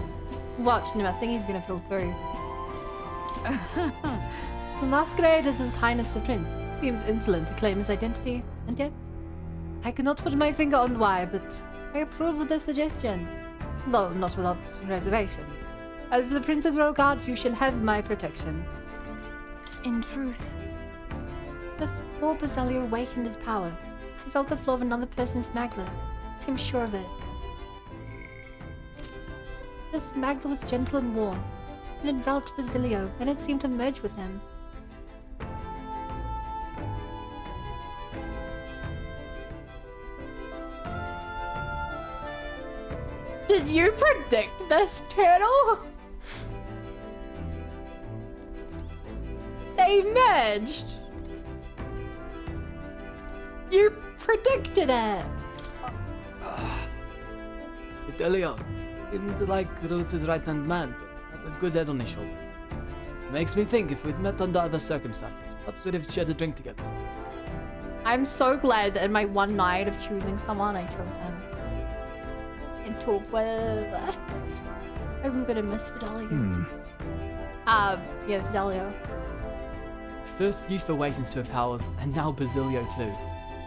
watching him, I think he's gonna pull through. To masquerade as His Highness the Prince seems insolent to claim his identity, and yet I cannot put my finger on why, but I approve of the suggestion. Though not without reservation. As the Prince's royal guard, you shall have my protection. In truth, before Bazelli awakened his power, I felt the flow of another person's magla. I'm sure of it. This magla was gentle and warm, and it enveloped Basilio, and it seemed to merge with him. Did you predict this, Turtle? They merged! You predicted it! Fidelio, seemed like Roots' right-hand man, but a good head on his shoulders. It makes me think if we'd met under other circumstances, perhaps we'd have shared a drink together. I'm so glad that in my one night of choosing someone, I chose him. And talk with... I'm gonna miss Fidelio. Yeah, Fidelio. First youth awakens to her powers, and now Basilio too.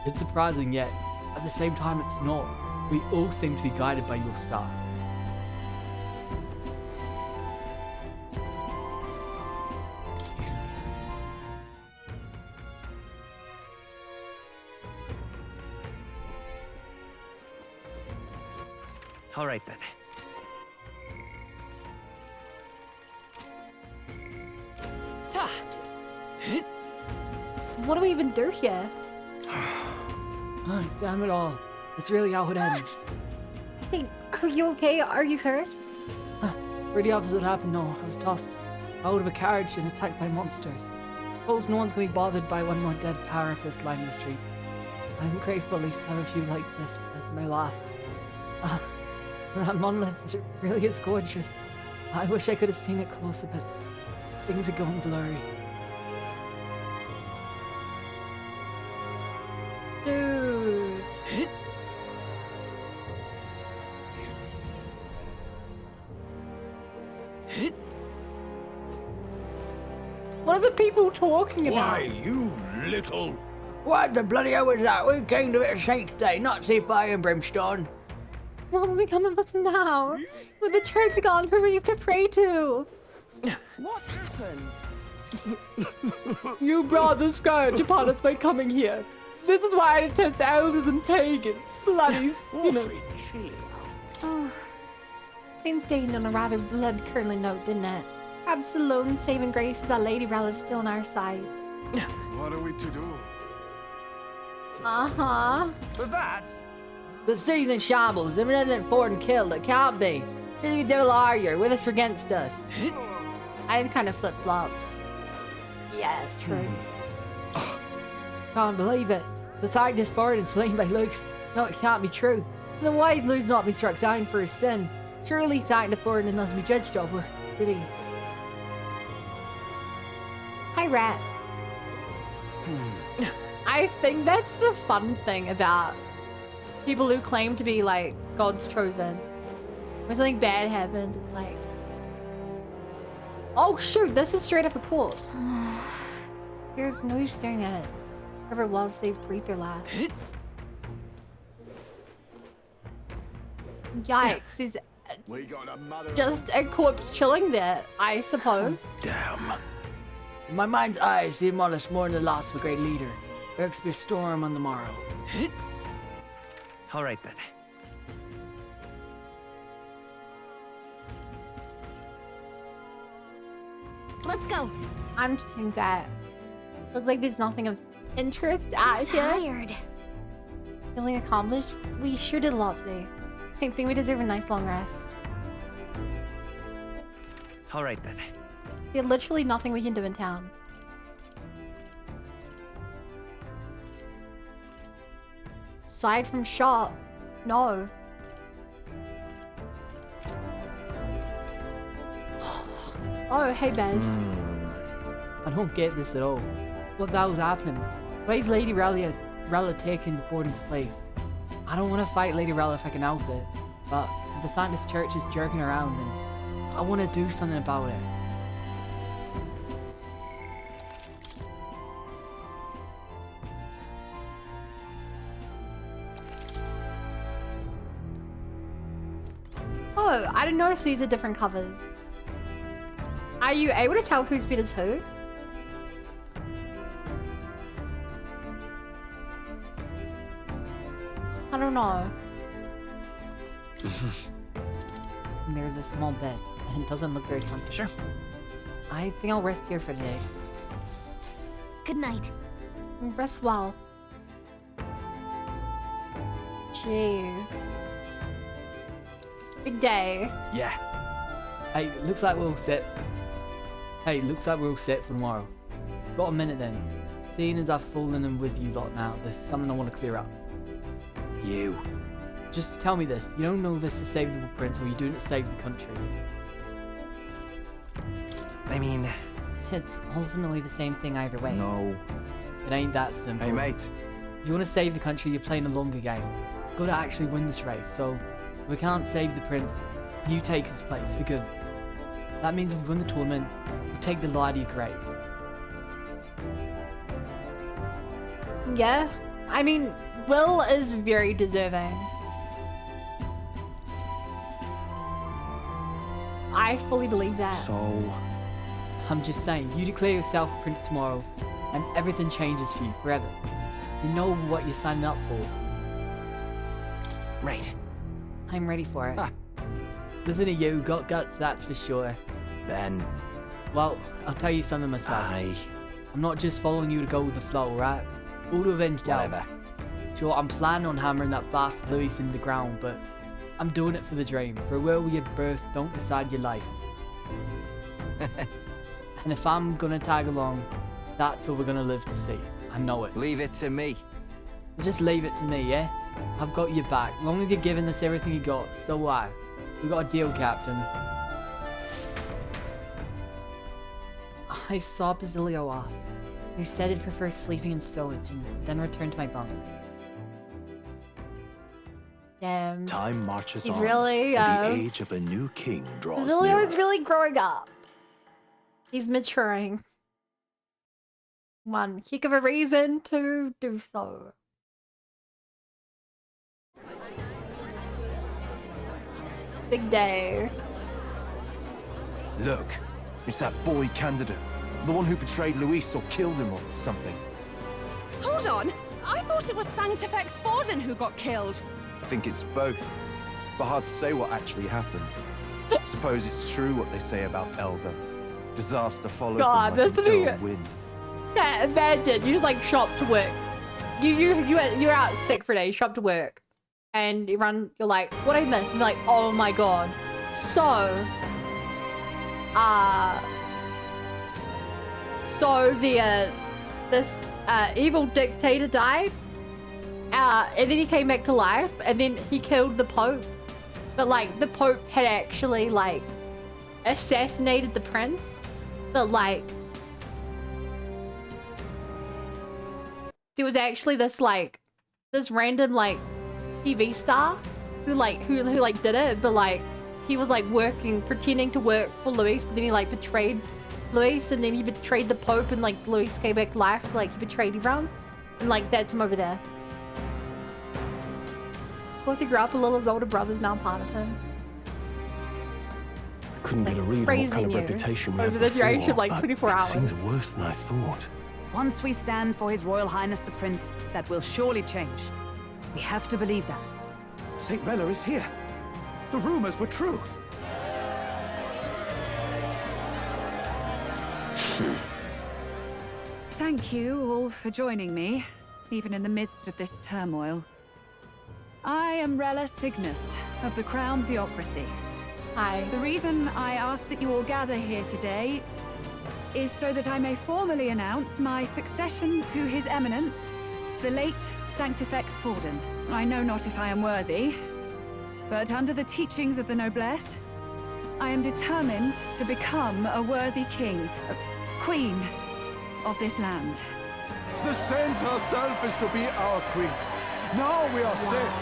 It's surprising, yet at the same time it's not. We all seem to be guided by your star. All right then. What do we even do here? Oh, damn it all. That's really how it ends. Hey, are you okay? Are you hurt? Pretty obvious what happened, no. I was tossed out of a carriage and attacked by monsters. Suppose no one's gonna be bothered by one more dead parapets lining the streets. I'm grateful at least to have a few like this as my last. That monolith really is gorgeous. I wish I could have seen it closer, but things are going blurry. Dude. What are the people talking about? Why, you little... What the bloody hell was that? We came to it Saints' Day, not see fire and brimstone. What will become of us now? With the church gone, who are we to pray to? What's happened? You brought the scourge upon us by coming here. This is why I detest elders and pagans. Bloody, you know. Oh. Saints Day on a rather blood-curdling note, didn't it? Perhaps the lone saving grace is that Lady Rel is still on our side. What are we to do? Uh-huh. But that's... The city's in shambles. If it isn't fought and killed, it can't be. Who the devil are you? With us or against us? I did kind of flip-flop. Yeah, true. Can't believe it. Society is forward and slain by looks. No, it can't be true. Then why has Lou's not been struck down for his sin? Surely he's acting forward and must be judged over, did he? Hi, Rat. I think that's the fun thing about people who claim to be like God's chosen. When something bad happens, it's like, oh shoot, this is straight up a quote. There's no use staring at it. Whoever it was, they breathed their last. Yikes, is just a corpse chilling there, I suppose. Damn. In my mind's eye, I see modest more than the loss of a great leader. There to be a storm on the morrow. All right then. Let's go. I'm just thinking that looks like there's nothing of interest out here. Tired. Feeling accomplished? We sure did a lot today. I think we deserve a nice long rest. All right then. There's literally nothing we can do in town. Aside from shop, no. Oh, hey, Bez. I don't get this at all. What the hell's happening? Why is Lady Rella taking Forden's place? I don't want to fight Lady Rella if I can help it, but the Sanctus Church is jerking around and I want to do something about it. Oh, I didn't notice these are different covers. Are you able to tell whose bit is who? I don't know. There's a small bed, and it doesn't look very comfortable. Sure. I think I'll rest here for today. Good night. Rest well. Jeez. Big day. Yeah. Hey, looks like we're all set. Hey, looks like we're all set for tomorrow. Got a minute then. Seeing as I've fallen in with you lot now, there's something I want to clear up. You. Just tell me this. You don't know this to save the prince, or you're doing it to save the country? I mean... It's ultimately the same thing either way. No. It ain't that simple. Hey, mate. If you want to save the country, you're playing a longer game. You've got to actually win this race, so if we can't save the prince, you take his place for good. That means if we win the tournament, we'll take the lie to your grave. Yeah, I mean, Will is very deserving. I fully believe that. So... I'm just saying, you declare yourself prince tomorrow, and everything changes for you forever. You know what you're signing up for. Right. I'm ready for it. Listen to you, got guts, that's for sure. Then... Well, I'll tell you something myself. I'm not just following you to go with the flow, right? All to avenge Gal. Whatever. Sure, I'm planning on hammering that bastard Louis into the ground, but I'm doing it for the dream. For where your birth don't decide your life. And if I'm gonna tag along, that's what we're gonna live to see. I know it. Leave it to me. Just leave it to me, yeah? I've got your back. As long as you're giving us everything you got, so what? We got a deal, Captain. I saw Basilio off. We started for first sleeping in stowage and then returned to my bunk. Damn. Time marches He's on. really, and the age of a new king draws Basilio nearer. is really growing up. He's maturing. One heck of a reason to do so. Big day. Look, it's that boy candidate. The one who betrayed Luis or killed him or something. Hold on! I thought it was Sanctifex Forden who got killed. I think it's both. But hard to say what actually happened. Suppose it's true what they say about Elder. Disaster follows God, them like this an thing- ill wind. Yeah, imagine you just like shop to work. You're out sick for a day, shop to work, and you're like, what I missed? And you're like, oh my god. So this evil dictator died, and then he came back to life, and then he killed the Pope. But like the Pope had actually like assassinated the prince, but like there was actually this random like TV star who did it, but like he was like pretending to work for Luis, but then he like betrayed Luis, and then he betrayed the Pope, and like Luis came back to life, like he betrayed everyone, and like that's him over there. Of course, he grew up a little. His older brother's now part of him. Couldn't get a read on what praising kind of you reputation we over had the duration of before, like but 24 it hours. seems worse than I thought. Once we stand for His Royal Highness the Prince, that will surely change. We have to believe that. St. Rella is here. The rumors were true. Thank you all for joining me, even in the midst of this turmoil. I am Rella Cygnus of the Crown Theocracy. Hi. The reason I ask that you all gather here today is so that I may formally announce my succession to His Eminence, the late Sanctifex Forden. I know not if I am worthy, but under the teachings of the noblesse, I am determined to become a worthy king, queen of this land. The saint herself is to be our queen. Now we are safe.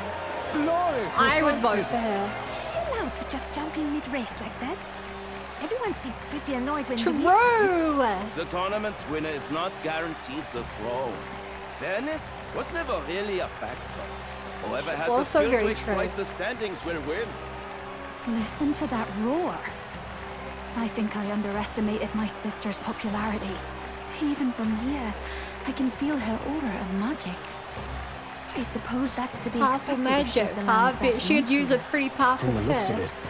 Glory to I would vote sanctism. for her. Is she allowed to just jump in mid-race like that? Everyone seemed pretty annoyed when True. The tournament's winner is not guaranteed the throne. Fairness was never really a factor. Whoever has the Also skill to very exploit true. the standings will win. Listen to that roar. I think I underestimated my sister's popularity. Even from here, I can feel her aura of magic. I suppose that's to be Powerful expected if she's magic. the I land's bet best she'd use a matchmaker. pretty powerful From the looks of it, fist.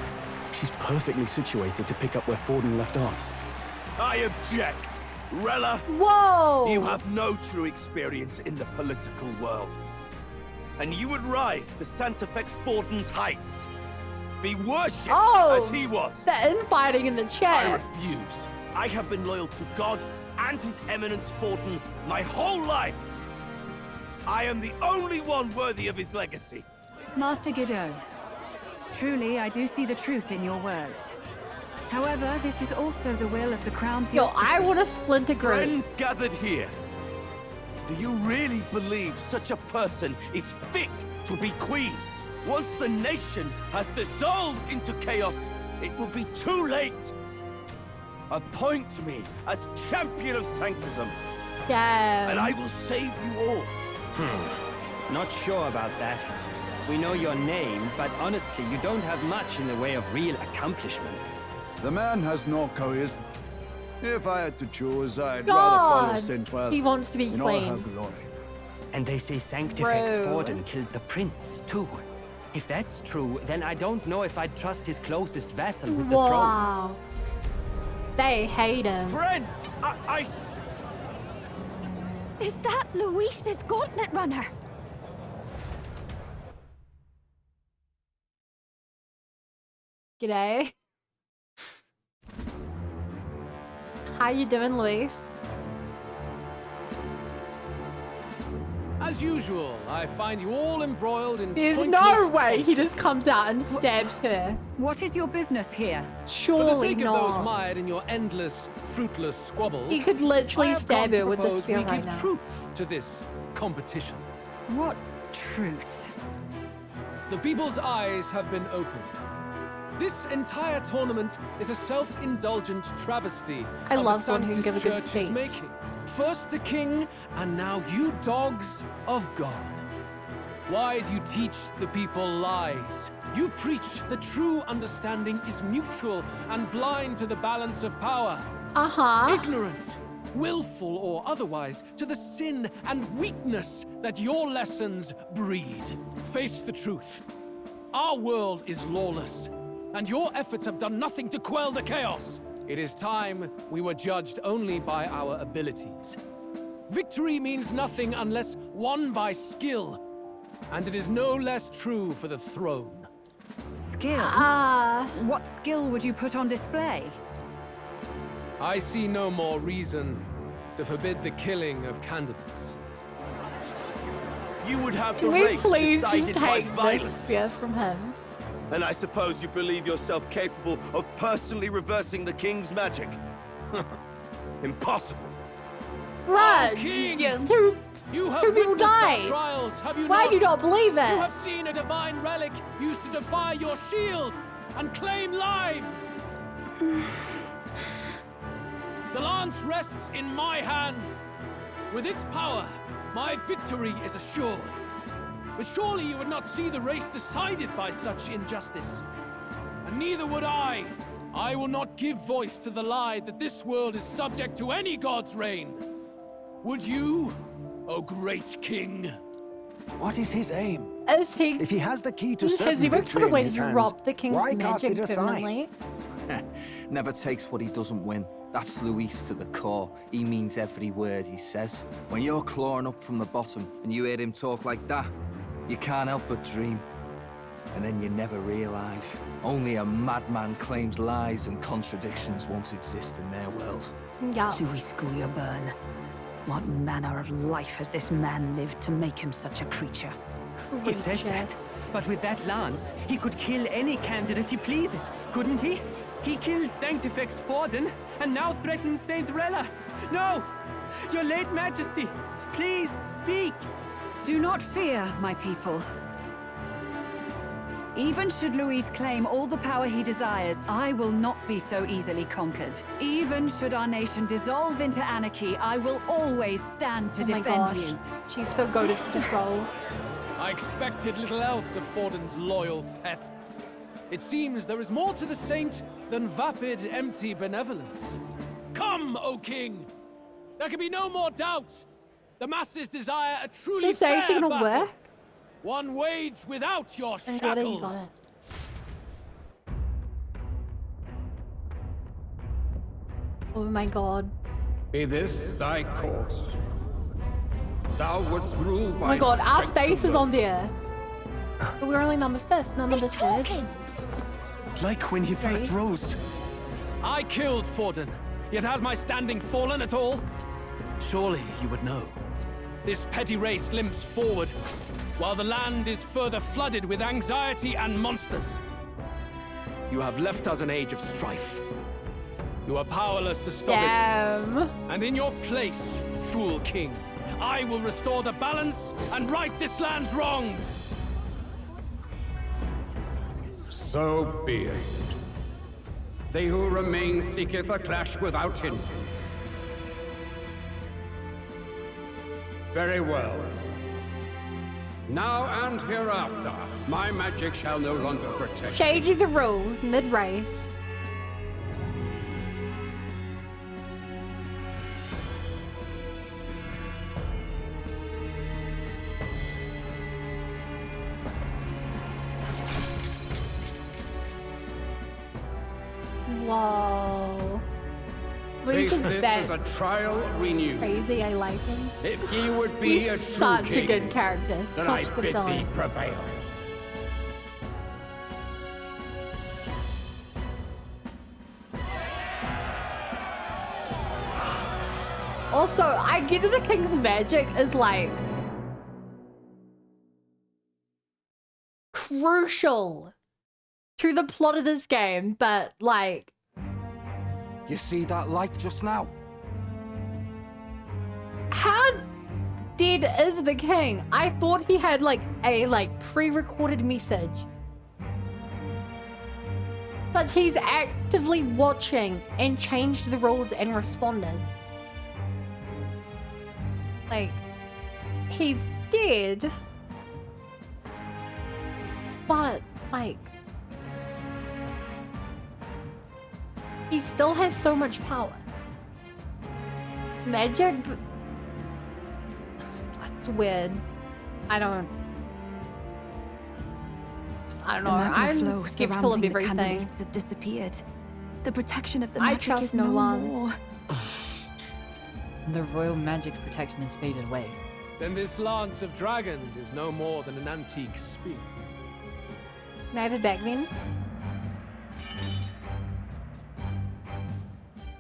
she's perfectly situated to pick up where Forden left off. I object. Rella, Whoa! you have no true experience in the political world. And you would rise to Sanctifex Forden's heights. Be worshipped as he was. The infighting in the I chat. refuse. I have been loyal to God and His Eminence Forden my whole life. I am the only one worthy of his legacy. Master Guido, truly I do see the truth in your words. However, this is also the will of the Crown Yo, Theocracy. I want to splinter group. Friends gathered here. Do you really believe such a person is fit to be queen? Once the nation has dissolved into chaos, it will be too late. Appoint me as champion of sanctism. Yeah. And I will save you all. Not sure about that. We know your name, but honestly, you don't have much in the way of real accomplishments. The man has no charisma. If I had to choose, I'd rather follow Sintwell. He wants to be in all her queen. glory. And they say Sanctifex Bro. Forden killed the prince, too. If that's true, then I don't know if I'd trust his closest vassal with the throne. Wow. They hate him. Friends, I... Is that Luis's gauntlet runner? G'day. How you doing, Luis? As usual, I find you all embroiled in There's no way he just comes out and stabs her. What is your business here? Surely For the sake not. of those mired in your endless, fruitless squabbles, He could literally I have stab come to her with the propose spear we right give now. truth to this competition. What truth? The people's eyes have been opened. This entire tournament is a self-indulgent travesty I of love the someone who can Sanctus give a good Church's speech. making. First the king, and now you dogs of God. Why do you teach the people lies? You preach the true understanding is mutual and blind to the balance of power. Ignorant, willful or otherwise, to the sin and weakness that your lessons breed. Face the truth. Our world is lawless, and your efforts have done nothing to quell the chaos. It is time we were judged only by our abilities. Victory means nothing unless won by skill, and it is no less true for the throne. Skill? What skill would you put on display? I see no more reason to forbid the killing of candidates. You would have the Can we race please decided just by take this violence. spear from him? And I suppose you believe yourself capable of personally reversing the king's magic? Impossible. Right. King! Yeah, two You have people witnessed our died. trials, have you Why not? do you not believe it? You have seen a divine relic used to defy your shield and claim lives. The lance rests in my hand. With its power, my victory is assured. But surely you would not see the race decided by such injustice. And neither would I. I will not give voice to the lie that this world is subject to any god's reign. Would you, O great king? What is his aim? Is he? If he has the key to Has certain he been victory trying to in win his to hands, rob the king's why cast magic it aside? permanently? Never takes what he doesn't win. That's Luis to the core. He means every word he says. When you're clawing up from the bottom and you hear him talk like that, you can't help but dream. And then you never realize. Only a madman claims lies and contradictions won't exist in their world. Yeah. Luis Guyurburn. What manner of life has this man lived to make him such a creature? He says that, but with that lance, he could kill any candidate he pleases, couldn't he? He killed Sanctifex Forden, and now threatens Saint Rella. No! Your late majesty, please, speak! Do not fear, my people. Even should Luis claim all the power he desires, I will not be so easily conquered. Even should our nation dissolve into anarchy, I will always stand to Oh my defend gosh. you. She's still go to control. I expected little else of Forden's loyal pet. It seems there is more to the saint than vapid, empty benevolence. Come, O king! There can be no more doubt. The masses desire a truly This fair actually gonna battle. work? One waged without your Thank God he got shackles. it. Oh my god. Be this thy course. Thou wouldst rule Oh my god, our strength face is alone. on there. But we're only number 5th, not number 3rd. Like when he first Right. rose. I killed Forden, yet has my standing fallen at all? Surely you would know. This petty race limps forward, while the land is further flooded with anxiety and monsters. You have left us an age of strife, You are powerless to stop it. And in your place, fool king, I will restore the balance and right this land's wrongs. So be it. They who remain seeketh a clash without hindrance. Very well. Now and hereafter, my magic shall no longer protect. Changing the rules mid-race. Whoa. Face this as a trial renewed. Crazy, I like him. If he would be He's a true such king, a good character, then such I a good bid villain. thee prevail. Also, I get that the king's magic is like crucial to the plot of this game, but like, You see that light just now? how dead is the king? I thought he had like a pre-recorded message, but he's actively watching and changed the rules and responded. Like, he's dead, but like, he still has so much power. Magic, it's weird. I don't know. I'm flow skeptical of surrounding the everything. candidates has disappeared. The protection of the I magic trust is no no one. more. The royal magic's protection has faded away. Then this lance of dragons is no more than an antique spear. Can I have it back then?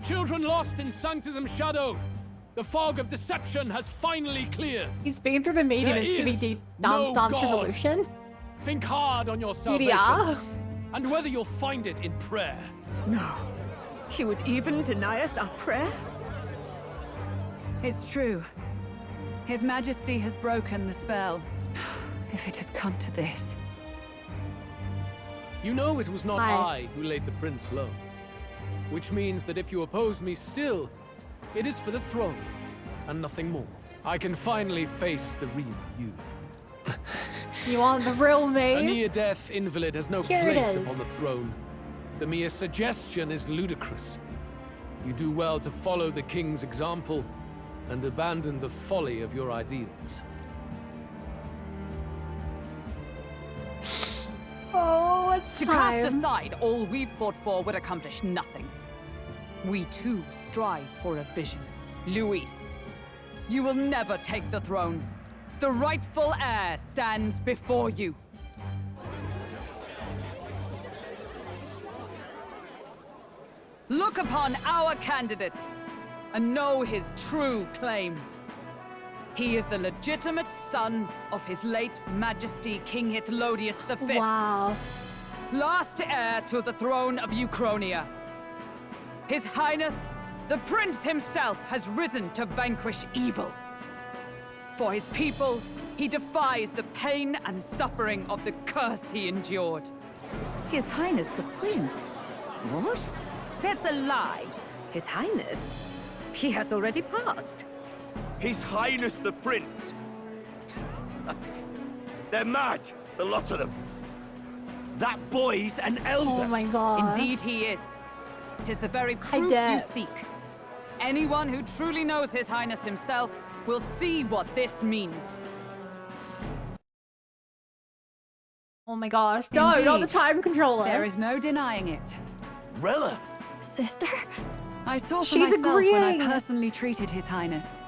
Children lost in Sanctism's shadow. The fog of deception has finally cleared. He's been through the medium and heavy deep Dance God. Revolution. Think hard on your salvation. Yeah. And whether you'll find it in prayer. No. He would even deny us our prayer? It's true. His Majesty has broken the spell. If it has come to this. You know it was not Hi. I who laid the prince low. Which means that if you oppose me still, it is for the throne, and nothing more. I can finally face the real you. You want the real me? A near-death invalid has no Here it place is. upon the throne. The mere suggestion is ludicrous. You do well to follow the king's example and abandon the folly of your ideals. Oh, it's To time. cast aside all we've fought for would accomplish nothing. We too strive for a vision. Luis, you will never take the throne. The rightful heir stands before you. Look upon our candidate and know his true claim. He is the legitimate son of his late Majesty King Hythlodius V. Wow. Last heir to the throne of Euchronia. His Highness, the Prince himself, has risen to vanquish evil. For his people, he defies the pain and suffering of the curse he endured. His Highness the Prince? What? That's a lie. His Highness? He has already passed. His Highness the Prince! They're mad, the lot of them. That boy's an elder. Oh my god. Indeed he is. It is the very proof you seek. Anyone who truly knows His Highness himself will see what this means. Oh my gosh. No, not the Indeed. time controller. There is no denying it. Rella! Sister? I saw for She's myself when I agreeing. personally treated His Highness.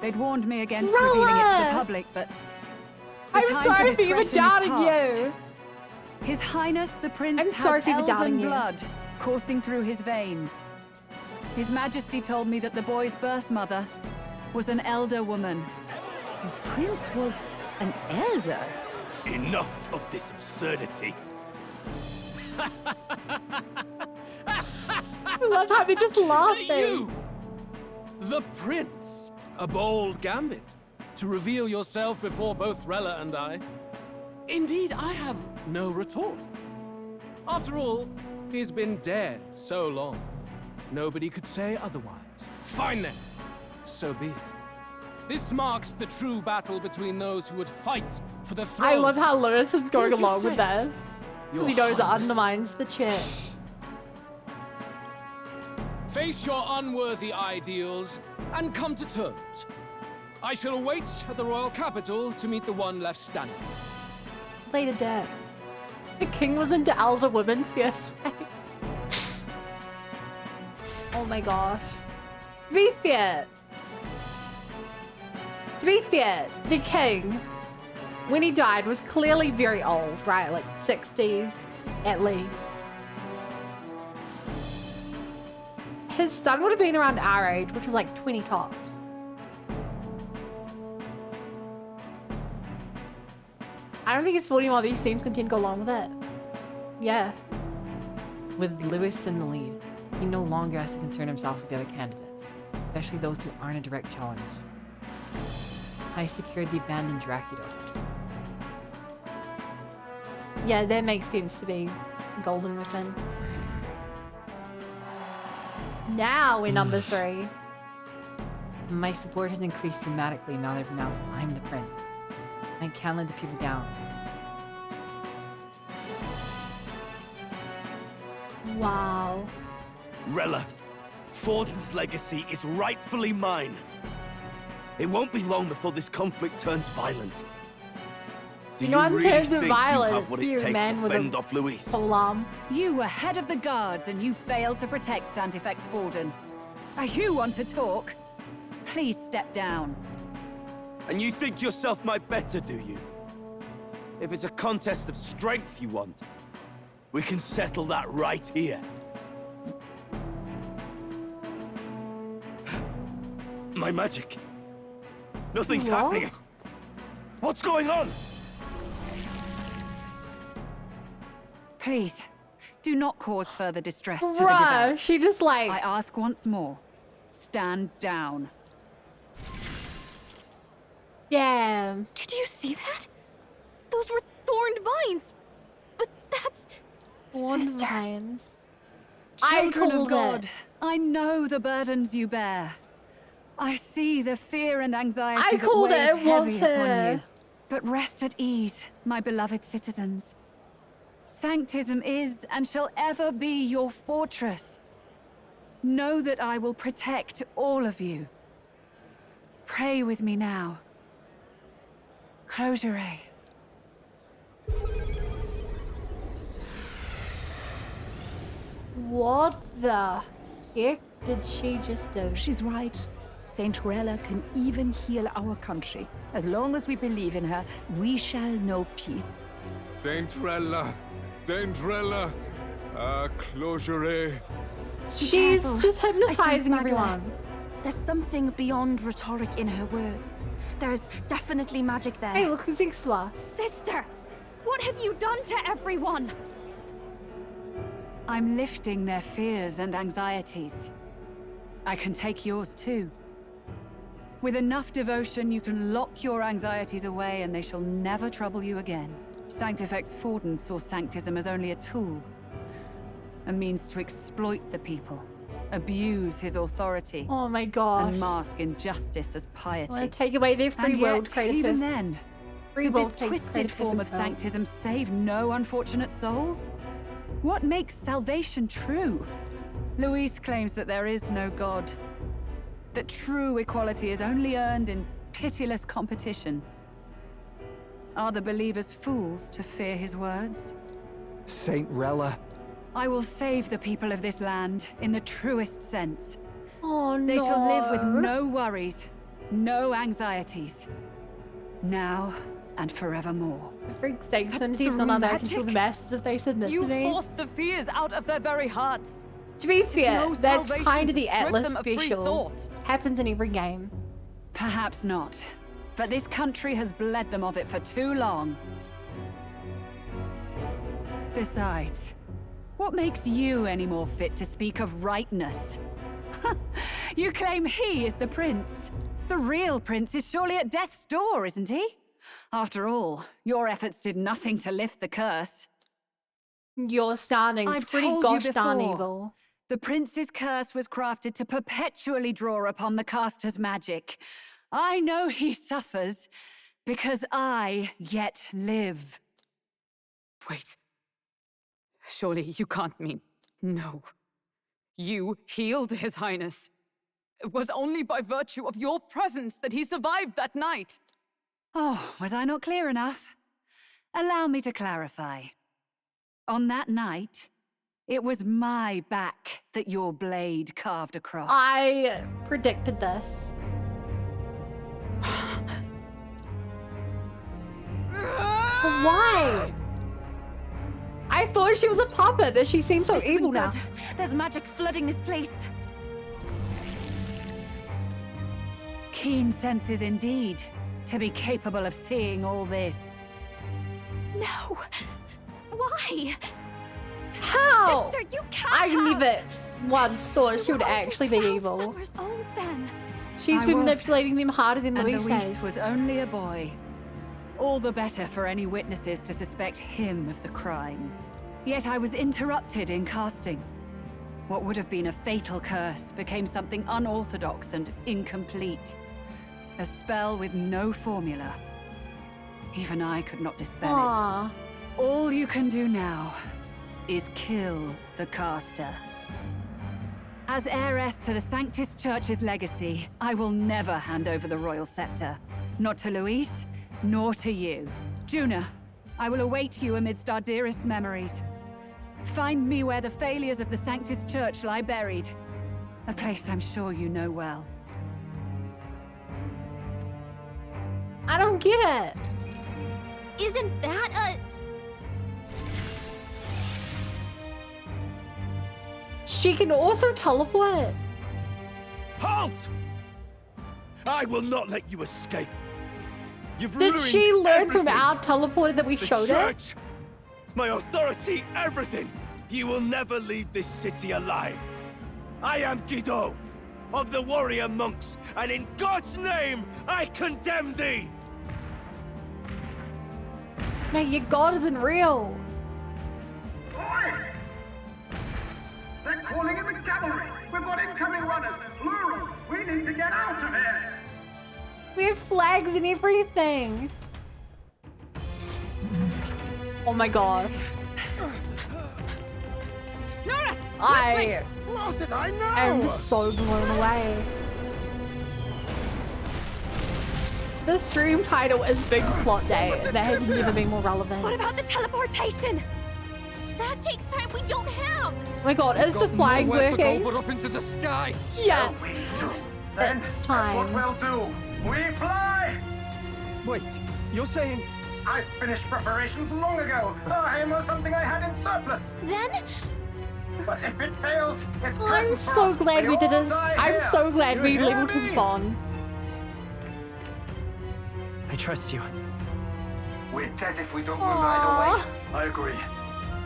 They'd warned me against Rella! revealing it to the public, but the I'm time sorry for for even discretion is doubting past. you. His Highness the Prince I'm sorry has for even doubting elden you. blood coursing through his veins. His Majesty told me that the boy's birth mother was an elder woman. The Prince was an elder? Enough of this absurdity. I love how they just laughing. You! The Prince! A bold gambit. To reveal yourself before both Rella and I. Indeed, I have no retort. After all, he's been dead so long. Nobody could say otherwise. Fine then. So be it. This marks the true battle between those who would fight for the throne. I love how Lewis is going Won't you along with say, this. Because Your he knows it Highness? undermines the church. Face your unworthy ideals and come to terms. I shall await at the royal capital to meet the one left standing. Later dead. The king was into elder women, fiercely. Oh my gosh. To be fair, the king, when he died, was clearly very old, right? Like 60s at least. His son would have been around our age, which was like 20 tops. I don't think it's 40 more, but he seems content to go along with it. Yeah. With Lewis in the lead, he no longer has to concern himself with the other candidates, especially those who aren't a direct challenge. I secured the abandoned Dracula. Yeah, that makes sense to be golden within. Now we're number 3. My support has increased dramatically now they've announced I'm the prince. I can't let the people down. Wow. Rella, Forden's legacy is rightfully mine. It won't be long before this conflict turns violent. Do you in really terms think of you violence, have what it you're a takes man to with fend a off Luis? salam. You were head of the guards and you failed to protect Santifex Forden. You want to talk? Please step down. And you think yourself my better, do you? If it's a contest of strength you want, we can settle that right here. My magic. Nothing's happening. What's going on? Please, do not cause further distress to the Bruh, devout. she just like... I ask once more. Stand down. Yeah. Did you see that? Those were thorned vines. But that's... Thorned Sister. vines. Children I of called God, it. I know the burdens you bear. I see the fear and anxiety I that called weighs it. It was heavy upon her. you. But rest at ease, my beloved citizens. Sanctism is and shall ever be your fortress. Know that I will protect all of you. Pray with me now. Close your eye. What the heck did she just do? She's right. Saint Rella can even heal our country. As long as we believe in her, we shall know peace. Saint Rella, closure. She's Careful. just I sense hypnotizing Magla. everyone. There's something beyond rhetoric in her words. There's definitely magic there. Hey, look who's Ixtla. Sister, what have you done to everyone? I'm lifting their fears and anxieties. I can take yours too. With enough devotion, you can lock your anxieties away and they shall never trouble you again. Sanctifex Forden saw Sanctism as only a tool. A means to exploit the people, abuse his authority. Oh my gosh. And mask injustice as piety. Want to take away their free And will yet, to create a even perfect- then, free did will this to create twisted a form of perfect world. Sanctism save no unfortunate souls? What makes salvation true? Luis claims that there is no God. That true equality is only earned in pitiless competition. Are the believers fools to fear his words? Saint Rella. I will save the people of this land in the truest sense. Oh no. They shall live with no worries, no anxieties. Now and forevermore. For freak's sake, Trinity's not on there control the masses if they submit You to me. forced the fears out of their very hearts. To be fair, no that's salvation kind of to the strip Atlas them of free special. thought. Happens in every game. Perhaps not. But this country has bled them of it for too long. Besides, What makes you any more fit to speak of rightness? You claim he is the prince. The real prince is surely at death's door, isn't he? After all, your efforts did nothing to lift the curse. You're sounding pretty gosh darn evil. The prince's curse was crafted to perpetually draw upon the caster's magic. I know he suffers because I yet live. Wait. Surely you can't mean... No. You healed His Highness. It was only by virtue of your presence that he survived that night. Oh, was I not clear enough? Allow me to clarify. On that night, it was my back that your blade carved across. I predicted this. Why? I thought she was a puppet, but she seems so evil now. There's magic flooding this place. Keen senses indeed, to be capable of seeing all this. No. Why? How? Sister, you can't. I never once thought she would actually be evil. Summers old then. She's been manipulating them harder than Louise has. was only a boy. All the better for any witnesses to suspect him of the crime. Yet I was interrupted in casting. What would have been a fatal curse became something unorthodox and incomplete. A spell with no formula. Even I could not dispel it. All you can do now is kill the caster. As heiress to the Sanctus Church's legacy, I will never hand over the royal scepter. Not to Louise, nor to you. Juna, I will await you amidst our dearest memories. Find me where the failures of the Sanctus Church lie buried. A place I'm sure you know well. I don't get it. Isn't that a... She can also teleport. Halt! I will not let you escape. You've Did ruined she learn everything. from our teleporter that we The showed her? church, my authority, everything. You will never leave this city alive. I am Guido, of the warrior monks, and in God's name, I condemn thee! Man, your god isn't real. Oi! They're calling in the cavalry! We've got incoming runners, plural! We need to get out of here! We have flags and everything. Oh my gosh. Norris! I Lost it, I know! am so blown away. The stream title is Big Plot Day. That has never been more relevant. What about the teleportation? That takes time we don't have. Oh my god, is the flying working? But up into the sky. Yeah. Then It's that's time. what we'll do. We fly! Wait, you're saying... I finished preparations long ago. Tarheim was something I had in surplus. Then? But if it fails, it's I'm curtains for so us. glad we all did this. die I'm here. so glad You we hear leveled me? with Bond. I trust you. We're dead if we don't move either way. I agree.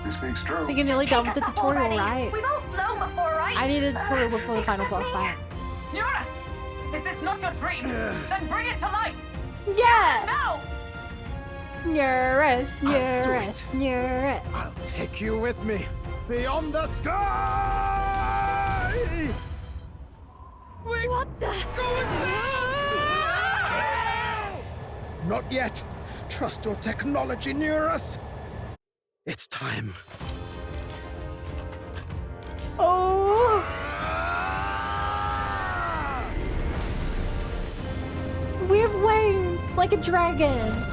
This speaks true. I think I'm nearly done with the tutorial, Already. right? We've all flown before, right? I need a tutorial before the final boss fight. Eurus! Is this not your dream? Then bring it to life! Yeah! Now! Eurus, I'll do Eurus, Eurus. I'll take you with me beyond the sky! What the? Not yet. Trust your technology, Neurus. It's time. Oh! We have wings like a dragon.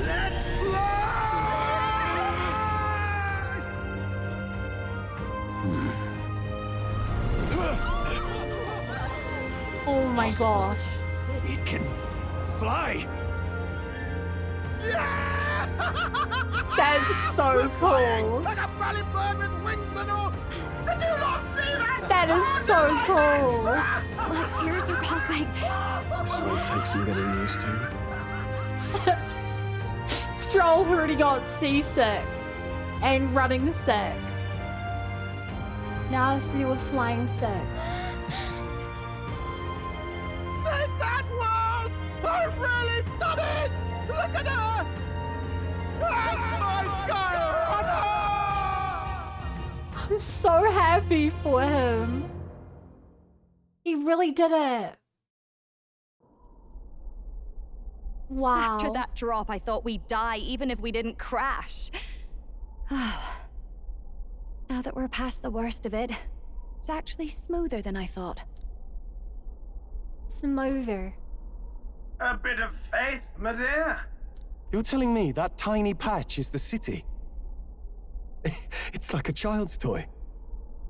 Let's fly! Oh my gosh. It can fly! That's so cool. Like a rally bird with wings and all. Did you not see that? That is so cool. My ears are popping. This will take some getting used to. Stroll already got seasick. and running sick. Now it's deal with flying sick. Take that one! I've really done it! Look at her! That's my Skyrunner! I'm so happy for him. He really did it. Wow. After that drop, I thought we'd die even if we didn't crash. Now that we're past the worst of it, it's actually smoother than I thought. Smoother. A bit of faith, my dear. You're telling me that tiny patch is the city? It's like a child's toy.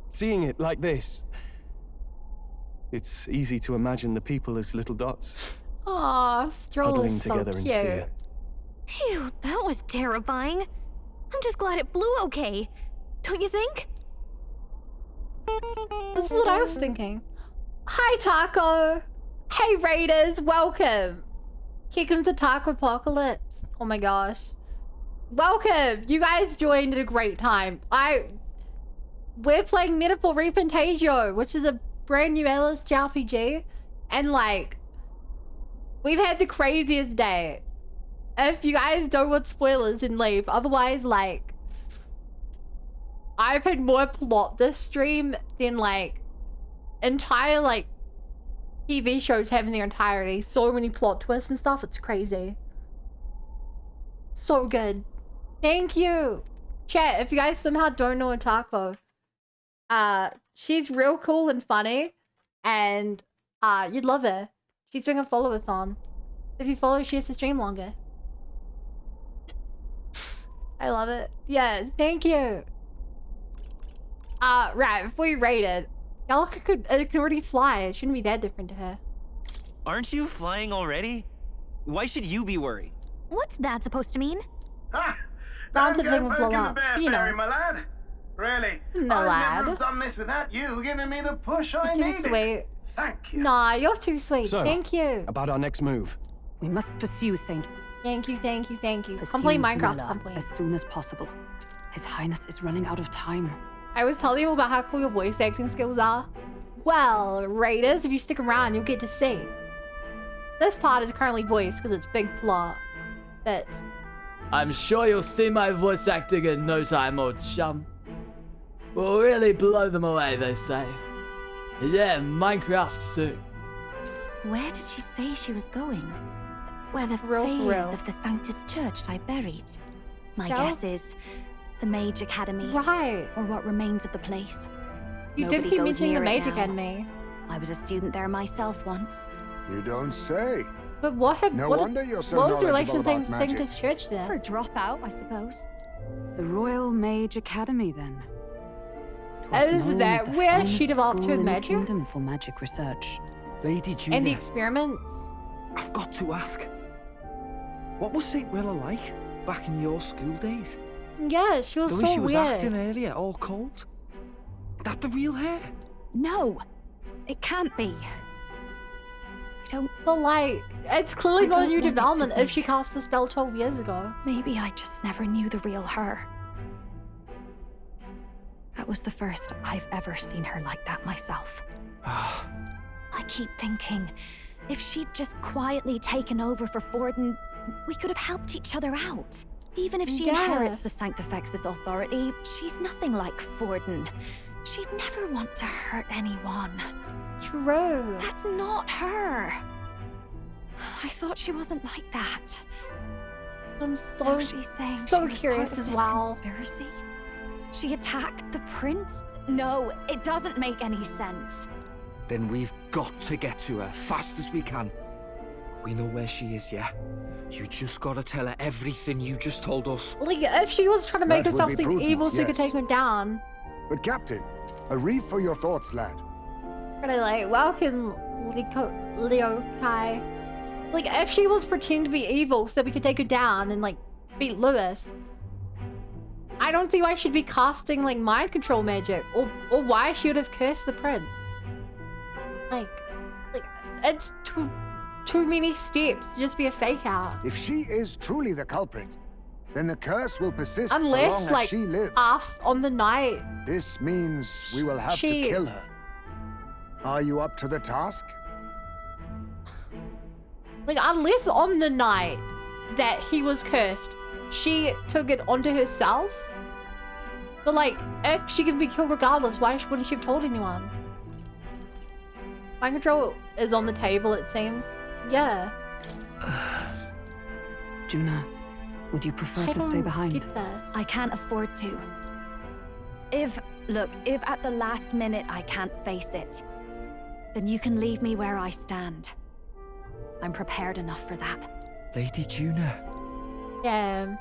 Seeing it like this, it's easy to imagine the people as little dots. Aw, Stroll huddling is so together in fear. cute. Phew, that was terrifying. I'm just glad it flew okay. Don't you think? This is what I was thinking. Hi, Taco. Hey, Raiders, welcome. Welcome to Taco Apocalypse. Oh my gosh. Welcome. You guys joined at a great time. We're playing Metaphor ReFantazio, which is a brand new LSD RPG. And like, we've had the craziest day. If you guys don't want spoilers, then leave. Otherwise, like, I've had more plot this stream than like entire like TV shows have in their entirety. So many plot twists and stuff. It's crazy. So good. Thank you. Chat, if you guys somehow don't know Taco, she's real cool and funny, and you'd love her. She's doing a follow-a-thon. If you follow, she has to stream longer. I love it. Yeah, thank you. Right, before you rate it, Gallica could already fly. It shouldn't be that different to her. Aren't you flying already? Why should you be worried? What's that supposed to mean? Don't Don't thing go will blow poking the up. bear You fairy, know. my lad. Really, My I'd lad. never have done this without you giving me the push I Too needed. sweet. Thank you. Nah, you're too sweet. So, Thank you. about our next move. We must pursue Saint. Thank you, thank you, thank you. Pursue Come play Minecraft, Rilla come play. as soon as possible. His Highness is running out of time. I was telling you about how cool your voice acting skills are. Well, Raiders, if you stick around, you'll get to see. This part is currently voiced because it's big plot. But I'm sure you'll see my voice acting in no time, old chum. We'll really blow them away, they say. Yeah, Minecraft soon. Where did she say she was going? Where the Real. failures of the Sanctus Church lie buried? My Yeah. guess is the Mage Academy. Right. Or what remains of the place. you Nobody did keep goes mentioning the near it Mage now. Academy. I was a student there myself once. You don't say. But what have No what, wonder you're so what was the knowledgeable relation about thing to magic. church there? For a dropout, I suppose. The Royal Mage Academy, then. Is that where she developed her magic? Kingdom for magic research. Lady Julia, And the experiments? I've got to ask. What was St. Rilla like back in your school days? Yeah, she was The way so she was weird. acting earlier, all cold. That the real hair? No, it can't be. I don't. But like, it's clearly I not a don't new want it to development if be. she cast the spell 12 years ago. Maybe I just never knew the real her. That was the first I've ever seen her like that myself. I keep thinking, if she'd just quietly taken over for Forden, we could have helped each other out. Even if she Yeah. inherits the Sanctifex's authority, she's nothing like Forden. She'd never want to hurt anyone. True. That's not her. I thought she wasn't like that. I'm so, Now she's saying so she was curious part of as this well. Conspiracy? She attacked the prince? No, it doesn't make any sense. Then we've got to get to her fast as we can. We know where she is, yeah? You just gotta tell her everything you just told us. Like, if she was trying to make That would herself be seem prudent, evil so you could yes. take her down. But Captain, a reef for your thoughts, lad. But I like, welcome, Leo Kai. Like, if she was pretending to be evil so that we could take her down and, like, beat Lewis, I don't see why she'd be casting, like, mind control magic, or why she would have cursed the prince. Like, it's too many steps to just be a fake out. If she is truly the culprit, then the curse will persist Unless, so long like, as she lives. half on the night. This means we will have to kill her. Are you up to the task? Like, unless on the night that he was cursed, she took it onto herself. But like, if she can be killed regardless, why wouldn't she have told anyone? Mind control is on the table, it seems. Yeah. Juna, would you prefer to stay behind? I can't afford to. If at the last minute I can't face it, then you can leave me where I stand. I'm prepared enough for that. Lady Juna. Yeah.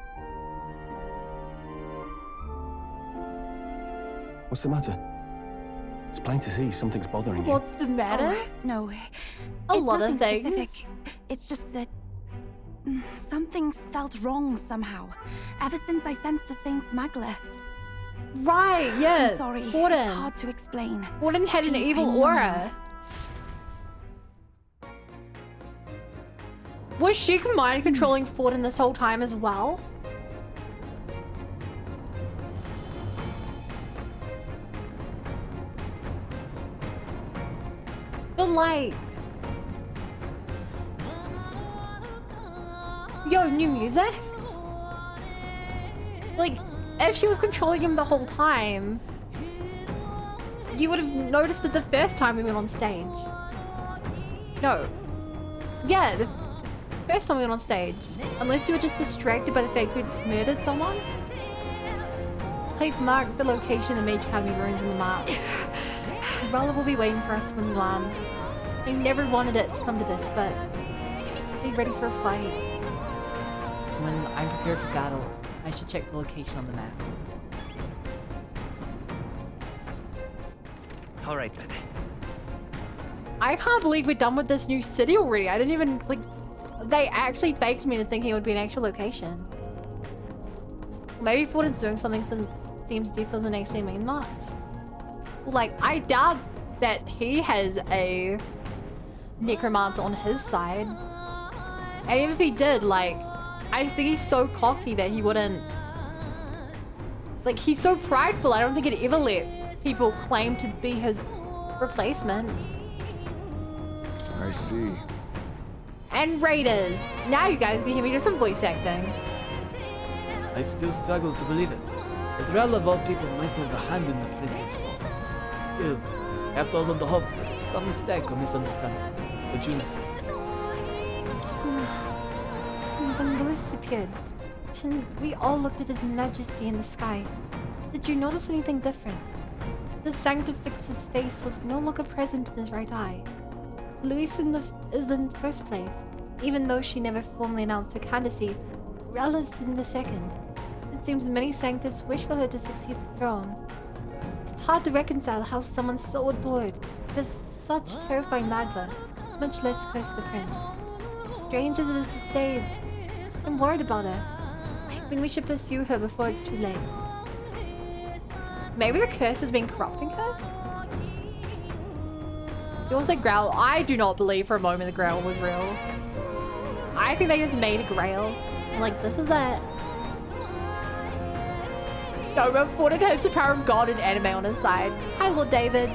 What's the matter? It's plain to see something's bothering you. What's the matter? Oh, no. A It's lot of nothing things. specific. It's just that something's felt wrong somehow. Ever since I sensed the Saint's Magla. Right, yeah. I'm sorry. Forden. It's hard to explain. Forden had an Please evil pay no aura. mind. Was she mind controlling Forden this whole time as well? But like... Yo, new music? Like, if she was controlling him the whole time, you would have noticed it the first time we went on stage. No. Yeah, the first time we went on stage. Unless you were just distracted by the fact we murdered someone. I've marked the location of the Mage Academy ruins on the map. Rella will be waiting for us when we land. I never wanted it to come to this, but be ready for a fight. When I'm prepared for battle, I should check the location on the map. Alright then. I can't believe we're done with this new city already. I didn't even, like, they actually faked me into thinking it would be an actual location. Maybe Forden's doing something since it seems death doesn't actually mean much. Like, I doubt that he has a necromancer on his side. And even if he did, like, I think he's so cocky that he wouldn't... Like, he's so prideful, I don't think he'd ever let people claim to be his replacement. I see. And Raiders. Now you guys can hear me do some voice acting. I still struggle to believe it. That Rella of all people might have a hand in the prince's fall. Still, I have to hold on to hope that some mistake or misunderstanding. But Juna said. When Louis appeared, and we all looked at his majesty in the sky, did you notice anything different? The Sanctifix's face was no longer present in his right eye. Louis is in the first place, even though she never formally announced her candidacy. Rella's in the second. It seems many Sanctus wish for her to succeed the throne. It's hard to reconcile how someone so adored does such terrifying magla, much less curse the prince. Strange as it is to say, I'm worried about her. I think we should pursue her before it's too late. Maybe the curse has been corrupting her? It was like Grail. I do not believe for a moment the Grail was real. I think they just made a Grail. Like, this is it. No, but Forden has the power of God and anime on his side. Hi, Lord David.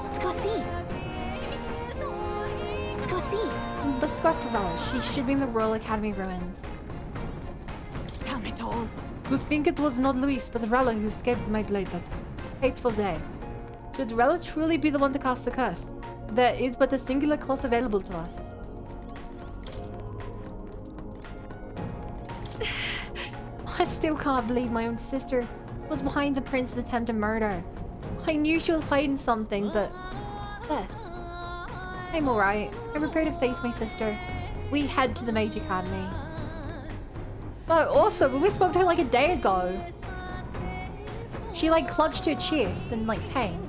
Let's go see. Let's go see. Let's go after Rella. She should be in the Royal Academy ruins. Damn it all. To think it was not Luis, but Rella who escaped my blade that fateful day. Should Rella truly be the one to cast the curse, there is but a singular course available to us. I still can't believe my own sister was behind the prince's attempt to murder. I knew she was hiding something, but... this. I'm alright. I'm prepared to face my sister. We head to the Mage Academy. But also, we spoke to her like a day ago. She like clutched her chest in like pain.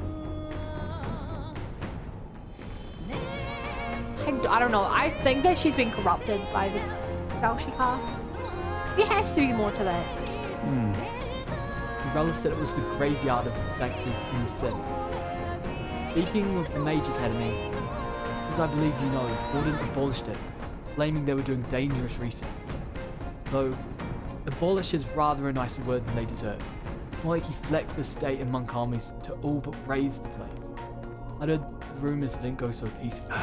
I don't know. I think that she's been corrupted by the spell she cast. There has to be more to that. Rella said it was the graveyard of the Sanctus themselves. Speaking of the Mage Academy, as I believe you know, Forden abolished it, claiming they were doing dangerous research. Though, Abolish is rather a nicer word than they deserve. More like he flexed the state and monk armies to all but raise the place. I heard the rumours didn't go so peacefully.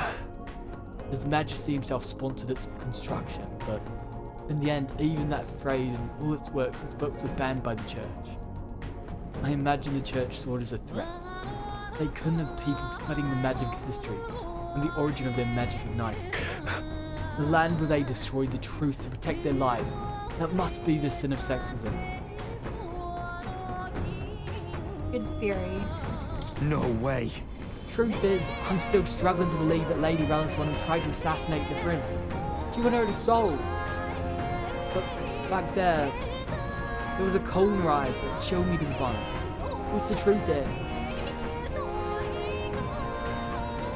His Majesty himself sponsored its construction, but in the end, even that frayed and all its works and books were banned by the church. I imagine the church saw it as a threat. They couldn't have people studying the magic history and the origin of their magic ignite. The land where they destroyed the truth to protect their lives. That must be the sin of sectism. Good theory. No way. Truth is, I'm still struggling to believe that Lady Reliswan tried to assassinate the prince. She wanted her soul. But back there was a coal in her eyes that showed me to the fun. What's the truth there?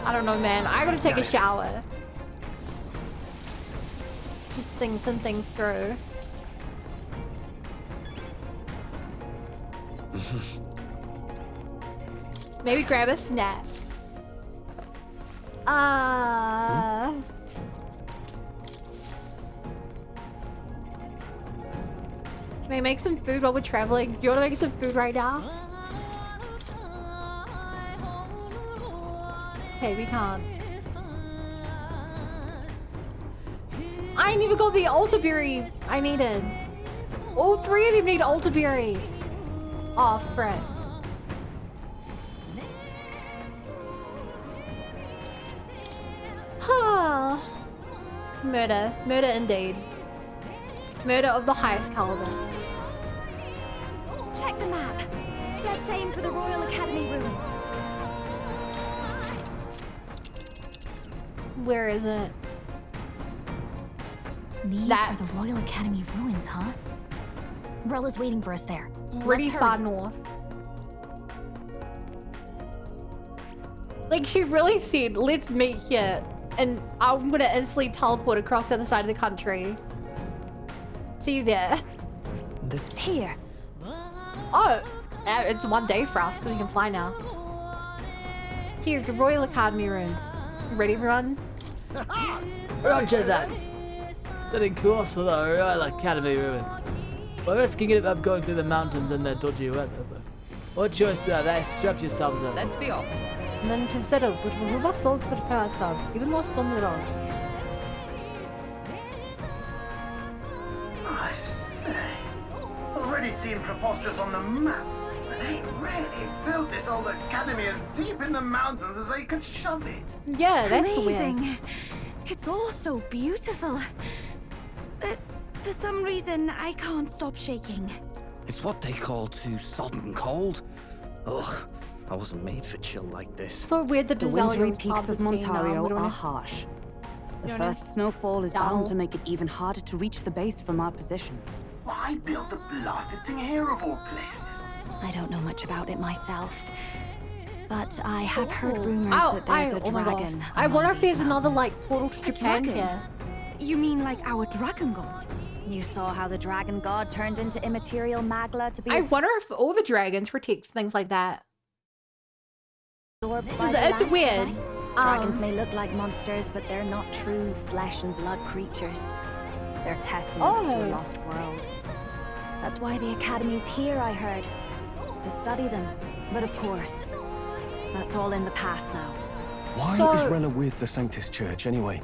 I don't know, man. I gotta take a shower. Just think some things through. Maybe grab a snack. Can I make some food while we're traveling? Do you want to make some food right now? Okay, we can't. I ain't even got the altar berry I needed. All three of them need altar berry. Oh, frick. Murder. Murder indeed. Murder of the highest caliber. Check the map. Let's aim for the Royal Academy ruins. Where is it? These are the Royal Academy ruins, huh? Rella's waiting for us there. Pretty Let's far hurry. north. Like, she really said, let's meet here. And I'm gonna instantly teleport across the other side of the country. See you there. This here. Oh, it's one day for us, because we can fly now. Here, the Royal Academy ruins. Ready, everyone? Roger that. Then in course for the Royal Academy ruins. We're risking it up going through the mountains in their dodgy weather, but what choice do you have? There, strap yourselves in. Let's be off. And then to settle, it will move us all to prepare ourselves, even while on the road. I say, already seen preposterous on the map, but they really built this old academy as deep in the mountains as they could shove it. Yeah, that's amazing. weird. It's all so beautiful. But for some reason, I can't stop shaking. It's what they call too sodden cold. Ugh, I wasn't made for chill like this. So weird that The wintry peaks of Montario are harsh. The first snowfall is bound to make it even harder to reach the base from our position. Why build the blasted thing here of all places? I don't know much about it myself, but I have heard rumors that there's a dragon. I wonder if there's another, mountains. like, portal to Japan dragon? here. You mean like our dragon god? You saw how the dragon god turned into immaterial magla to be I wonder if all the dragons protect things like that. absorbed by It's the lands, weird. right? Dragons may look like monsters, but they're not true flesh and blood creatures. They're testaments to a lost world. That's why the Academy's here, I heard. To study them. But of course, that's all in the past now. Why is Rella with the Sanctus Church, anyway?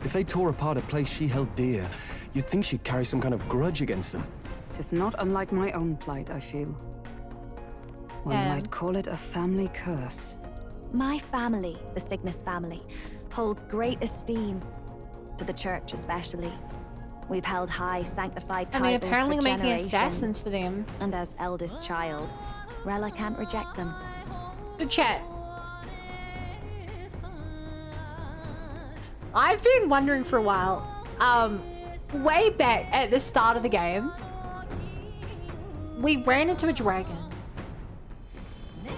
If they tore apart a place she held dear, you'd think she'd carry some kind of grudge against them. Tis not unlike my own plight, I feel. One might call it a family curse. My family, the Cygnus family, holds great esteem, to the church especially. We've held high sanctified titles apparently for we're making generations. assassins for them. And as eldest child, Rella can't reject them. Good chat. I've been wondering for a while, way back at the start of the game, we ran into a dragon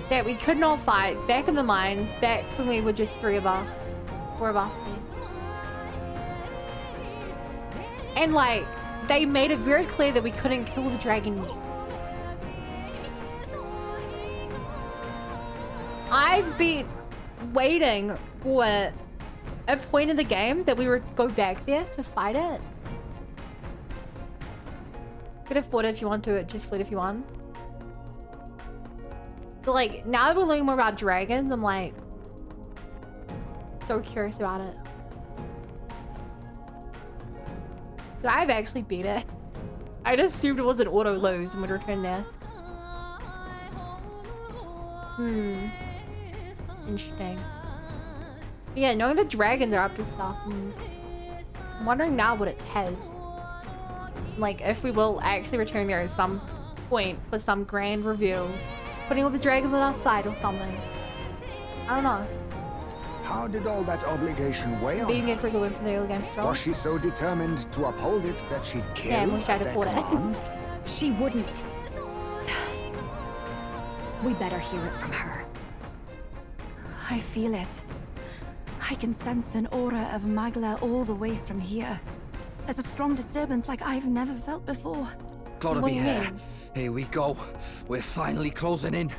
that we could not fight back in the mines, back when we were just four of us, please. And like, they made it very clear that we couldn't kill the dragon yet. I've been waiting for a point in the game that we would go back there to fight it. Could have fought if you want to, just fled if you want. But like, now that we're learning more about dragons, I'm like, so curious about it. Could I have actually beat it? I just assumed it was an auto lose and would return there. Interesting. Yeah, knowing the dragons are up to stuff. I'm wondering now what it has. Like, if we will actually return there at some point for some grand reveal. Putting all the dragons on our side or something. I don't know. How did all that obligation weigh on Beating her? it for the win from the early game strong. Was she so determined to uphold it that she'd kill Yeah, I wish I'd their have fought command? it. She wouldn't. We better hear it from her. I feel it. I can sense an aura of Magla all the way from here. There's a strong disturbance like I've never felt before. Gotta What be do you here. mean? Here we go. We're finally closing in.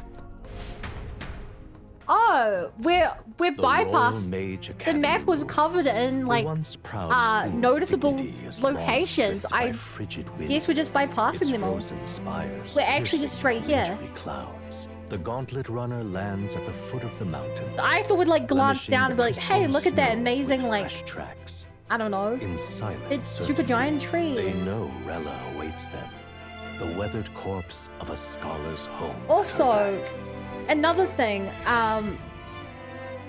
Oh, we're bypassed. Mage The Academy map was covered in like once proud school's noticeable dignity is long locations. stripped by I frigid wind. guess we're just bypassing Its them all. frozen spires We're actually just straight here. wintry clouds. The gauntlet runner lands at the foot of the mountain. I thought we'd like glance down and be like, hey, look at that amazing like tracks. I don't know. In silent It's certainty, super giant tree. They know Rella awaits them. The weathered corpse of a scholar's home. Also, another thing,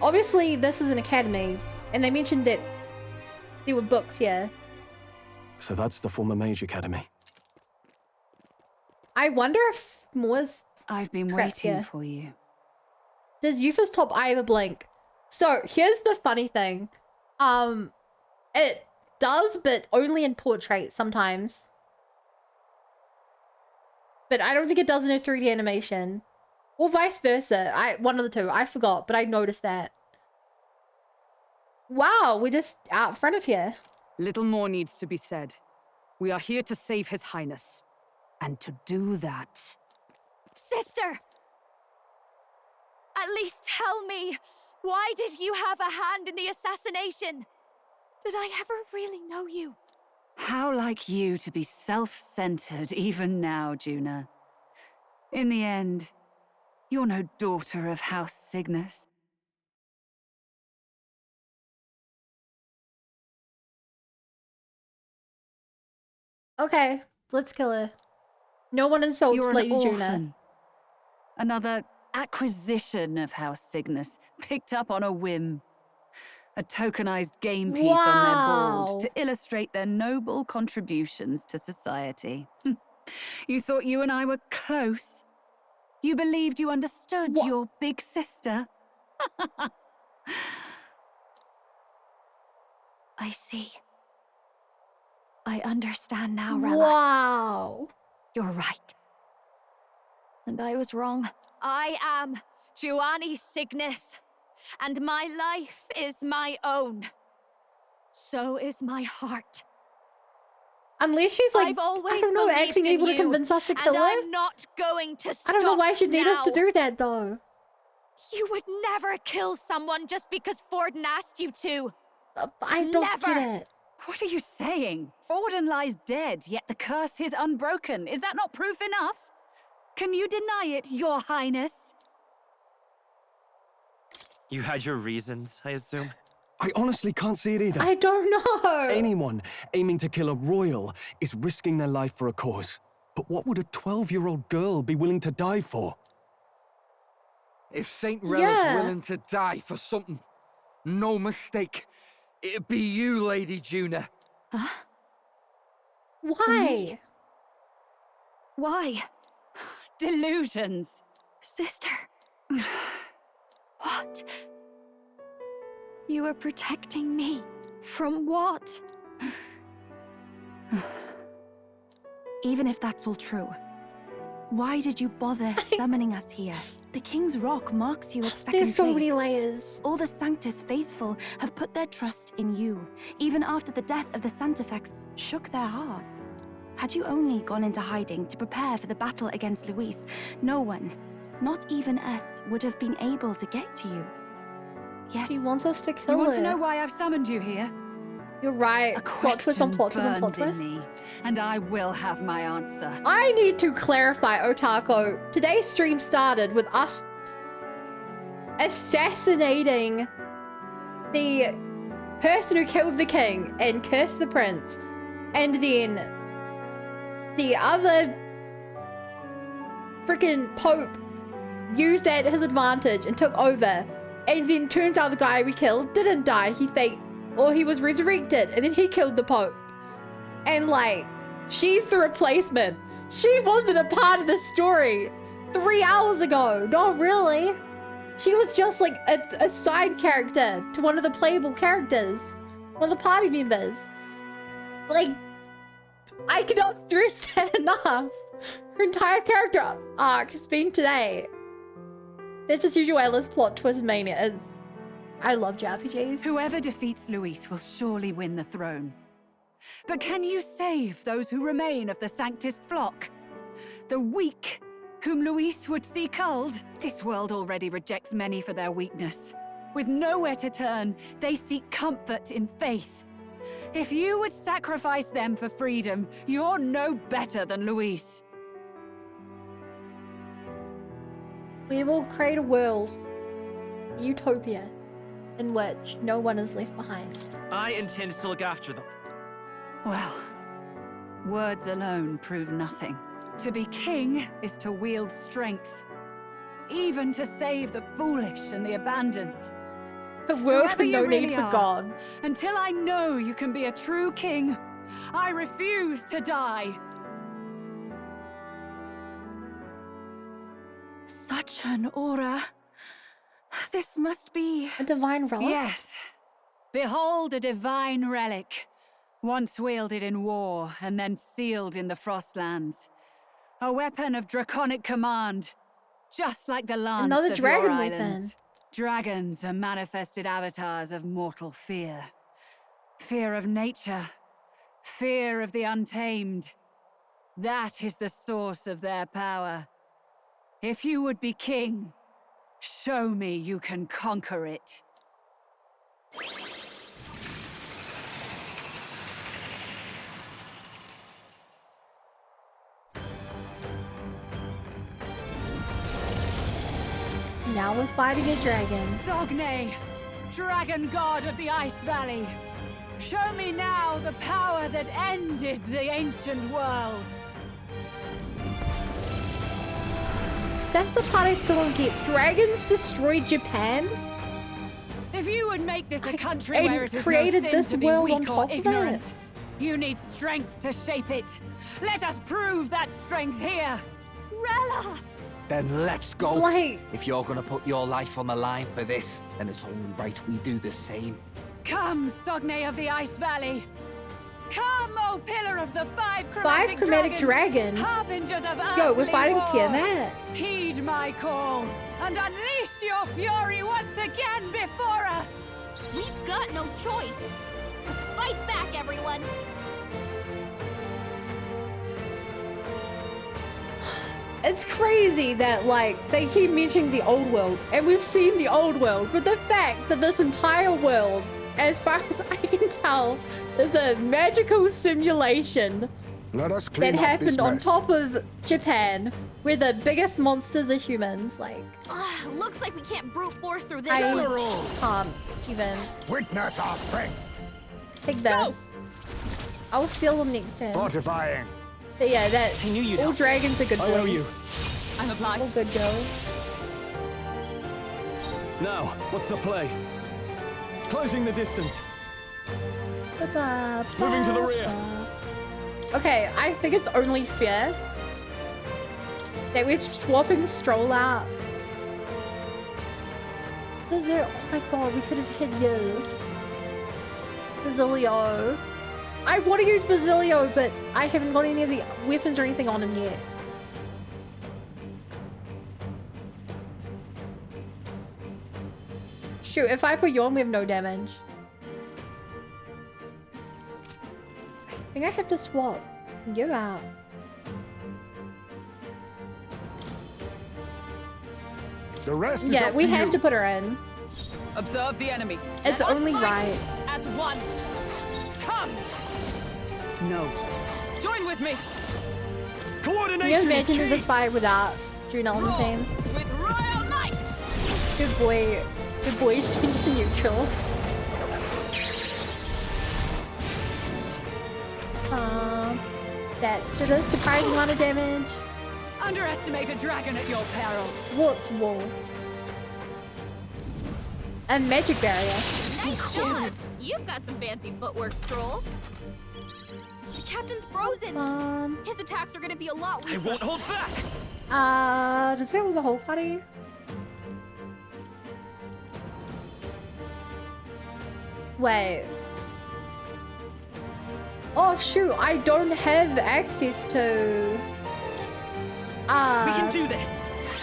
obviously this is an academy, and they mentioned that there were books here. So that's the former Mage Academy. I wonder if Moore's I've been trapped waiting here. for you. Does Yufa's top eye ever blink? So here's the funny thing. It does, but only in portrait sometimes. But I don't think it does in a 3D animation. Or vice versa. One of the two. I forgot, but I noticed that. Wow, we're just out front of here. Little more needs to be said. We are here to save His Highness. And to do that... Sister! At least tell me, why did you have a hand in the assassination? Did I ever really know you? How like you to be self-centered even now, Juna. In the end, you're no daughter of House Cygnus. Okay, let's kill her. No one insults You're Lady an Juna. orphan. Another acquisition of House Cygnus, picked up on a whim. A tokenized game piece on their board to illustrate their noble contributions to society. You thought you and I were close? You believed you understood your big sister? I see. I understand now, Rella. Wow. You're right. And I was wrong. I am Giovanni Cygnus, and my life is my own. So is my heart. Unless she's like, I've always I don't know, believed actually in able to you, convince us to kill and her. I'm not going to stop I don't know why she need us to now. do that though. You would never kill someone just because Forden asked you to. I don't Never. get it. What are you saying? Forden lies dead, yet the curse is unbroken. Is that not proof enough? Can you deny it, Your Highness? You had your reasons, I assume? I honestly can't see it either. I don't know. Anyone aiming to kill a royal is risking their life for a cause. But what would a 12-year-old girl be willing to die for? If Saint Rella's willing to die for something, no mistake, it'd be you, Lady Juna. Huh? Why? Why? Delusions. Sister. What? You are protecting me. From what? Even if that's all true, why did you bother summoning us here? The King's Rock marks you at second There's so many place. layers. All the Sanctus faithful have put their trust in you, even after the death of the Santifex shook their hearts. Had you only gone into hiding to prepare for the battle against Luis, no one, not even us, would have been able to get to you. Yet, She wants us to kill You want her. to know why I've summoned you here? You're right. A Plot twist on plot twist on plot burns twist. in me, and I will have my answer. I need to clarify, Otako. Today's stream started with us assassinating the person who killed the king and cursed the prince, and then the other freaking pope used that at his advantage and took over, and then turns out the guy we killed didn't die. He was resurrected, and then he killed the pope. And like, she's the replacement. She wasn't a part of the story 3 hours ago. Not really. She was just like a side character to one of the playable characters, one of the party members. Like, I cannot stress that enough. Her entire character arc has been today. This is Usuala's plot twist mania. I love JRPGs. Whoever defeats Luis will surely win the throne. But can you save those who remain of the Sanctist flock? The weak, whom Luis would see culled? This world already rejects many for their weakness. With nowhere to turn, they seek comfort in faith. If you would sacrifice them for freedom, you're no better than Luis. We will create a world, a utopia, in which no one is left behind. I intend to look after them. Well, words alone prove nothing. To be king is to wield strength, even to save the foolish and the abandoned. A world Whoever with no you need really for are, God. Until I know you can be a true king, I refuse to die. Such an aura. This must be... a divine relic? Yes. Behold a divine relic. Once wielded in war and then sealed in the Frostlands. A weapon of draconic command. Just like the lance Another of dragon your weapon. islands. Dragons are manifested avatars of mortal fear. Fear of nature. Fear of the untamed. That is the source of their power. If you would be king, show me you can conquer it. Now we're fighting a dragon. Sogne, dragon god of the Ice Valley. Show me now the power that ended the ancient world. That's the part I still don't get. Dragons destroyed Japan? If you would make this a country and where it is created no sin this to be world on weak top or of it. ignorant, you need strength to shape it. Let us prove that strength here. Rella! Then let's go. Like, if you're gonna put your life on the line for this, then it's only right we do the same. Come, Sogne of the Ice Valley. Come, O pillar of the five chromatic dragons. Harbingers of Yo, we're earthly fighting war. Tiamat. Heed my call and unleash your fury once again before us. We've got no choice. Let's fight back, everyone. It's crazy that, like, they keep mentioning the old world, and we've seen the old world, but the fact that this entire world, as far as I can tell, is a magical simulation Let us that clean up this happened on mess. top of Japan, where the biggest monsters are humans. Like, Looks like we can't brute force through this. I General! can't even. Witness our strength. Take this. I'll steal them next turn. Fortifying. But yeah, that I knew you'd all help. dragons are good boys. I owe you. I'm obliged. All good girls. Now, what's the play? Closing the distance. Moving to the rear. Okay, I think it's only fair that we're swapping Stroll out. Oh my god, we could have hit you. Basilio. I want to use Basilio, but I haven't got any of the weapons or anything on him yet. Shoot, if I put you on, we have no damage. I think I have to swap you out. The rest is Yeah, up we to have you. to put her in. Observe the enemy. It's Let us only fight right. as one. Run! No. Join with me! Can you imagine this fight without June on the team? With royal might! Good boy sink neutral. That did a surprising amount of damage. Underestimate a dragon at your peril. What's wall? A magic barrier. Nice job! You've got some fancy footwork, Stroll. The captain's frozen. His attacks are gonna be a lot weaker. I won't hold back. Does it have the whole party? Wait. Oh shoot, I don't have access to... we can do this!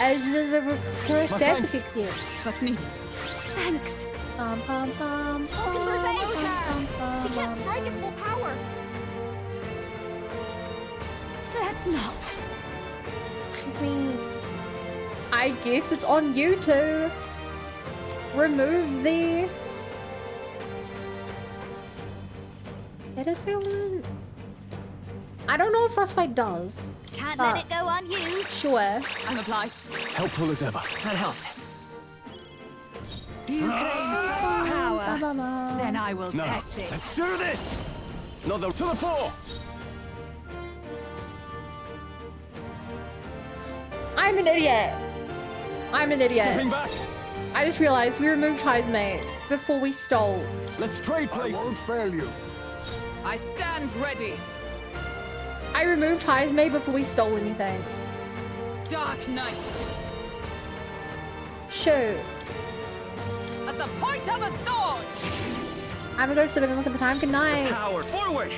As the stats effects here. That's neat. Thanks. Pum, pum, pum, She can't strike at full power. That's not. I mean, I guess it's on you to remove the hit assailants. I don't know if Frostbite does. Can't let it go on you. Sure. I'm obliged. Helpful as ever. That helped. You claim such power. Then I will No. test it. Let's do this! No, to the fore! I'm an idiot. I'm an idiot. Stepping back. I just realized we removed Heismate before we stole. Let's trade places. I won't fail you. I stand ready. I removed Heismate before we stole anything. Dark Knight. Shoot. As the point of a sword. I'm gonna go sit up and look at the time. Good night. Power forward.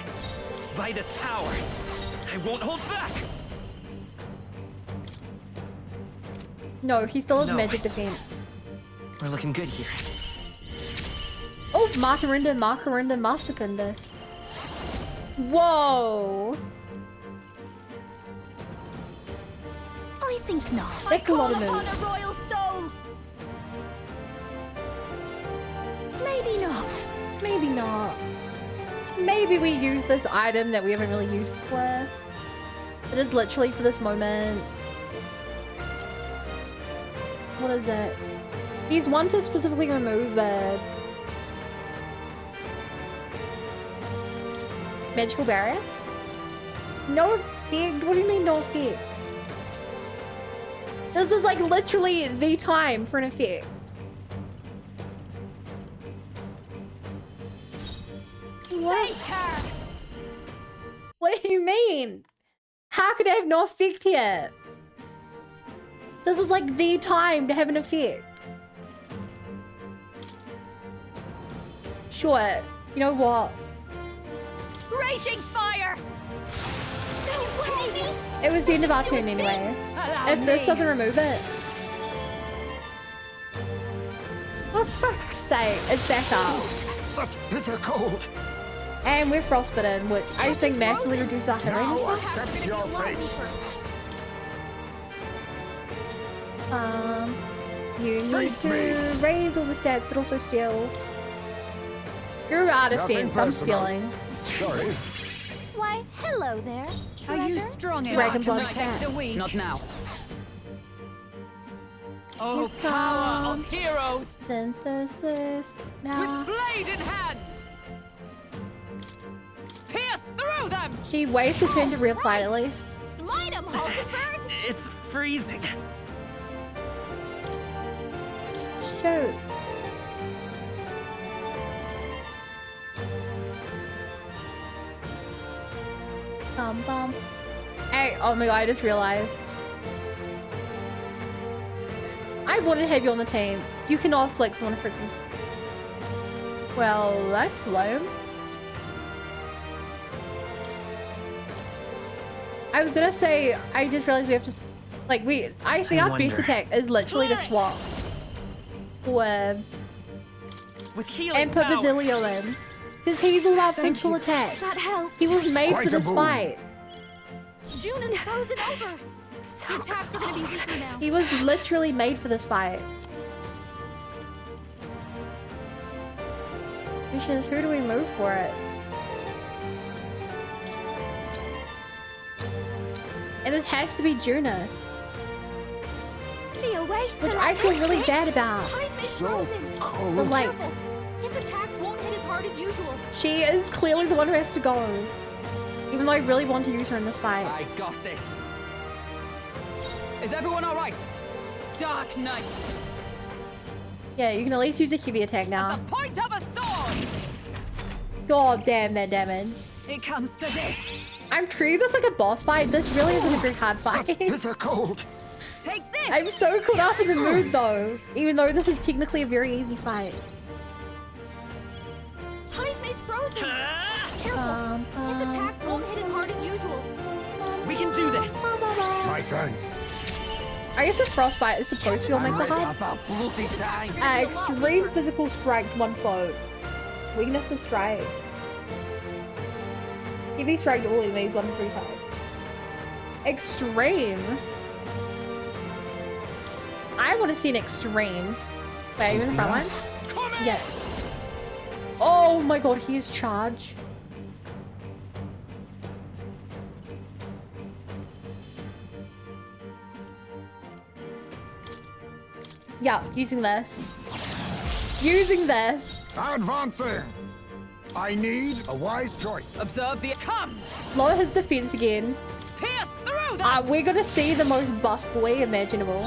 By this power, I won't hold back. No, he still has No. magic defense. We're looking good here. Oh, Martarinda, Masterkinda. Whoa. I think not. That's a lot of On moves. a royal soul. Maybe not. Maybe not. Maybe we use this item that we haven't really used before. It is literally for this moment. What is it? He's one to specifically remove the magical barrier? No effect? What do you mean no effect? This is like literally the time for an effect. What? What do you mean? How could I have no effect here? This is like the time to have an effect. Sure. You know what? Raging fire. No way. It was the end of our turn anyway. If this doesn't remove it. For fuck's sake, it's back up. Such bitter cold. And we're frostbitten, which I think massively reduces our hit rate and Now stuff. accept your fate. You need Face to me. raise all the stats, but also steal. Screw our Nothing defense, I'm personal. stealing. Sorry. Why, hello there. Are you treasure. strong Dragon enough to blood protect attack. the weak? Not now. Oh, Here power comes of heroes! Synthesis. Now. With blade in hand! Pierce through them! She wastes a turn to reapply at least. Smite him, Hulkenberg. It's freezing. Shoot. Bum. Hey, oh my god, I just realized. I wanted to have you on the team. You cannot flex one of Fritz's. Well, that's lame. I was gonna say, I just realized we have to, like, I think our best wonder. attack is literally to swap. With healing and put power. Basilio in. Because he's all about physical attacks. That helps. He was made Quite for a this boon. fight. June is frozen over. The attacks are gonna be weaker now. He was literally made for this fight. Question is, who do we move for it? And it has to be Juna. The Oasis, which I feel really bad about. So cold. But like, His attacks won't hit as hard as usual. she is clearly the one who has to go. Even though I really want to use her in this fight. I got this. Is everyone all right? Dark Knight. Yeah, you can at least use a heavy attack now. The point of a sword. God damn that damage. It comes to this. I'm treating this like a boss fight. This really isn't a very hard fight. Bitter cold. Take this. I'm so caught up in the mood though, even though this is technically a very easy fight. Heisme's frozen. Careful. His attacks won't hit as hard as usual. We can do this. My thanks. I guess the frostbite is supposed to be what makes it hard. Extreme physical strike to one foe. Weakness to strike. Heavy strike to all enemies 1 to 3 times. Extreme. I want to see an extreme. Wait, are you in the front line? Yeah. Oh my god, he is charged. Yeah, using this. Using this. Advancing. I need a wise choice. Observe the come. Lower his defense again. Pierce through that. We're gonna see the most buff boy imaginable.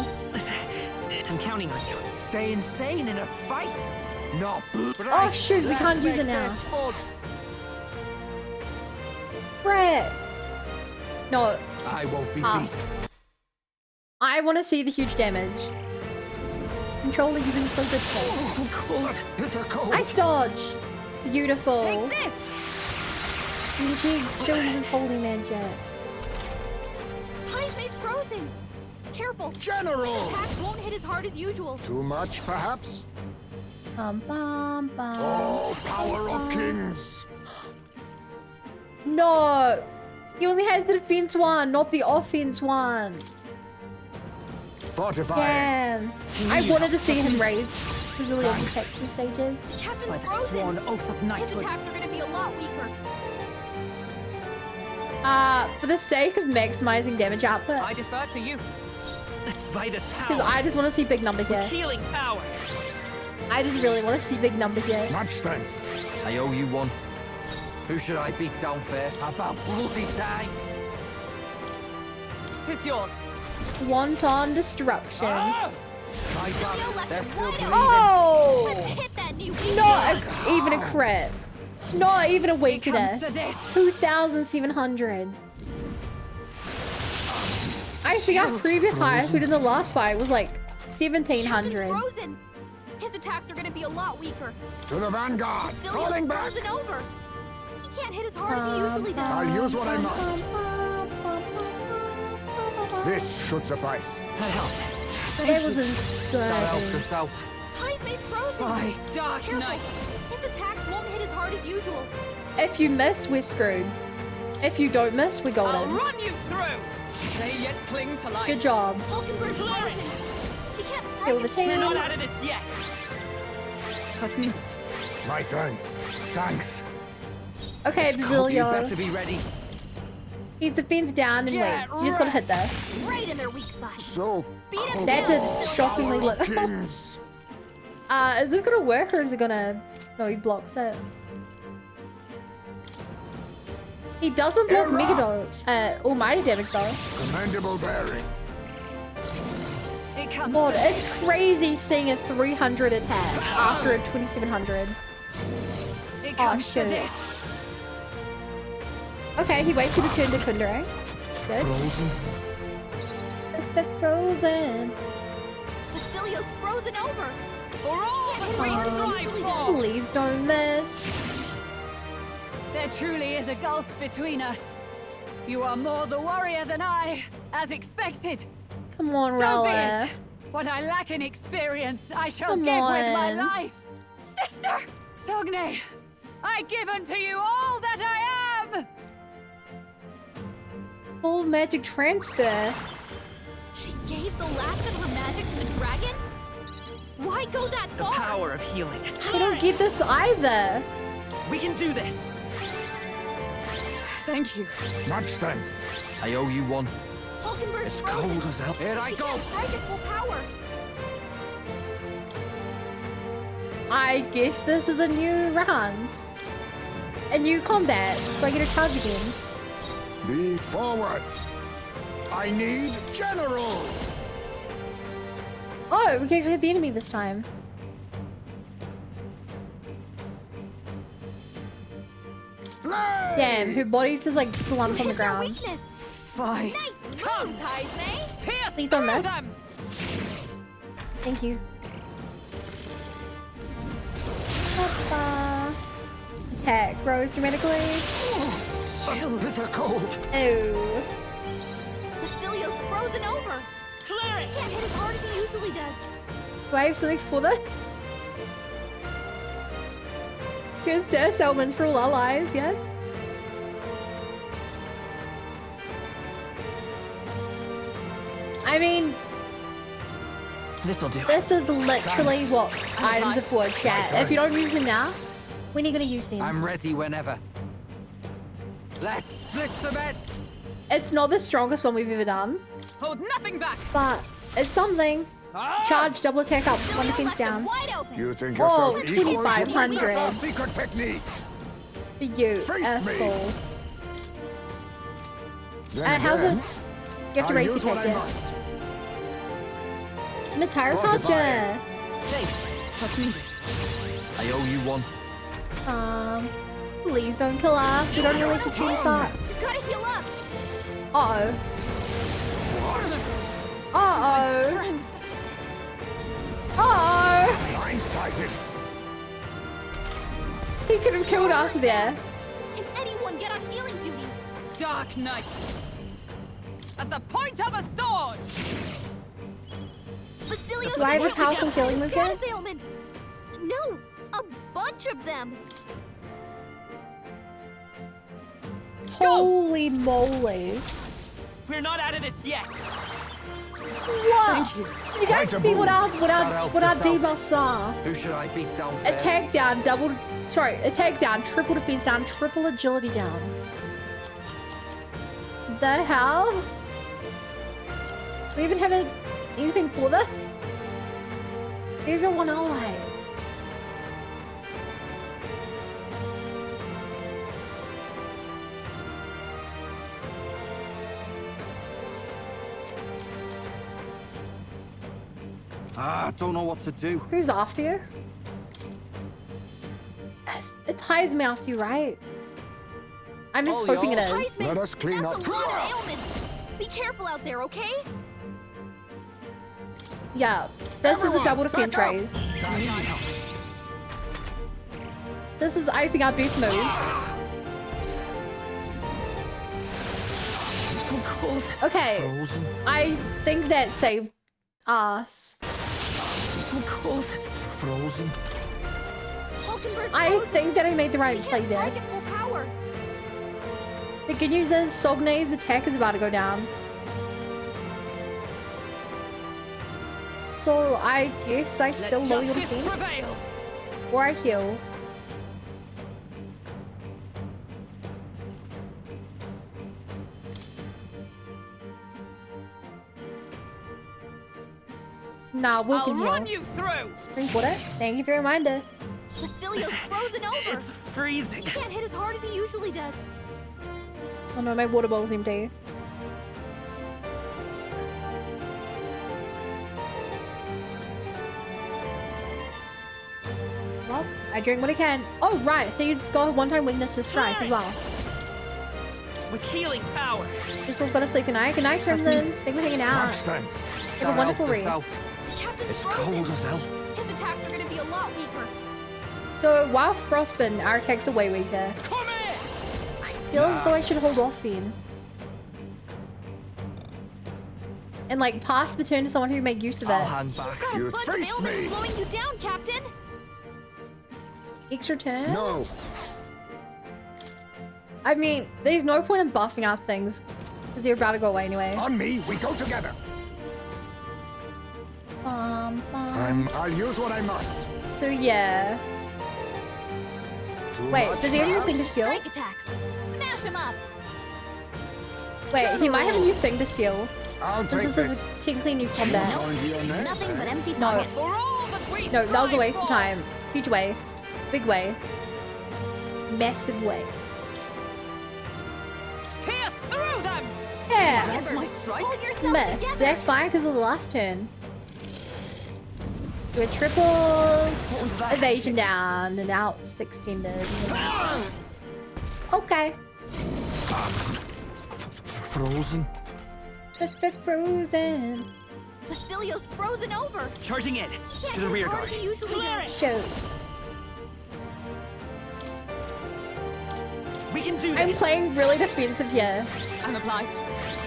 I'm counting on you. Stay insane in a fight. No. Oh shoot, we can't use it now. Brett. No. I won't be beat. I want to see the huge damage. Controller, you've been so good for. Ice dodge. Beautiful. Take this. He still uses holy magic. Heisme's frozen. Careful. General. His attacks won't hit as hard as usual. Too much, perhaps? Bum, bum, bum, Oh, power of kings. No. He only has the defense one, not the offense one. Fortifying. Damn. I wanted to see him raise resilience attack 2 stages. Captain's By the frozen. sworn oath of His knighthood. attacks are going to be a lot weaker. For the sake of maximizing damage output, I defer to you. By this because power. I just want to see big number here. Healing power. I just really want to see big number here. Much thanks. I owe you one. Who should I beat down first? About bloody time. Tis yours. Wanton destruction. Ah! My God, they're still bleeding. Oh! Let's hit that new weakness. Not even a crit. Not even a weakness. to this. 2,700. I think our previous highest we did in the last fight was like 1,700. Frozen. His attacks are going to be a lot weaker. To the vanguard. Cecilia's Falling back. frozen over. He can't hit as hard as he usually does. I'll use what I must. This should suffice. That was insane. That helped us out. Heisme's frozen. By Dark Careful. Knight. His attacks won't hit as hard as usual. If you miss, we're screwed. If you don't miss, we're I'll golden. run you through. They yet cling to life. Good job. Hulkenberg's frozen. She can't strike Kill the it. team. We're not out of this yet. Hasn't. My thanks. Thanks. Okay, You Basilio. better be ready. He's defense down and wait. You just gotta hit this. Right in their weak spot. So Beat him That down. did shockingly power of little. kings. Is this gonna work or is it gonna... No, he blocks it. He doesn't block Megadot. Almighty damage though. Commendable bearing. It comes God, to it's crazy seeing a 300 attack after a 2700. It Oh comes to shit. this. Okay, he waits to return to Kundera. Good. Frozen. The frozen. Cecilia's frozen over. For all that we strive for. Please don't miss. There truly is a gulf between us. You are more the warrior than I, as expected. Come on, So be Rolla. it. What I lack in experience, I shall Come give with my on. life. Sister! Sogne, I give unto you all that I am! Full magic transfer. She gave the last of her magic to the dragon? Why go that The far? power of healing. I don't get this either. We can do this. Thank you. Much thanks. I owe you one. Hulkenberg's It's cold as hell. Here I He go! can't strike at full power. I guess this is a new round. A new combat, so I get to charge again. Be forward. I need general. Oh, we can actually hit the enemy this time. Blaze! Damn, her body's just like slumped on the ground. Fine. Nice moves, Heisme. Pierce Please don't through miss. them. Thank you. Papa. Attack grows dramatically. Such bitter cold. Oh. Basilio's frozen over. Clear He it! can't hit as hard as he usually does. Do I have something for this? Here's death elements for all allies, yeah? I mean, This'll do. this is literally what items are for, chat. If you don't use them now, when are you gonna use them? I'm ready whenever. Let's split some bets. It's not the strongest one we've ever done, Hold nothing back. but it's something. Charge, double attack up, one defense down. Wide open. You think Oh, yourself equal to 2500. witness our secret technique? For you, Face me. asshole. Then How's it? again, You have to I'll raise use what attack I it. must. I'm a tire Fortify. culture. Thanks. That's needed. I owe you one. Please don't kill us. We don't really need to chainsaw. You gotta heal up. Uh-oh. Uh-oh. Strength. Uh-oh. Blindsided. He could have killed us there. Can anyone get on healing duty? Dark Knight. As the point of a sword. Basilio's Do I have a attacking powerful him. killing move here? Status ailment. No, a bunch of them. Holy moly. We're not out of this yet! What? You guys see what our debuffs are. Who should I beat down first? Attack down, attack down, triple defense down, triple agility down. The hell? Do we even have anything for that? There's a one ally. Don't know what to do. Who's after you? It's Heisme after you, right? I'm just hoping it is. Heisman, Let us clean that's up. a lot of ailments. Be careful out there, okay? Yeah, this is a double defense raise. This is, I think, our best move. So cold. Okay, Frozen. I think that saved us. So cold. Frozen. Hulkenberg's I frozen. think that I made the right He play can't there. strike at full power. The good news is Sogne's attack is about to go down. So I guess I still lower your Justice defense. prevail. Or I heal. Nah, we'll I'll heal. run you through. Drink water. Thank you for your reminder. Basilio's frozen over. It's freezing! He can't hit as hard as he usually does. Oh no, my water bowl's empty. Well, I drink what I can. Oh, right. He just got a one-time weakness to strike as well. With healing power! This one's gonna sleep tonight. Good night, Crimson. Thanks for hanging out. Much thanks. Have a wonderful Help us read. out. Captain's It's frozen. cold as hell. His attacks are gonna be a lot weaker. So, while Frostbitten, our attacks are way weaker. Come here! I feel as though I should hold off then. And, like, pass the turn to someone who make use of I'll it. hang back. Got a You bunch of face ailments me. slowing you down, Captain. Extra turn? No. I mean, there's no point in buffing our things. Because they're about to go away anyway. On me, we go together. I'll use what I must. So, yeah. Too Wait, much does he have now? anything to steal? Strike attacks. Smash him up. Wait, he might have a new thing to steal. I'll Since take this this. is a technically new combat. Nothing but empty No. pockets. No, that was a waste of time. Huge waste. Big waste. Massive waste. Pierce through them! Yeah! My strike? Hold yourself Miss. together. That's fine because of the last turn. Do a triple evasion down and out 16 to... Okay. Frozen. Frozen. Basilio's frozen over. Charging in. Can't To the hit rear as hard guard. as he usually does. Shoot. We can do I'm this. playing really defensive here. I'm obliged.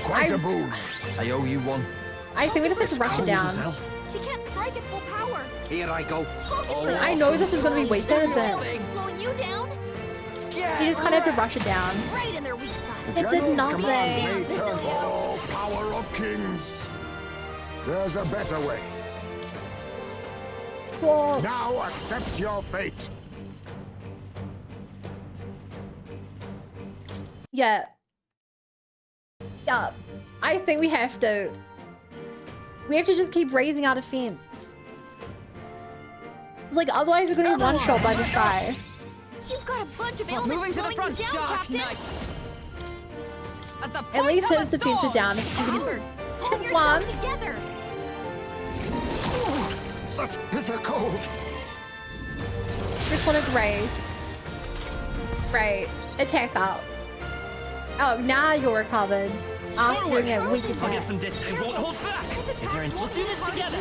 Quite a boon. I owe you one. I think we just have to rush it down. She can't strike at full power. Here I go. I know this is going to be weaker, but Slowing you down. you just kind of have to rush it down. Right in their weak spot. It did General's nothing. command may turn all power of kings. There's a better way. Cool. Now accept your fate. Yeah. Yeah. I think we have to. We have to just keep raising our defense. Like, otherwise we're gonna be one shot by this guy. You've got a bunch of ailments Moving to the slowing front, you down, Dark Captain. Knight. As the At least point of his a defense is sword. down. If you can Remember, hold one. yourself together. Such bitter cold. Just want to raise. Right. Attack up. Oh, now you're recovered. After doing a weak I'll get attack. some distance. I won't hold back. Is there any? We'll do this together.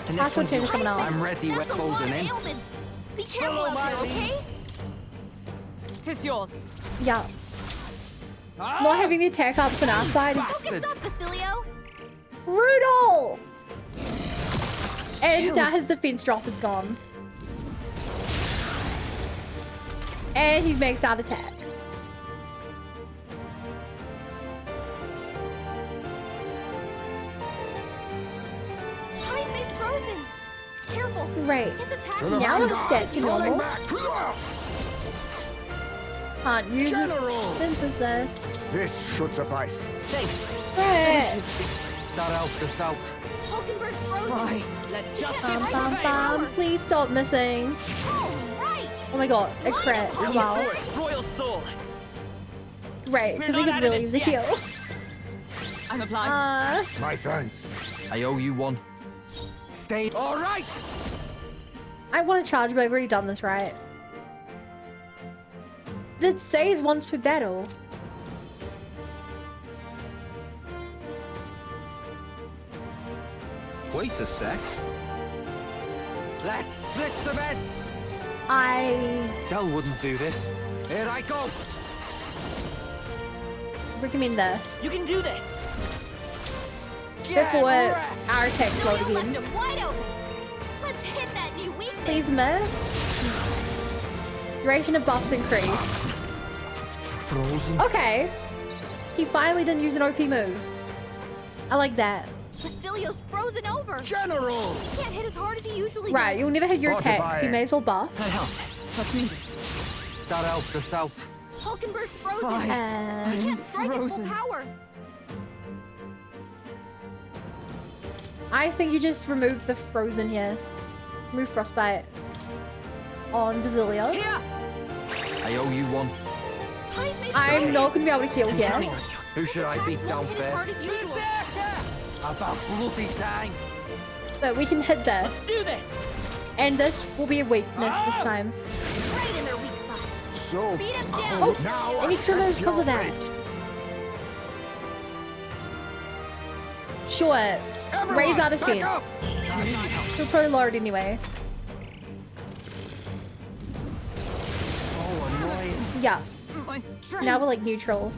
The Last one turn to someone else. I'm ready. We're That's a lot closing of in. ailments. Be careful Follow out my there, lead. okay? Tis yours. Yeah. Not having the attack ups on our side is Focus up, Basilio. brutal! And now his defense drop is gone. And he's maxed out attack. Time is frozen. Careful. Right. His attack To the Now the vanguard. stats are Falling normal. back. Can't use his General. synthesis. This should suffice. Right. That helped us out. Hulkenberg's frozen. Right. Let justice Bum, prevail. bum, bum. Please stop missing. All right. Oh my god, a crit as well. For it, Royal Soul. Great, We're because we not could out of really use this a heal. yet. I'm obliged. My thanks. I owe you one. Stay. All right. I want to charge, but I've already done this, right? Did it say he's once per battle? Wait a sec. Let's split some heads. I Dell wouldn't do this. Here I go. recommend this. You can do this. Before our attack's load Basilio left again. him wide open. Let's hit that new weakness. Please miss. Duration of buffs increase. Frozen. Okay. He finally didn't use an OP move. I like that. Basilio's frozen over. General! He can't hit as hard as he usually Right, does. you'll never hit your attacks. Fortifying. You may as well buff. That helped. Trust me. That helped us out. Hulkenberg's frozen. Fine. He And can't strike at full frozen. power. I think you just remove the frozen here. Remove frostbite on Basilio. Here. I owe you one. I'm not gonna be able to heal here. Who should I beat down Hit as hard first? as usual. About bloody time. But we can hit this. Let's do this. And this will be a weakness this time. Right in their weak spot. So Beat him down. Oh, now and he remove accept because your of that. fate. Sure. Raise our Everyone, back defense. up! We'll probably lower it anyway. Oh, annoying. Yeah. My strength. Now we're like neutral.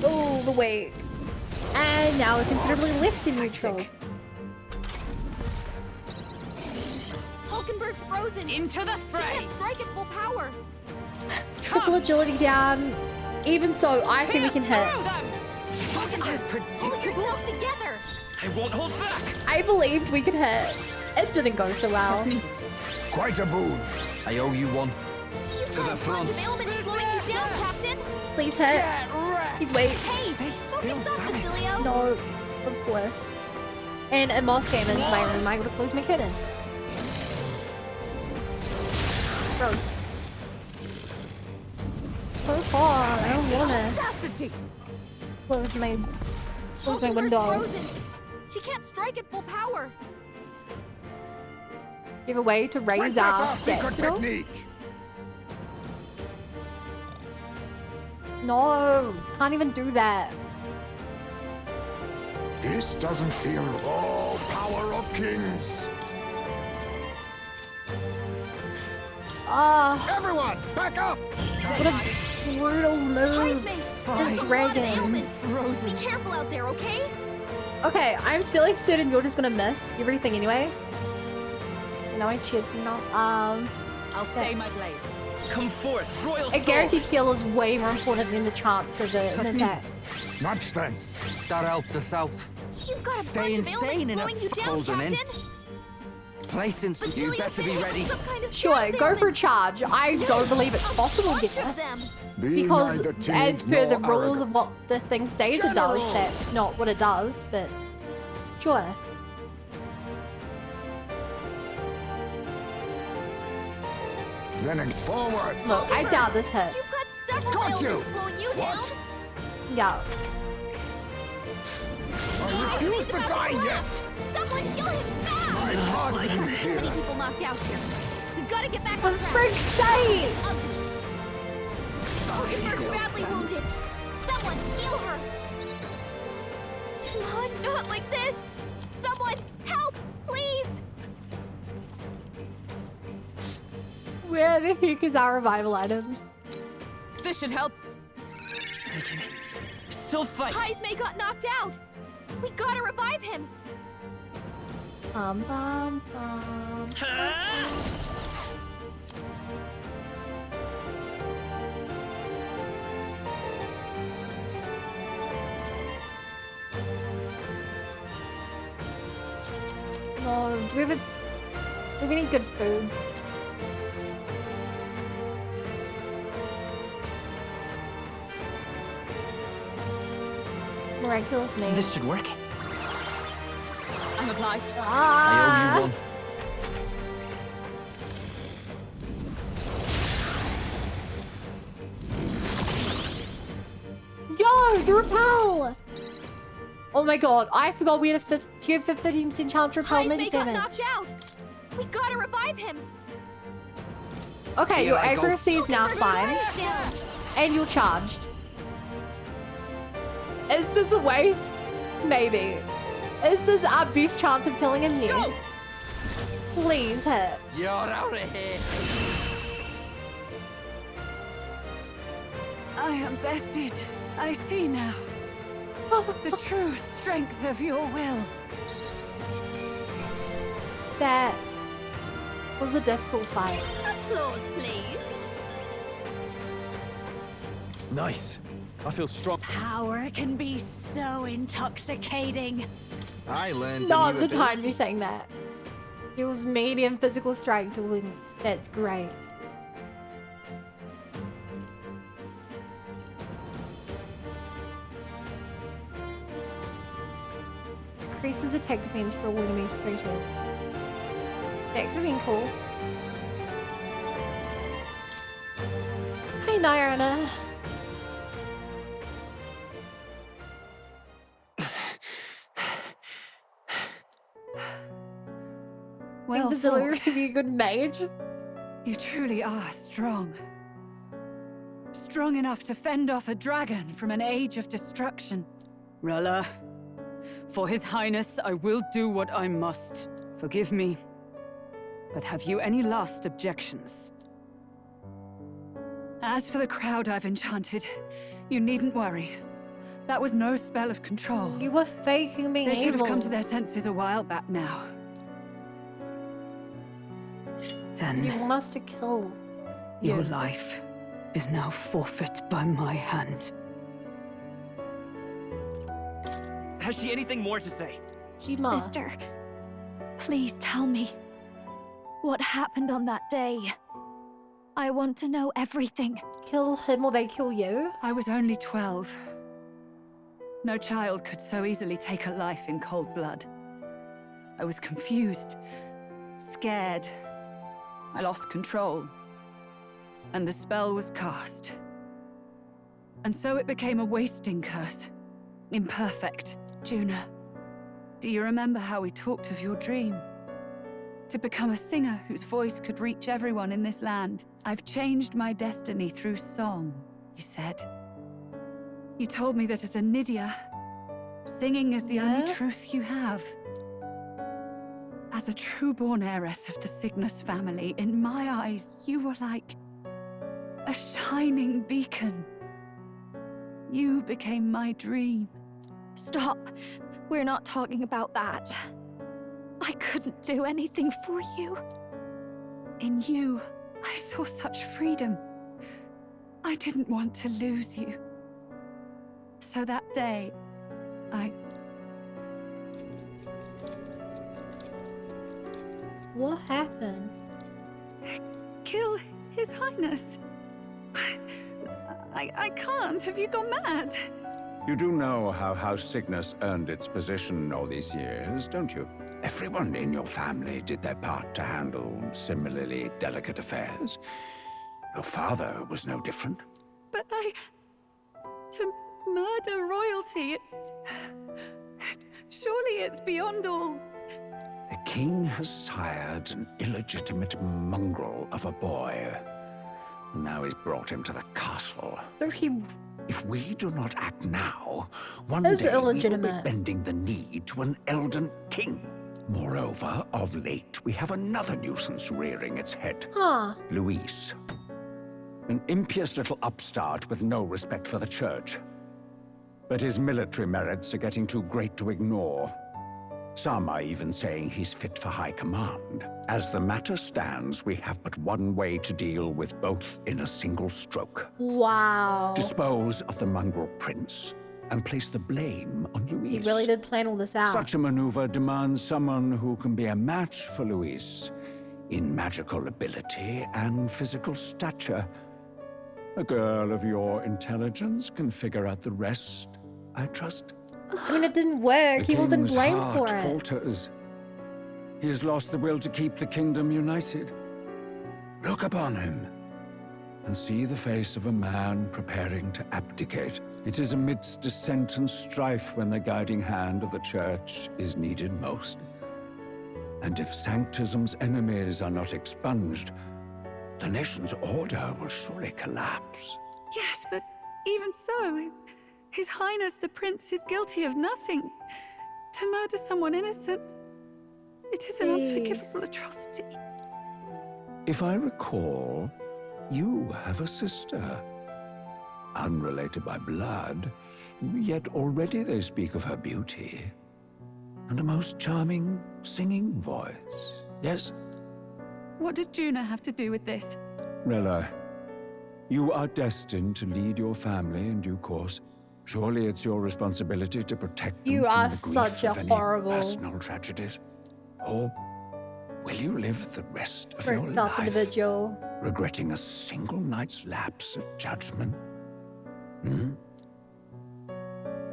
Oh, the weight. And now we're considerably less than neutral. Hulkenberg's frozen. Into the He fray. can't strike at full power. Triple agility down. Even so, I think we can hit. Through them. Hulkenberg, hold yourself together. I won't hold back. I believed we could hit. It didn't go so well. Quite a boon. I owe you one. To the front. Ailment is slowing you down, Captain. Please hit. He's weak. Hey, focus up, Basilio. No, of course. And a moth came into my room. I would have closed my curtain. Bro. So far, I don't wanna close my window. She can't strike at full power. Give a way to raise our secret technique. No, can't even do that. This doesn't feel all power of kings. Everyone, back up! What a brutal move. This dragon. Be careful out there, okay? Okay, I'm feeling certain you're just gonna miss everything anyway. You know, I cheers me not. I'll stay my blade. Come forth, royal A guaranteed kill is way more important than the chance of the attack. Much thanks. That helped us out. You've got a Stay bunch of insane ailments slowing you down, closing in. Captain. Placing, you better be ready. Sure, go for a charge. I don't believe it's possible yet. Because as per the rules of what the thing says it does, that's not what it does, but sure. Then forward. Look, I doubt this hits. You've got several Got you. ailments slowing you down. Yeah. I refuse to die yet. Someone heal him fast! My heart is So many here. people knocked out here. We've got to get back For on track. frick's sake! Christopher's badly wounded. Someone heal her. No, not like this. Someone help, please. Where the heck is our revival items? This should help. We can still fight. Heismay got knocked out. We gotta revive him. Bum, bum, bum. No, do we have any good food? Miraculous me. This should work. I'm obliged. I owe you one. Yo, the repel! Oh my god, I forgot we had a 15% chance to repel Heismay magic got damage. knocked out. We gotta revive him. Okay, Here your I go. accuracy is now fine. Down. And you're charged. Is this a waste? Maybe. Is this our best chance of killing him? Yes. Please hit. You're out of here. I am bested. I see now. The true strength of your will. That was a difficult fight. Applause, please. Nice. I feel strong. Power can be so intoxicating. I learned Not a the new time ability. you're saying that. It was medium physical strength. That's great. Increases attack defense for all enemies for 3 turns. That could have been cool. Hey, Nirana. Well Think Basilio fought. to be a good mage? You truly are strong. Strong enough to fend off a dragon from an age of destruction. Rella, for His Highness, I will do what I must. Forgive me, but have you any last objections? As for the crowd I've enchanted, you needn't worry. That was no spell of control. You were faking being They should have come evil. to their senses a while back now. Then You want us to kill. your life is now forfeit by my hand. Has she anything more to say? She must. Sister, Please tell me what happened on that day. I want to know everything. Kill him or they kill you? I was only 12. No child could so easily take a life in cold blood. I was confused, scared. I lost control. And the spell was cast. And so it became a wasting curse. Imperfect. Juna, do you remember how we talked of your dream? To become a singer whose voice could reach everyone in this land. I've changed my destiny through song, you said. You told me that as a Nydia, singing is the only truth you have. As a true-born heiress of the Cygnus family, in my eyes, you were like a shining beacon. You became my dream. Stop. We're not talking about that. I couldn't do anything for you. In you, I saw such freedom. I didn't want to lose you. So that day, What happened? Kill His Highness. I can't. Have you gone mad? You do know how House Cygnus earned its position all these years, don't you? Everyone in your family did their part to handle similarly delicate affairs. Your father was no different. But to murder royalty, surely it's beyond all. The king has sired an illegitimate mongrel of a boy. Now he's brought him to the castle. If we do not act now, one day we will be bending the knee to an Elden king. Moreover, of late, we have another nuisance rearing its head. Luis. An impious little upstart with no respect for the church. But his military merits are getting too great to ignore. Some are even saying he's fit for high command. As the matter stands, we have but one way to deal with both in a single stroke. Wow. Dispose of the mongrel prince and place the blame on Luis. He really did plan all this out. Such a maneuver demands someone who can be a match for Luis in magical ability and physical stature. A girl of your intelligence can figure out the rest, I trust. I mean, it didn't work. He wasn't blamed for it. it. He has lost the will to keep the kingdom united. Look upon him and see the face of a man preparing to abdicate. It is amidst dissent and strife when the guiding hand of the church is needed most. And if Sanctism's enemies are not expunged, the nation's order will surely collapse. Yes, but even so, His Highness the Prince is guilty of nothing. To murder someone innocent, it is an unforgivable atrocity. If I recall, you have a sister. Unrelated by blood, yet already they speak of her beauty. And a most charming singing voice, yes? What does Juna have to do with this? Rella, you are destined to lead your family in due course. Surely it's your responsibility to protect them from the grief of any personal tragedies. Or will you live the rest of your life individual, regretting a single night's lapse of judgment?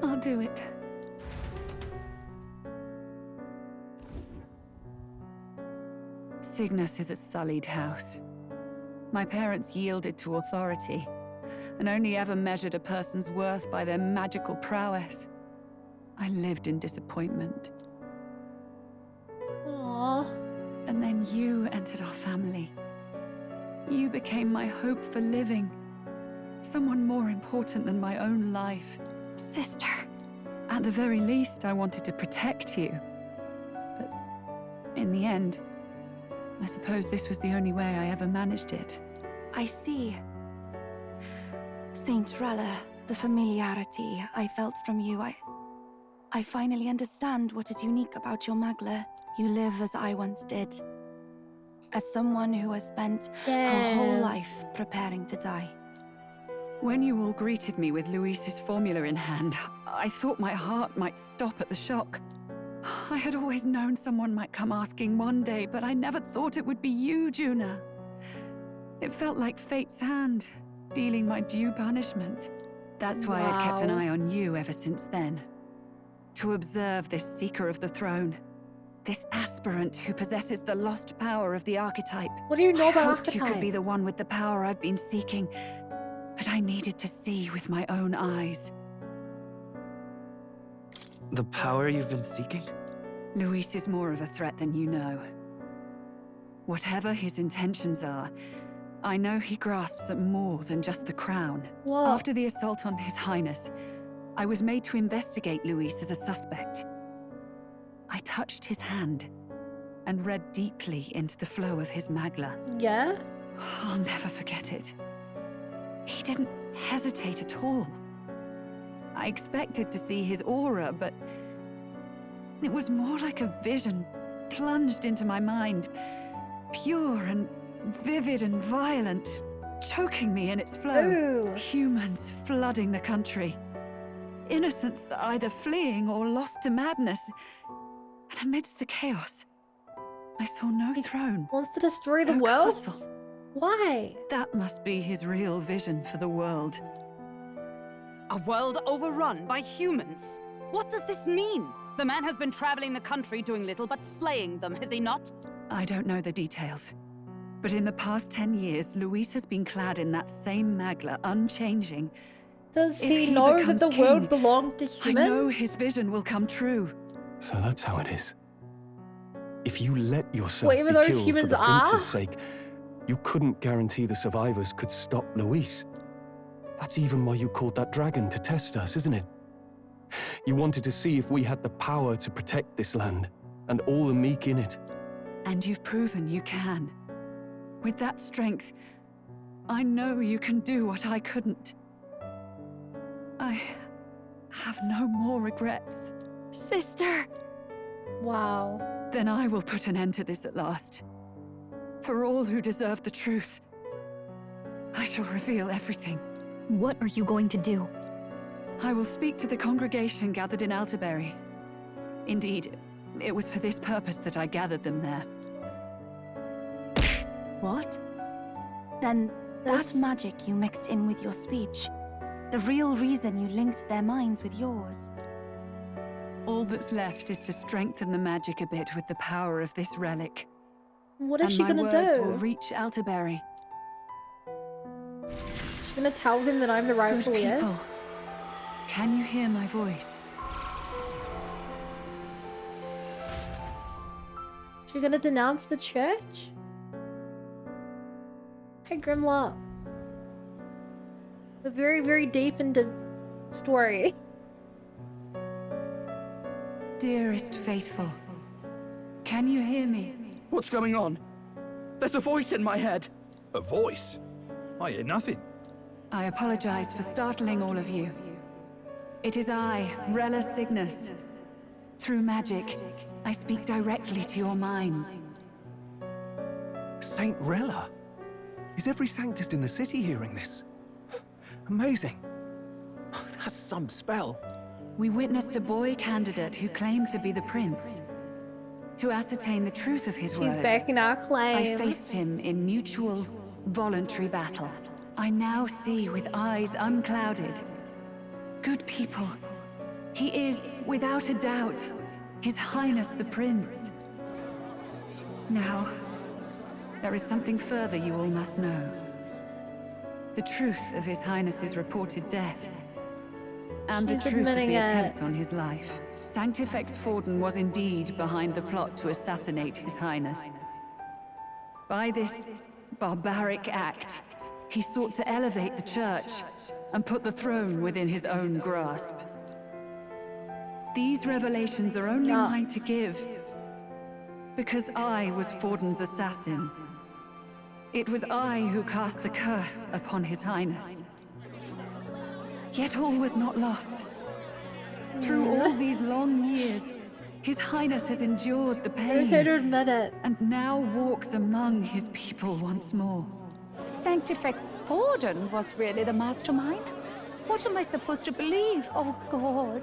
I'll do it. Cygnus is a sullied house. My parents yielded to authority, and only ever measured a person's worth by their magical prowess. I lived in disappointment. Aww. And then you entered our family. You became my hope for living. Someone more important than my own life. Sister. At the very least, I wanted to protect you. But in the end, I suppose this was the only way I ever managed it. I see. Saint Rella, the familiarity I felt from you, I finally understand what is unique about your Magla. You live as I once did. As someone who has spent her whole life preparing to die. When you all greeted me with Luis's formula in hand, I thought my heart might stop at the shock. I had always known someone might come asking one day, but I never thought it would be you, Juna. It felt like fate's hand, dealing my due punishment. That's why I'd kept an eye on you ever since then. To observe this seeker of the throne. This aspirant who possesses the lost power of the archetype. What do you know about I hoped archetype? you could be the one with the power I've been seeking, but I needed to see with my own eyes. The power you've been seeking? Luis is more of a threat than you know. Whatever his intentions are, I know he grasps at more than just the crown. Whoa. After the assault on His Highness, I was made to investigate Luis as a suspect. I touched his hand and read deeply into the flow of his magla. Yeah? I'll never forget it. He didn't hesitate at all. I expected to see his aura, but it was more like a vision plunged into my mind, pure and vivid and violent, choking me in its flow. Ooh. Humans flooding the country. Innocents either fleeing or lost to madness. And amidst the chaos, I saw no throne. Wants to destroy the no world? castle. Why? That must be his real vision for the world. A world overrun by humans? What does this mean? The man has been traveling the country doing little but slaying them, has he not? I don't know the details. But in the past 10 years, Luis has been clad in that same magla, unchanging. Does If he know that becomes the king, world belonged to humans? I know his vision will come true. So that's how it is. If you let yourself Whatever be those killed for humans the are? prince's sake, you couldn't guarantee the survivors could stop Luis. That's even why you called that dragon to test us, isn't it? You wanted to see if we had the power to protect this land, and all the meek in it. And you've proven you can. With that strength, I know you can do what I couldn't. I have no more regrets. Sister! Wow. Then I will put an end to this at last. For all who deserve the truth, I shall reveal everything. What are you going to do? I will speak to the congregation gathered in Altaberry. Indeed, it was for this purpose that I gathered them there. What? Then that magic you mixed in with your speech, the real reason you linked their minds with yours. All that's left is to strengthen the magic a bit with the power of this relic. What is she gonna And my words do? will reach Altaberry. She's gonna tell him that I'm the rightful Good heir? people, can you hear my voice? She's gonna denounce the church? Hey, Grimlock. A very, very deep into story. Dearest faithful, can you hear me? What's going on? There's a voice in my head. A voice? I hear nothing. I apologize for startling all of you. It is I, Rella Cygnus. Through magic, I speak directly to your minds. Saint Rella? Is every Sanctist in the city hearing this? Amazing. That's some spell. We witnessed a boy candidate who claimed to be the prince. To ascertain the truth of his She's words, backing our I claim. faced him in mutual, voluntary battle. I now see with eyes unclouded. Good people, he is, without a doubt, His Highness the Prince. Now, there is something further you all must know. The truth of His Highness's reported death, and the She's truth of admitting the it. attempt on his life. Sanctifex Forden was indeed behind the plot to assassinate His Highness. By this barbaric act, he sought to elevate the church and put the throne within his own grasp. These revelations are only mine to give, because I was Forden's assassin. It was I who cast the curse upon His Highness. Yet all was not lost. Through all these long years, His Highness has endured the pain. Here to admit it. And now walks among his people once more. Sanctifex Forden was really the mastermind? What am I supposed to believe? Oh, God.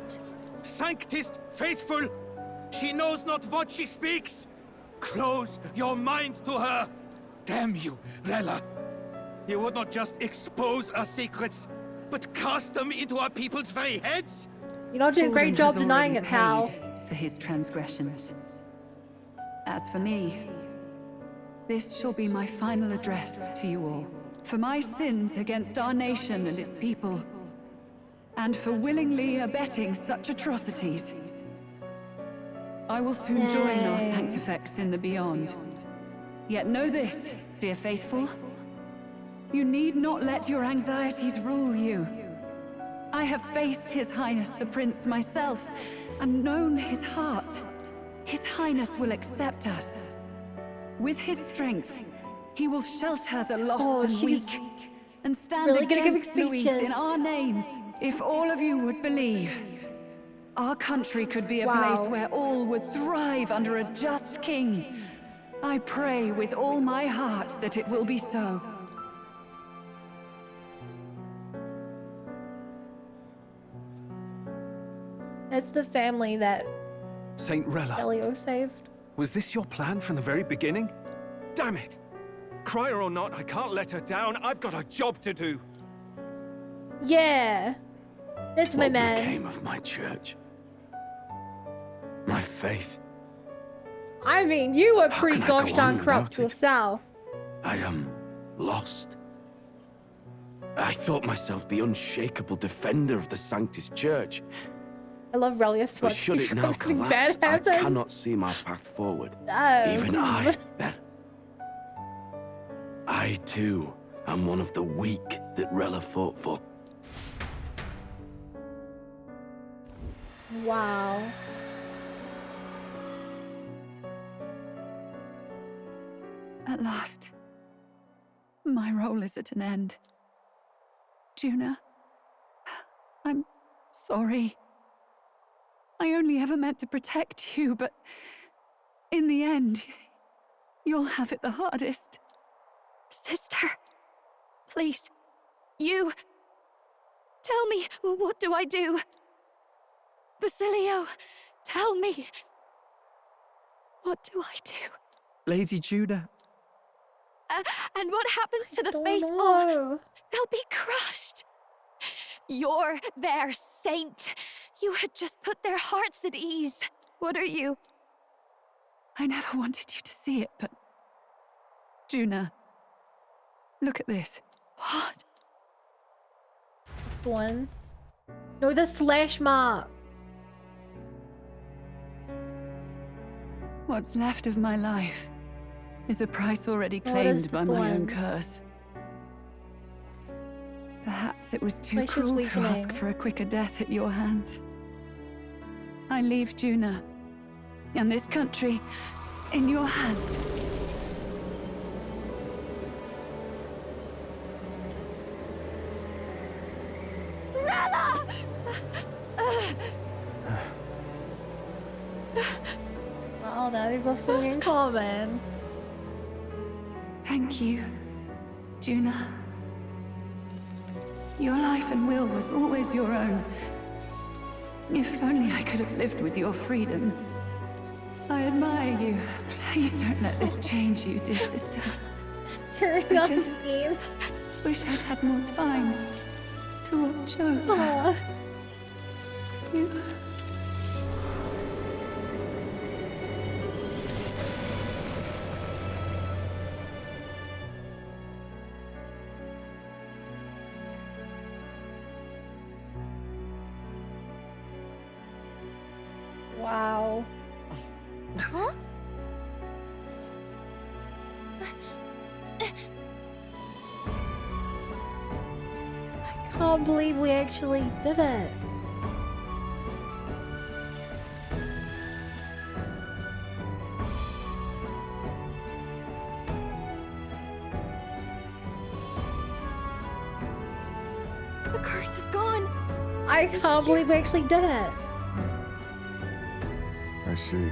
Sanctist faithful, She knows not what she speaks. Close your mind to her. Damn you, Rella. You would not just expose our secrets, but cast them into our people's very heads? You're not doing a great Forden job has denying it, already pal. paid for his transgressions. As for me, this shall be my final address to you all. For my sins against our nation and its people, and for willingly abetting such atrocities. I will soon join our Sanctifex in the beyond. Yet know this, dear faithful. You need not let your anxieties rule you. I have faced His Highness the Prince myself, and known his heart. His Highness will accept us. With his strength, he will shelter the lost and weak, and stand really gonna give against Luis speeches. in our names. If all of you would believe, our country could be a place where all would thrive under a just king. I pray with all my heart that it will be so. That's the family that Saint Rella, Elio saved. was this your plan from the very beginning? Damn it! Crier or not, I can't let her down. I've got a job to do. Yeah. That's my What man. became of my church? My faith? I mean, you were How pretty can I go gosh darn on corrupt without it? yourself. I am lost. I thought myself the unshakable defender of the Sanctus Church. I love Relia so But much. should it now Something collapse, bad I happen. cannot see my path forward. No. Even I, then. I, too, am one of the weak that Rella fought for. Wow. At last, my role is at an end. Juna, I'm sorry. I only ever meant to protect you, but in the end, you'll have it the hardest. Sister, please, you... Tell me, what do I do? Basilio, tell me. What do I do? Lady Juna. And what happens to the don't faithful? know. They'll be crushed. You're their saint. You had just put their hearts at ease. What are you? I never wanted you to see it, but... Juna, look at this. What? Ones. No, the slash mark. What's left of my life is a price already What is claimed the by my own thorns? curse. Perhaps it was too Flesh is cruel to ask weakening. for a quicker death at your hands. I leave Juna and this country in your hands. Rella! Oh, now they've got something in common. Thank you, Juna. Your life and will was always your own. If only I could have lived with your freedom. I admire you. Please don't let this change you, dear sister. Carrying I on the just scheme. wish I'd had more time to watch over Aw. you. Wow. Huh? I can't believe we actually did it. The curse is gone. I can't believe we actually did it. I see.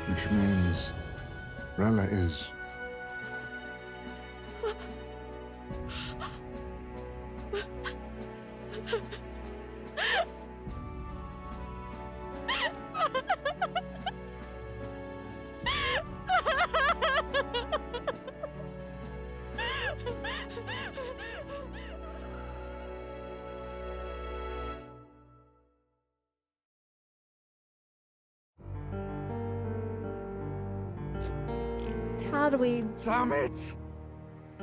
Which means Rella is... How do we... Damn it!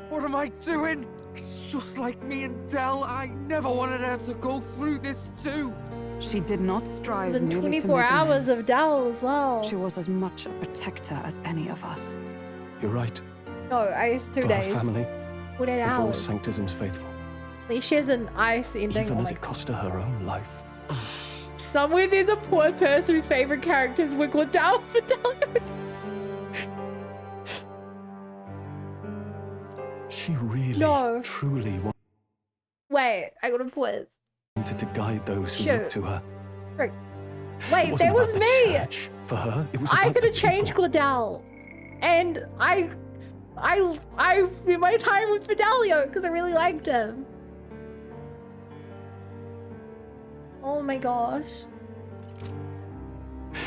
What am I doing? It's just like me and Del. I never wanted her to go through this too. She did not strive Within merely to 24 make hours amends. of Del as well. She was as much a protector as any of us. You're right. No, it's 2 For days. her family, 48 and for all hours. Sanctism's faithful. At least she has an ice ending. Even Oh as my it cost her her own life. Somewhere there's a poor person whose favorite character is Wiggler down for Delia. She really, No. truly Wait, I got a pause. wanted to guide those who Shoot. looked to her. Frick. It Wait, wasn't that was about the me! church. For her, it was I about could the have changed people. Gladell. And I in my time with Fidelio because I really liked him. Oh my gosh.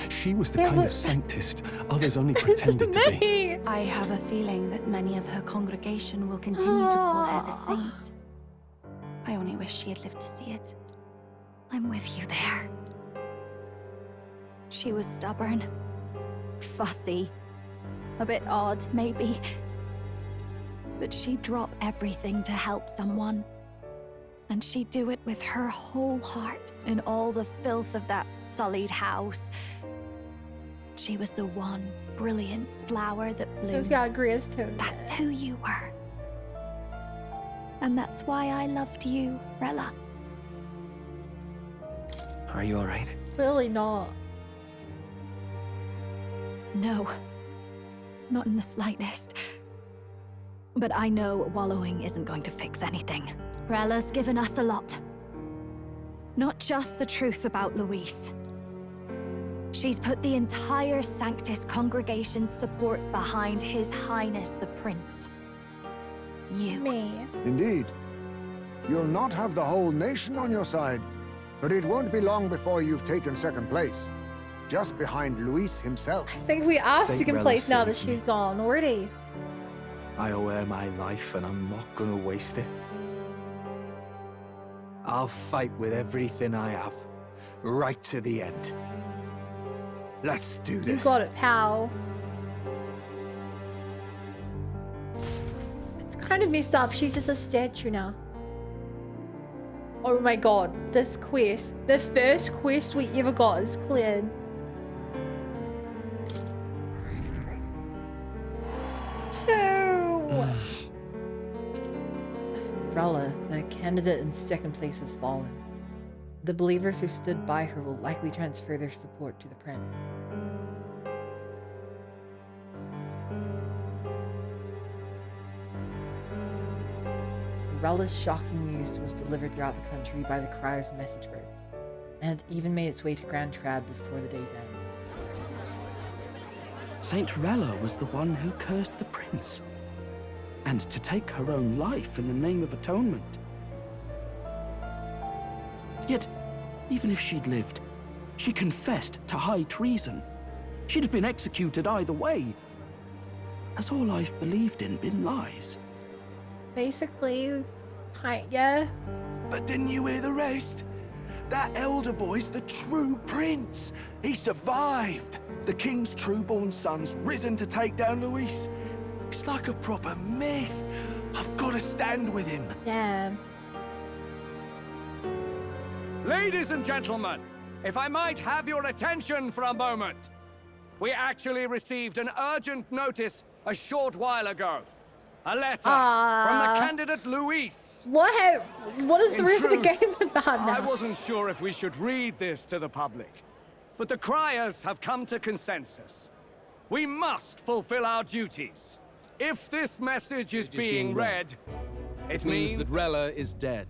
She was the Yeah, kind of but- saintist others only pretended to be. I have a feeling that many of her congregation will continue to call her the saint. I only wish she had lived to see it. I'm with you there. She was stubborn, fussy, a bit odd, maybe. But she'd drop everything to help someone. And she'd do it with her whole heart. In all the filth of that sullied house, she was the one brilliant flower that bloomed. Yeah, I agree as too. That's who you were. And that's why I loved you, Rella. Are you alright? Clearly not. No, not in the slightest. But I know wallowing isn't going to fix anything. Rella's given us a lot. Not just the truth about Luis. She's put the entire Sanctus congregation's support behind His Highness the Prince. You. Me. Indeed. You'll not have the whole nation on your side, but it won't be long before you've taken second place. Just behind Luis himself. I think we are Saint second Rella place now that saved me. she's gone already. I owe her my life and I'm not gonna waste it. I'll fight with everything I have, right to the end. Let's do You this. got it, pal. It's kind of messed up. She's just a statue now. Oh my god, this quest. The first quest we ever got is cleared. Rella, the candidate in second place, has fallen. The believers who stood by her will likely transfer their support to the prince. Rella's shocking news was delivered throughout the country by the criers and message birds, and even made its way to Grand Trad before the day's end. Saint Rella was the one who cursed the prince. And to take her own life in the name of atonement. Yet, even if she'd lived, she confessed to high treason. She'd have been executed either way. Has all I've believed in been lies? Basically, yeah. But didn't you hear the rest? That elder boy's the true prince. He survived. The king's true-born son's risen to take down Luis. It's like a proper myth. I've got to stand with him. Yeah. Ladies and gentlemen, if I might have your attention for a moment. We actually received an urgent notice a short while ago. A letter from the candidate Luis. What is the In rest of the truth, game about now? I wasn't sure if we should read this to the public, but the criers have come to consensus. We must fulfill our duties. If this message is being read, it means that Rella is dead.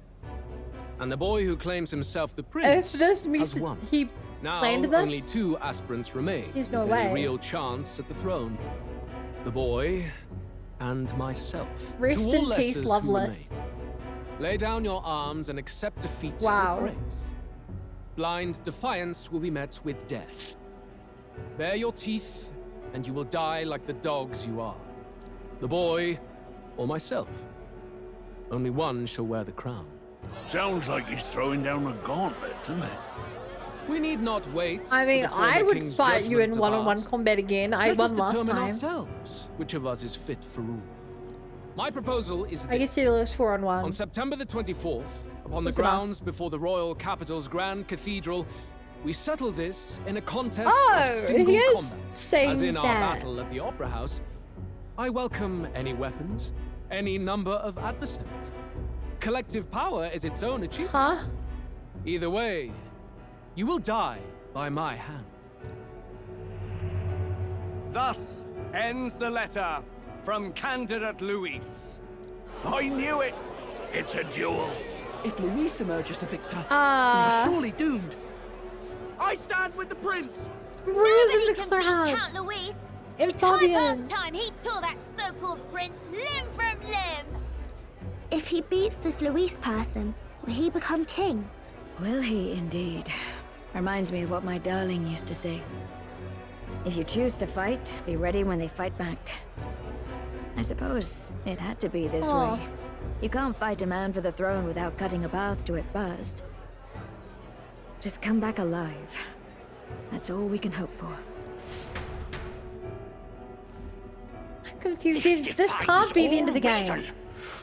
And the boy who claims himself the prince If this has means won. he Now, claimed this, only 2 aspirants remain. There's no with way. any real chance at the throne. The boy and myself. Rest To all in peace, lessers who Loveless. remain, lay down your arms and accept defeat Wow. with grace. Blind defiance will be met with death. Bare your teeth, and you will die like the dogs you are. The boy, or myself. Only one shall wear the crown. Sounds like he's throwing down a gauntlet, doesn't it? We need not wait. I mean, for the I former would king's fight you in judgment of one-on-one ours. combat again. I Let us won last determine time. ourselves which of us is fit for rule. My proposal is this. I guess it was 4-on-1. On September the 24th, upon the Close enough. grounds before the royal capital's grand cathedral, we settle this in a contest Oh, of single he is combat. saying As in our that. battle at the Opera House, I welcome any weapons, any number of adversaries. Collective power is its own achievement. Huh? Either way, you will die by my hand. Thus ends the letter from candidate Luis. I knew it! It's a duel. If Luis emerges the victor, we Ah. are surely doomed. I stand with the prince! Nobody can beat Count Luis. It's high obvious. past time he tore that so-called prince limb from limb. If he beats this Luis person, will he become king? Will he indeed? Reminds me of what my darling used to say. If you choose to fight, be ready when they fight back. I suppose it had to be this Aw. way. You can't fight a man for the throne without cutting a path to it first. Just come back alive. That's all we can hope for. I'm confused. This can't be the end of the game.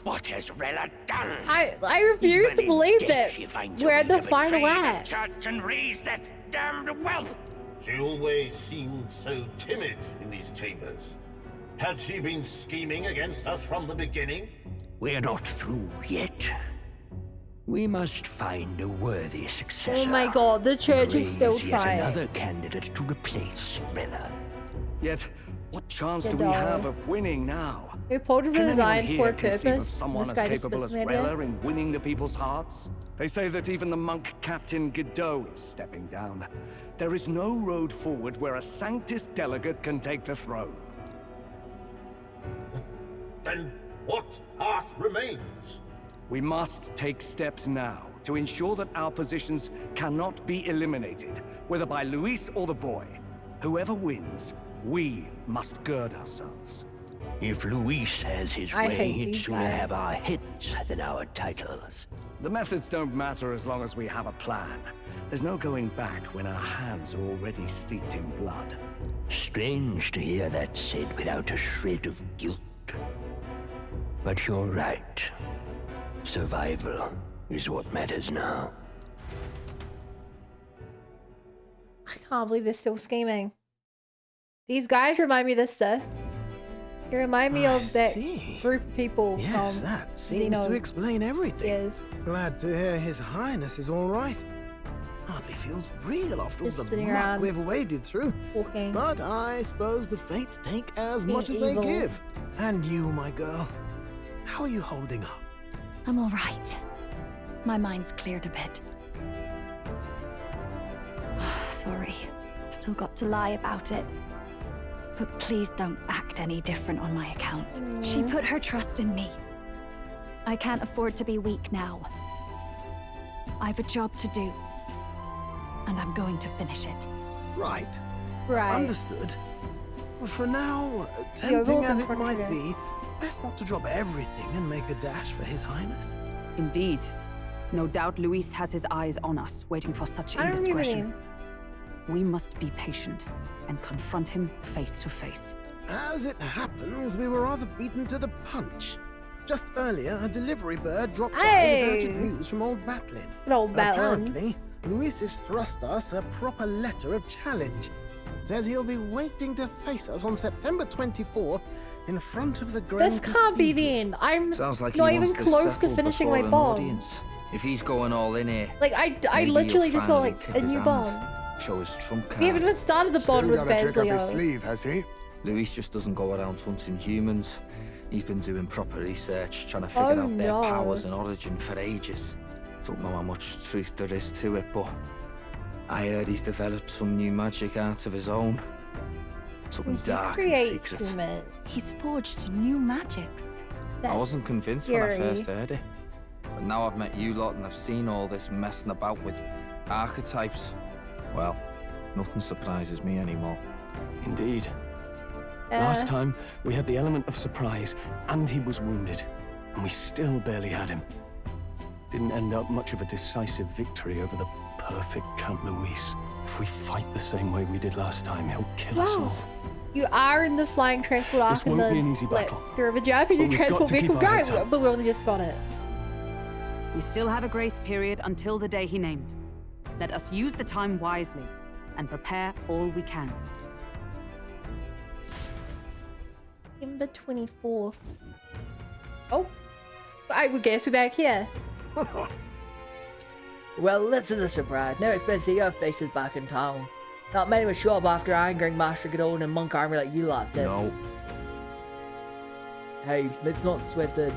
What has Rella done? I refuse Even to in believe death, that she finds a we're way at the to final betray the act. church and raise that damned wealth. She always seemed so timid in these chambers. Had she been scheming against us from the beginning? We're not through yet. We must find a worthy successor. Oh my god, the church is still Raise yet trying. another candidate to replace Rella. Yet, what chance Yeah, do we dog. have of winning now? We pulled it Can anyone designed here for a conceive of purpose. someone This as guy just capable spits as an idea. Rella in winning the people's hearts? They say that even the monk Captain Godot is stepping down. There is no road forward where a Sanctus delegate can take the throne. Then what path remains? We must take steps now to ensure that our positions cannot be eliminated, whether by Luis or the boy. Whoever wins, we must gird ourselves. If Luis has his I way, hate he'd these sooner guys. have our heads than our titles. The methods don't matter as long as we have a plan. There's no going back when our hands are already steeped in blood. Strange to hear that said without a shred of guilt. But you're right. Survival is what matters now. I can't believe they're still scheming. These guys remind me of this stuff. They remind me of that group of people Yes, from that seems to explain everything. Yes. Glad to hear His Highness is all right. Hardly feels real after Just all the sitting muck around we've waded through. walking. But I suppose the fates take as Being much as evil. they give. And you, my girl, how are you holding up? I'm all right. My mind's cleared a bit. Sorry. Still got to lie about it. But please don't act any different on my account. She put her trust in me. I can't afford to be weak now. I've a job to do. And I'm going to finish it. Right. Right. Understood. For now, You're tempting as it welcome, might Confrontation. be, best not to drop everything and make a dash for His Highness. Indeed. No doubt Luis has his eyes on us, waiting for such I don't remember indiscretion. him. We must be patient and confront him face to face. As it happens, we were rather beaten to the punch. Just earlier, a delivery bird dropped by Hey! with urgent news from Old Batlin. Good old Batlin. Apparently, Luis has thrust us a proper letter of challenge. Says he'll be waiting to face us on September 24th in front of the Grand This can't be the end. I'm Sounds like not he even wants to close to settle finishing before my an bomb. audience. If he's going all in here, Like I maybe literally he'll just got finally like tip a his new hand, bomb. show his trump card. We haven't even started the bond with Still got a trick up his Bezlio. sleeve, has he? Luis just doesn't go around hunting humans. He's been doing proper research, trying to figure out their no. powers and origin for ages. Don't know how much truth there is to it, but I heard he's developed some new magic out of his own. Something dark and secret. He's forged new magics. I wasn't convinced when I scary. first heard it. But now I've met you lot and I've seen all this messing about with archetypes. Well, nothing surprises me anymore. Indeed. Last time, we had the element of surprise, and he was wounded. And we still barely had him. Didn't end up much of a decisive victory over the perfect Count Luis. If we fight the same way we did last time, he'll kill us all. You are in the flying transport arc. This won't be an easy battle. You're a Japanese transport vehicle guy, but we only just got it. We still have a grace period until the day he named. Let us use the time wisely and prepare all we can. September 24th. Oh, I would guess we're back here. Well, listen to surprise. Never expect to see your faces back in town. Not many would show up after angering Master Godot and Monk Army like you lot did. No. Hey, let's not sweat the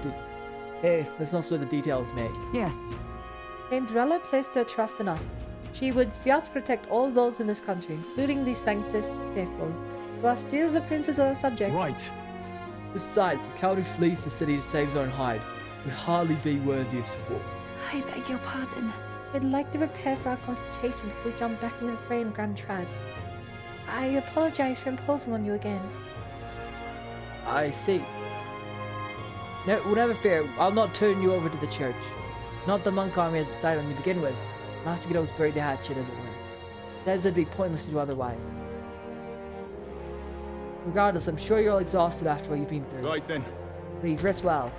details, mate. Yes. Andrella placed her trust in us. She would see us protect all those in this country, including the Sanctus faithful, who are still the princes or subjects. Right. Besides, the count who flees the city to save his own hide would hardly be worthy of support. I beg your pardon. We'd like to prepare for our confrontation before we jump back into the fray in Grand Trad. I apologize for imposing on you again. I see. No, never fear. I'll not turn you over to the church. Not the Monk Army has decided on you to begin with. Master Godot's buried the hatchet, as it were. That would be pointless to do otherwise. Regardless, I'm sure you're all exhausted after what you've been through. Right then. Please, rest well.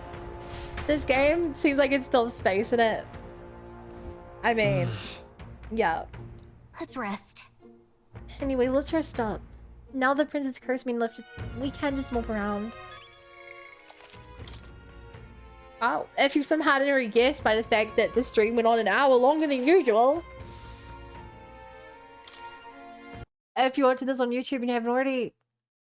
This game seems like it's still space in it. I mean, yeah. Let's rest. Anyway, let's rest up. Now the prince's curse being lifted, we can just move around. Wow, if you somehow hadn't already guessed by the fact that the stream went on an hour longer than usual. If you're watching this on YouTube and you haven't already,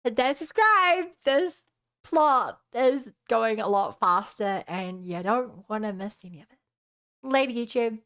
hit that subscribe. This plot is going a lot faster and you don't want to miss any of it. Later, YouTube.